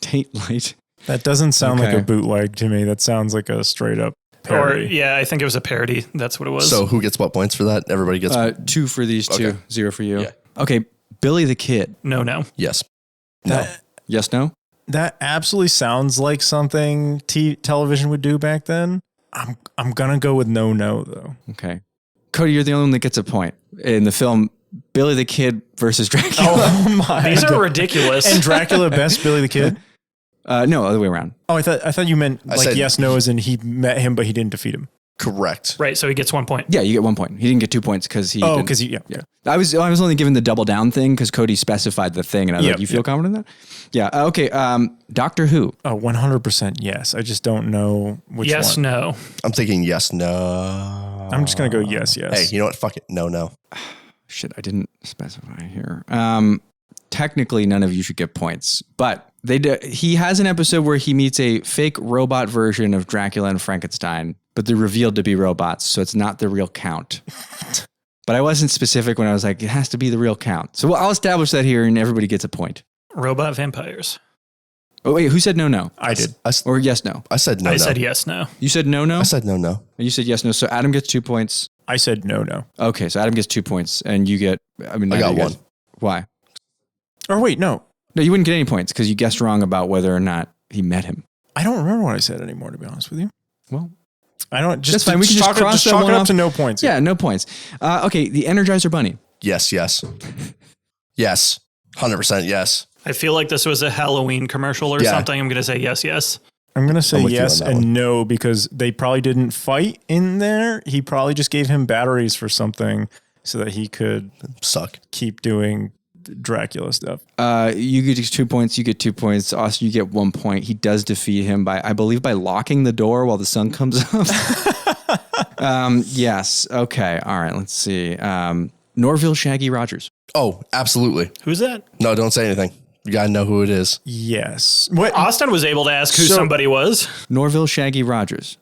Taint Light.
That doesn't sound
Okay.
like a bootleg to me. That sounds like a straight up parody.
Or, yeah, I think it was a parody. That's what it was.
So who gets what points for that? Everybody gets
2 for these two,
Okay.
0 for you.
Yeah.
Okay, Billy the Kid.
No.
yes.
Yes, no?
That absolutely sounds like something television would do back then. I'm gonna go with no though.
Okay. Cody, you're the only one that gets a point in the film Billy the Kid versus Dracula.
Oh my!
These
God.
are ridiculous.
And Dracula best Billy the Kid.
No, other way around.
Oh, I thought you meant
I
like
said-
yes, no, as in he met him, but he didn't defeat him.
Correct.
Right, so he gets 1 point.
Yeah, you get 1 point. He didn't get 2 points because he.
Oh,
didn't-
because yeah.
I was only given the double down thing because Cody specified the thing, and I was
Yep,
like, "You feel
yep.
confident in that?" Yeah. Okay. Doctor Who.
Oh, 100% yes. I just don't know which
Yes,
one.
no.
I'm thinking yes, no.
I'm just gonna go yes.
Hey, you know what? Fuck it. No.
Shit, I didn't specify here. Technically, none of you should get points, but he has an episode where he meets a fake robot version of Dracula and Frankenstein, but they're revealed to be robots, so it's not the real Count. But I wasn't specific when I was like, it has to be the real Count. So I'll establish that here, and everybody gets a point.
Robot vampires.
Oh wait, who said no?
I did.
Or yes, no?
I said no.
I said yes, no.
You said no.
I said no.
And you said yes, no. So Adam gets 2 points.
I said no.
Okay, so Adam gets 2 points, and you get. I mean,
I got
you guys-
one.
Why?
Or wait, no.
No, you wouldn't get any points because you guessed wrong about whether or not he met him.
I don't remember what I said anymore, to be honest with you.
Well,
I don't. Just
that's fine. We can just cross that
chalk
one
it up
off.
to no points.
Yeah, no points. Okay, the Energizer Bunny.
Yes. 100% yes.
I feel like this was a Halloween commercial or
Yeah.
something. I'm going to say yes.
I'm going to say
I'm with you
yes
on that
and
one.
no because they probably didn't fight in there. He probably just gave him batteries for something so that he could
Suck.
keep doing Dracula stuff.
You get 2 points. You get 2 points. Austin, you get 1 point. He does defeat him by, I believe, by locking the door while the sun comes up. Yes. Okay. All right. Let's see. Norville Shaggy Rogers.
Oh, absolutely.
Who's that?
No, don't say anything. You got to know who it is.
Yes. What?
Austin was able to ask who
So-
somebody was.
Norville Shaggy Rogers.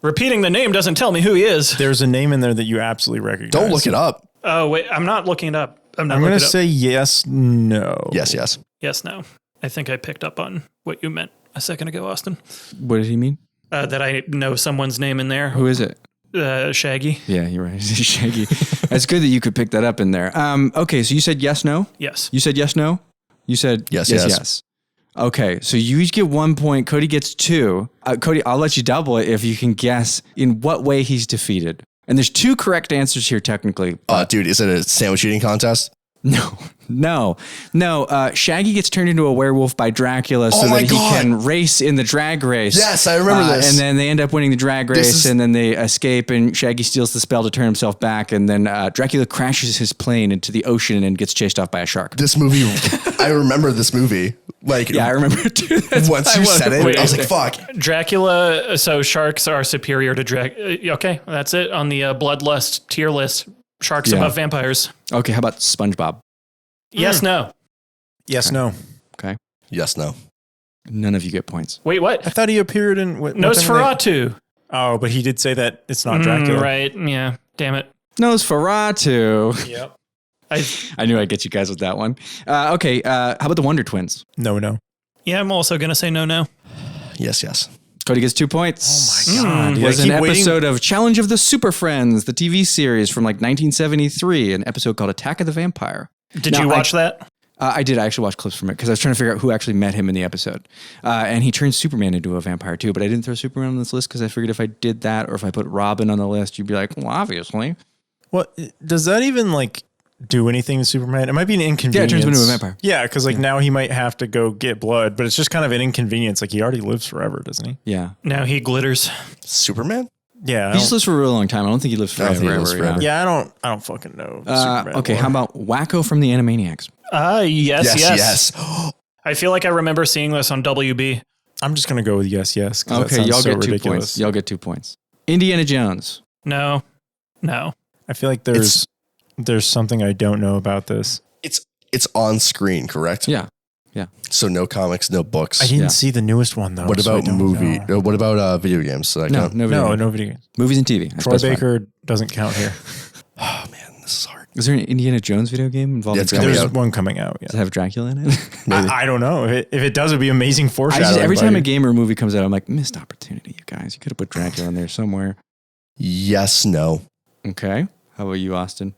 Repeating the name doesn't tell me who he is.
There's a name in there that you absolutely recognize.
Don't look it up.
Oh, wait. I'm not looking it up. I'm
I'm going to say yes, no.
Yes.
Yes, no. I think I picked up on what you meant a second ago, Austin.
What did he mean?
That I know someone's name in there.
Who is it?
Shaggy.
Yeah, you're right. Shaggy. It's good that you could pick that up in there. Okay, so you said yes, no?
Yes.
You said yes, no? You said
Yes.
Okay, so you each get 1 point. Cody gets 2. Cody, I'll let you double it if you can guess in what way he's defeated. And there's 2 correct answers here, technically.
Dude, is it a sandwich eating contest?
No. Shaggy gets turned into a werewolf by Dracula so
my
that he
God.
can race in the drag race.
Yes, I remember this.
And then they end up winning the drag race,
is-
and then they escape, and Shaggy steals the spell to turn himself back, and then Dracula crashes his plane into the ocean and gets chased off by a shark.
This movie, I remember this movie. Like,
Yeah, I remember it too. That's
once
why
you
I
said it,
Wait,
I was like, fuck.
Dracula, so sharks are superior to okay, that's it on the bloodlust tier list. Sharks
Yeah.
above vampires.
Okay, how about SpongeBob?
Yes, no.
Yes, no.
Okay.
Yes, no.
None of you get points.
Wait,
I
what?
thought he appeared in... what time of day?
Nosferatu.
Oh, but he did say that it's not Dracula.
Right, yeah. Damn it.
Nosferatu.
Yep.
I knew I'd get you guys with that one. Okay, how about the Wonder Twins?
No.
Yeah, I'm also going to say no.
Yes.
Cody gets 2 points.
Oh my God.
It
I
was an
keep waiting-
episode of Challenge of the Super Friends, the TV series from like 1973, an episode called Attack of the Vampire.
Did
Now,
you watch that?
I did. I actually watched clips from it because I was trying to figure out who actually met him in the episode. And he turned Superman into a vampire too, but I didn't throw Superman on this list because I figured if I did that or if I put Robin on the list, you'd be like, well, obviously.
What does that even like do anything to Superman? It might be an inconvenience.
Yeah, it turns him into a vampire.
Yeah, because like now he might have to go get blood, but it's just kind of an inconvenience. Like he already lives forever, doesn't he?
Yeah.
Now he glitters.
Superman?
Yeah. I
He just
don't-
lives for a really long time. I don't think he lives
I don't
forever.
think he lives
ever,
forever.
yeah, I don't fucking know. Superman
Okay,
lore.
how about Wacko from the Animaniacs?
Yes. I feel like I remember seeing this on WB.
I'm just gonna go with yes. 'Cause that
Okay,
sounds
y'all
so
get 2
ridiculous.
points. Y'all get 2 points. Indiana Jones.
No.
I feel like there's something I don't know about this.
It's on screen, correct?
Yeah.
So no comics, no books.
I didn't
Yeah.
see the newest one though.
What
so I
about
don't
movie?
know.
What about video games? So that
No,
count?
no video.
No video games.
Movies and TV. I
Troy
specified.
Baker doesn't count here.
Oh man, this is hard.
Is there an Indiana Jones video game involving
Yeah, it's
Dracula?
coming
There's
out.
one coming out. Yeah.
Does it have Dracula in it?
I don't know. If it does, it'd be amazing
I
foreshadowing.
just, every time
buddy.
a game or movie comes out, I'm like, missed opportunity, you guys. You could have put Dracula in there somewhere.
Yes, no.
Okay. How about you, Austin?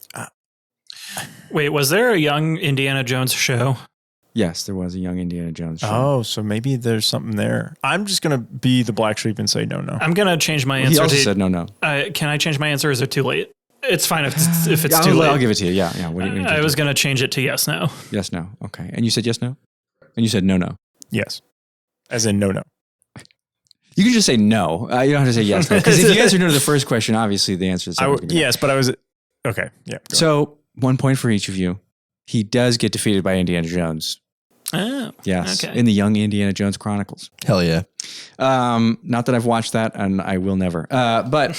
Wait, was there a young Indiana Jones show?
Yes, there was a young Indiana Jones show.
Oh, so maybe there's something there. I'm just gonna be the black sheep and say no.
I'm going to change my
He
answer
also
to...
said no.
can I change my answer? Or is it too late? It's fine if it's
Yeah,
too late.
I'll give it to you. Yeah. What do you
I was going to change it to yes, no.
Yes, no. Okay. And you said yes, no? And you said no.
Yes, as in no.
You can just say no. You don't have to say yes, no. Because if you answer no to the first question, obviously the answer is
Yes, but I was okay. Yeah. go
So 1 point for each of you. He does get defeated by Indiana Jones.
Oh,
Yes.
okay.
In the Young Indiana Jones Chronicles.
Hell yeah.
Not that I've watched that and I will never. But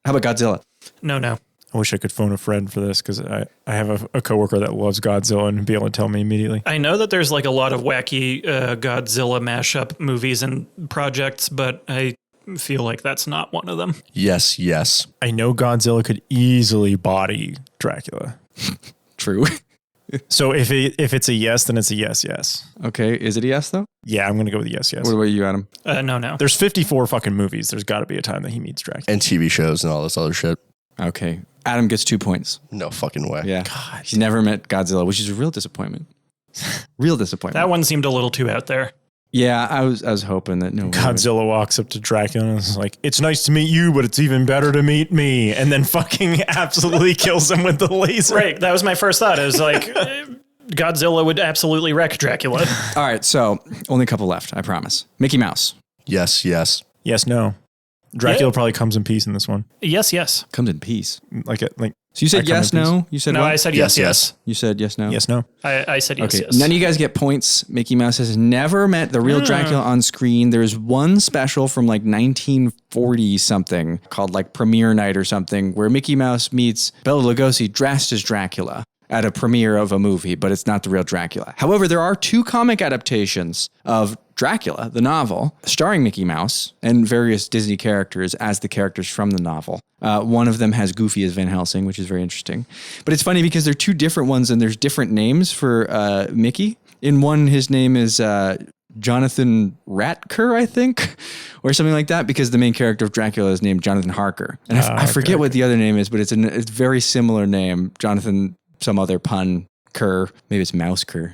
how about Godzilla?
No.
I wish I could phone a friend for this because I have a coworker that loves Godzilla and be able to tell me immediately.
I know that there's like a lot of wacky Godzilla mashup movies and projects, but I feel like that's not one of them.
Yes.
I know Godzilla could easily body Dracula.
True.
So if it's a yes, then it's a yes.
Okay. Is it a yes, though?
Yeah, I'm gonna go with yes.
What about you, Adam?
No.
There's 54 fucking movies. There's got to be a time that he meets Dracula.
And TV shows and all this other shit.
Okay. Adam gets 2 points.
No fucking way.
Yeah. He's never met Godzilla, which is a real disappointment. Real disappointment.
That one seemed a little too out there.
Yeah, I was hoping that no one would.
Godzilla walks up to Dracula and is like, "It's nice to meet you, but it's even better to meet me." And then fucking absolutely kills him with the laser.
Right. That was my first thought. I was like, Godzilla would absolutely wreck Dracula.
All right, so only a couple left, I promise. Mickey Mouse
Yes, yes.
Yes, no. Dracula
Yeah.
probably comes in peace in this one.
Yes, yes.
comes in peace.
Like
So you said
I come
yes,
in peace.
no? You said
No,
what?
I said
Yes,
yes,
yes.
yes.
You said yes, no?
yes, no.
I said yes,
Okay,
yes.
none of you guys get points. Mickey Mouse has never met the real Dracula on screen. There's one special from like 1940 something called like Premiere Night or something where Mickey Mouse meets Bela Lugosi dressed as Dracula at a premiere of a movie, but it's not the real Dracula. However, there are 2 comic adaptations of Dracula, the novel, starring Mickey Mouse and various Disney characters as the characters from the novel. One of them has Goofy as Van Helsing, which is very interesting. But it's funny because they're 2 different ones and there's different names for Mickey. In one, his name is Jonathan Ratker, I think, or something like that, because the main character of Dracula is named Jonathan Harker. And I forget what the other name is, but it's a very similar name, Jonathan, some other pun, Kerr. Maybe it's Mouse Kerr.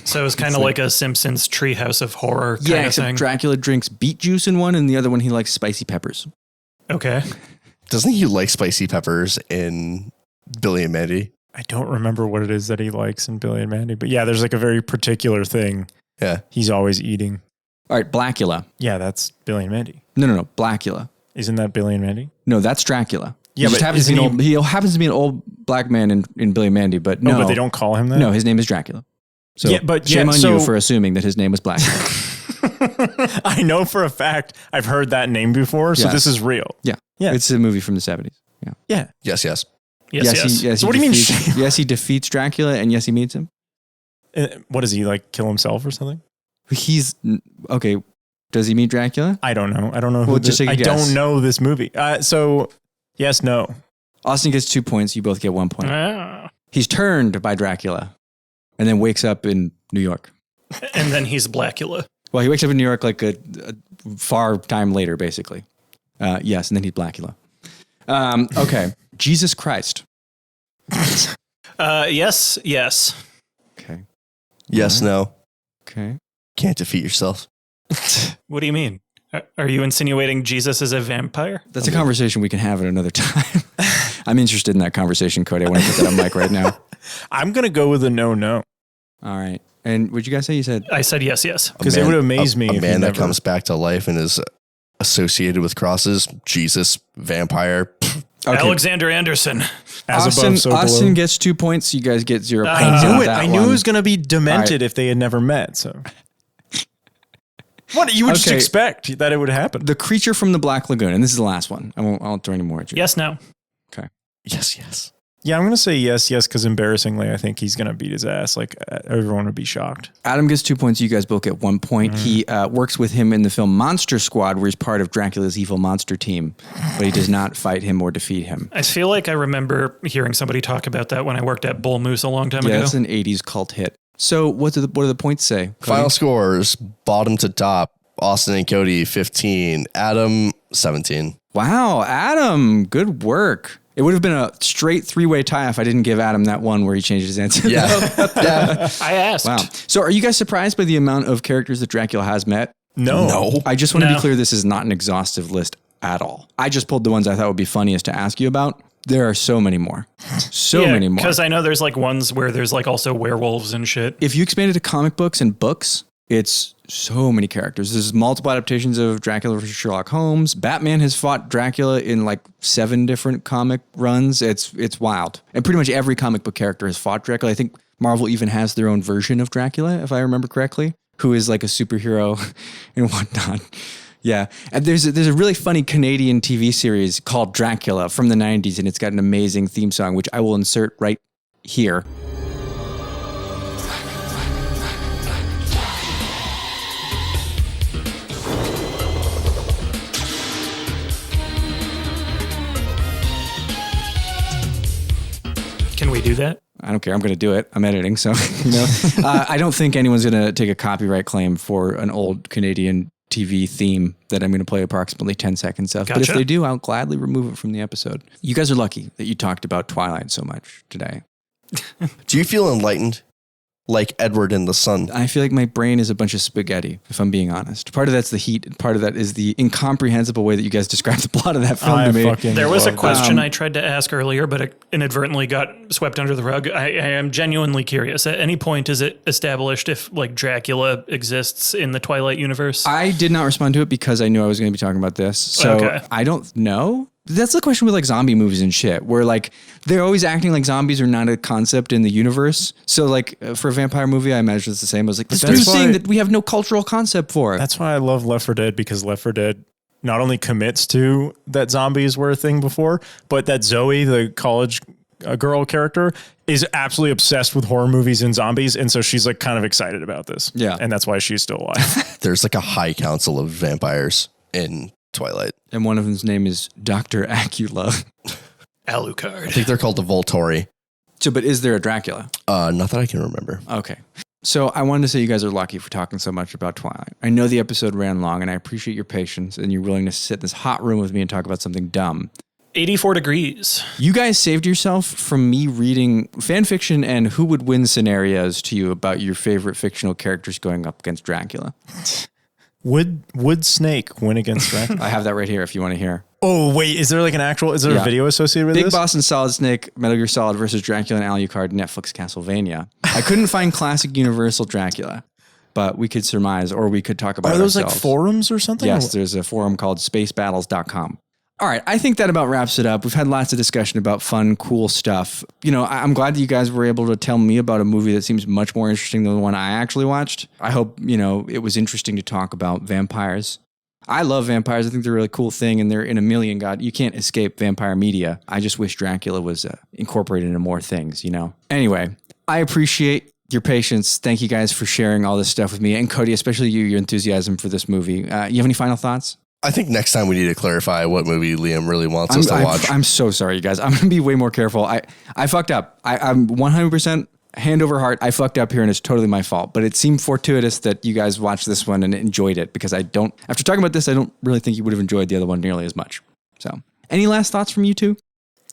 So it's kind of like a Simpsons treehouse of horror kind
Yeah,
of
except
thing.
Dracula drinks beet juice in one, and the other one he likes spicy peppers.
Okay.
Doesn't he like spicy peppers in Billy and Mandy?
I don't remember what it is that he likes in Billy and Mandy, but yeah, there's like a very particular thing
Yeah.
he's always eating.
All right, Blackula.
Yeah, that's Billy and Mandy.
No, Blackula.
Isn't that Billy and Mandy?
No, that's Dracula.
Yeah,
he just
but
happens to be
isn't
he happens to be an old black man in Billy and Mandy, but no,
but they don't call him that?
No, his name is Dracula. So
Yeah, but
shame
yeah,
on
so-
you for assuming that his name was Blackula.
I know for a fact I've heard that name before, so
Yes.
this is real.
Yeah,
Yeah.
it's a movie from the 70s. Yeah.
Yeah.
Yes, yes.
Yes, yes.
So what do you mean
defeats-
shame?
Yes, he defeats Dracula, and yes, he meets him.
What does he like kill himself or something?
He's okay. Does he meet Dracula?
I don't know. I don't know who
Well, just take a
I
guess.
don't know this movie. So yes, no.
Austin gets 2 points. You both get 1 point.
Ah.
He's turned by Dracula, and then wakes up in New York.
And then he's Blackula.
Well, he wakes up in New York like a far time later, basically. Yes, and then he's Blackula. Okay, Jesus Christ.
Yes, yes.
Okay,
Yes, no.
okay.
Can't defeat yourself.
What do you mean? Are you insinuating Jesus is a vampire?
That's a conversation we can have at another time. I'm interested in that conversation, Cody. I want to put that on mic right now.
I'm gonna go with a no.
All right. And what'd you guys say? You said
I said yes, yes.
Because
A
it
man-
would amaze me
A
if he
man that
never-
comes back to life and is associated with crosses. Jesus, vampire. Pfft.
okay.
Alexander Anderson.
as
Austin,
above, so
Austin
below.
gets 2 points. You guys get 0
I
points.
knew
on
it.
that
I knew
one.
it was gonna be demented if they had never met. So what you would just
Okay.
expect that it would happen.
The creature from the Black Lagoon, and this is the last one. I won't throw any more at you.
Yes, no.
Yes, yes.
Yeah, I'm gonna say yes, because embarrassingly, I think he's gonna beat his ass. Like everyone would be shocked.
Adam gets 2 points. You guys both get 1 point. He works with him in the film Monster Squad, where he's part of Dracula's evil monster team, but he does not fight him or defeat him.
I feel like I remember hearing somebody talk about that when I worked at Bull Moose a long time
Yeah,
ago.
it's an 80s cult hit. So what do the points say? Cody?
Final scores, bottom to top. Austin and Cody, 15. Adam, 17.
Wow, Adam, good work. It would have been a straight 3-way tie if I didn't give Adam that one where he changed his answer.
Yeah. Yeah.
I asked.
Wow. So are you guys surprised by the amount of characters that Dracula has met?
No.
I just want to
No.
be clear, this is not an exhaustive list at all. I just pulled the ones I thought would be funniest to ask you about. There are so many more. So many more.
Because I know there's like ones where there's like also werewolves and shit.
If you expand it to comic books and books, it's so many characters. There's multiple adaptations of Dracula versus Sherlock Holmes. Batman has fought Dracula in like 7 different comic runs. It's wild. And pretty much every comic book character has fought Dracula. I think Marvel even has their own version of Dracula, if I remember correctly, who is like a superhero and whatnot. Yeah. And there's a really funny Canadian TV series called Dracula from the 90s, and it's got an amazing theme song, which I will insert right here.
Can we do that?
I don't care. I'm going to do it. I'm editing. So, I don't think anyone's going to take a copyright claim for an old Canadian TV theme that I'm going to play approximately 10 seconds of. But if
Gotcha.
they do, I'll gladly remove it from the episode. You guys are lucky that you talked about Twilight so much today.
Do you feel enlightened? Like Edward in the Sun.
I feel like my brain is a bunch of spaghetti, if I'm being honest. Part of that's the heat, and part of that is the incomprehensible way that you guys described the plot of that film to me.
There was a question I tried to ask earlier, but it inadvertently got swept under the rug. I am genuinely curious. At any point, is it established if like Dracula exists in the Twilight universe?
I did not respond to it because I knew I was going to be talking about this. So
Okay.
I don't know. That's the question with like zombie movies and shit, where like they're always acting like zombies are not a concept in the universe. So like for a vampire movie, I imagine it's the same. I was like, this new thing that we have no cultural concept for.
That's why I love Left 4 Dead, because Left 4 Dead not only commits to that zombies were a thing before, but that Zoe, the college girl character, is absolutely obsessed with horror movies and zombies. And so she's like kind of excited about this.
Yeah.
And that's why she's still alive.
There's like a high council of vampires in Twilight.
And one of them's name is Dr. Acula.
Alucard.
I think they're called the Volturi.
So, but is there a Dracula?
Not that I can remember.
Okay. So I wanted to say you guys are lucky for talking so much about Twilight. I know the episode ran long, and I appreciate your patience and your willingness to sit in this hot room with me and talk about something dumb.
84 degrees.
You guys saved yourself from me reading fan fiction and who would win scenarios to you about your favorite fictional characters going up against Dracula.
Would Snake win against Dracula?
I have that right here if you want to hear.
Oh, wait, is there like is there
Yeah.
a video associated with
Big
this?
Boss and Solid Snake, Metal Gear Solid versus Dracula and Alucard, Netflix Castlevania. I couldn't find classic Universal Dracula, but we could surmise or we could talk about
Are
it
those like
ourselves.
forums or something?
Yes, there's a forum called spacebattles.com. All right, I think that about wraps it up. We've had lots of discussion about fun, cool stuff. You know, I'm glad that you guys were able to tell me about a movie that seems much more interesting than the one I actually watched. I hope, you know, it was interesting to talk about vampires. I love vampires. I think they're a really cool thing, and they're in a million. God, you can't escape vampire media. I just wish Dracula was incorporated into more things, you know? Anyway, I appreciate your patience. Thank you guys for sharing all this stuff with me. And Kody, especially you, your enthusiasm for this movie. You have any final thoughts?
I think next time we need to clarify what movie Liam really wants us to watch.
I'm so sorry, you guys. I'm going to be way more careful. I fucked up. I'm 100% hand over heart. I fucked up here and it's totally my fault. But it seemed fortuitous that you guys watched this one and enjoyed it because after talking about this, I don't really think you would have enjoyed the other one nearly as much. So, any last thoughts from you two?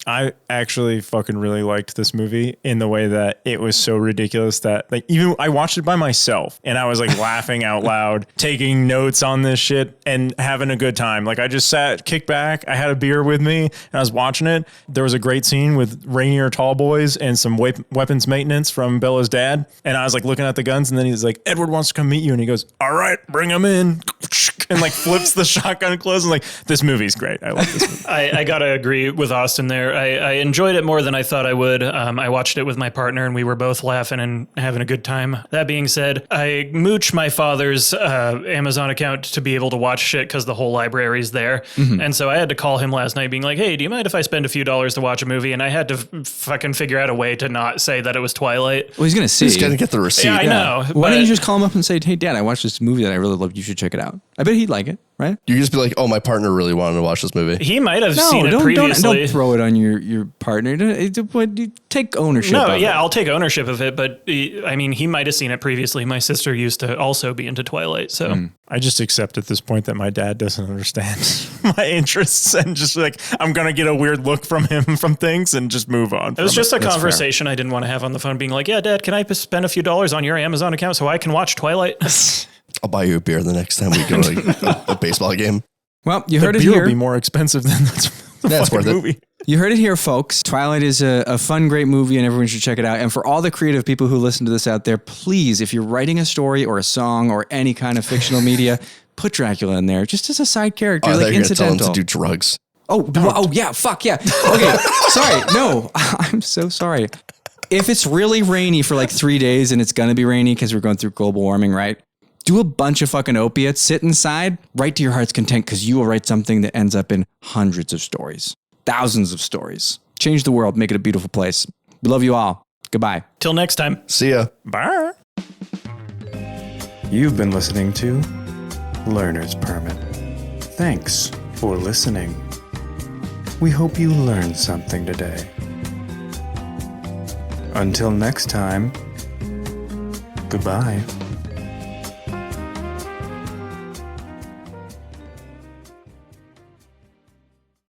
I actually fucking really liked this movie in the way that it was so ridiculous that like even I watched it by myself and I was like laughing out loud, taking notes on this shit and having a good time. Like I just sat, kicked back. I had a beer with me and I was watching it. There was a great scene with Rainier Tall Boys and some weapons maintenance from Bella's dad. And I was like looking at the guns and then he's like, Edward wants to come meet you. And he goes, all right, bring him in. And like flips the shotgun close and like, this movie's great. I love this movie.
I gotta agree with Austin there. I enjoyed it more than I thought I would. I watched it with my partner and we were both laughing and having a good time. That being said, I mooch my father's Amazon account to be able to watch shit because the whole library's there. Mm-hmm. And so I had to call him last night being like, hey, do you mind if I spend a few dollars to watch a movie? And I had to fucking figure out a way to not say that it was Twilight.
Well, he's going to see.
He's going to get the receipt.
Yeah, I know.
Why don't you just call him up and say, hey, Dad, I watched this movie that I really loved. You should check it out. I bet he'd like it, right?
You just be like, oh, my partner really wanted to watch this movie.
He might have seen it
don't
previously.
Don't throw it on your partner. Take ownership of it.
I'll take ownership of it. But I mean, he might have seen it previously. My sister used to also be into Twilight. So
I just accept at this point that my dad doesn't understand my interests and just like, I'm going to get a weird look from him from things and just move on.
It was just a conversation I didn't want to have on the phone being like, yeah, Dad, can I spend a few dollars on your Amazon account so I can watch Twilight?
I'll buy you a beer the next time we go to a baseball game.
Well, you
The
heard it
beer
here.
will be more expensive than
That's worth it.
movie.
You heard it here, folks. Twilight is a fun, great movie, and everyone should check it out. And for all the creative people who listen to this out there, please, if you're writing a story or a song or any kind of fictional media, put Dracula in there just as a side character,
I thought
like
you were going to tell him
incidental.
to do drugs.
Oh, yeah, fuck yeah. Okay, sorry. No, I'm so sorry. If it's really rainy for like 3 days and it's going to be rainy because we're going through global warming, right? Do a bunch of fucking opiates, sit inside, write to your heart's content because you will write something that ends up in hundreds of stories, thousands of stories. Change the world, make it a beautiful place. We love you all. Goodbye.
Till next time.
See ya.
Bye.
You've been listening to Learner's Permit. Thanks for listening. We hope you learned something today. Until next time, goodbye.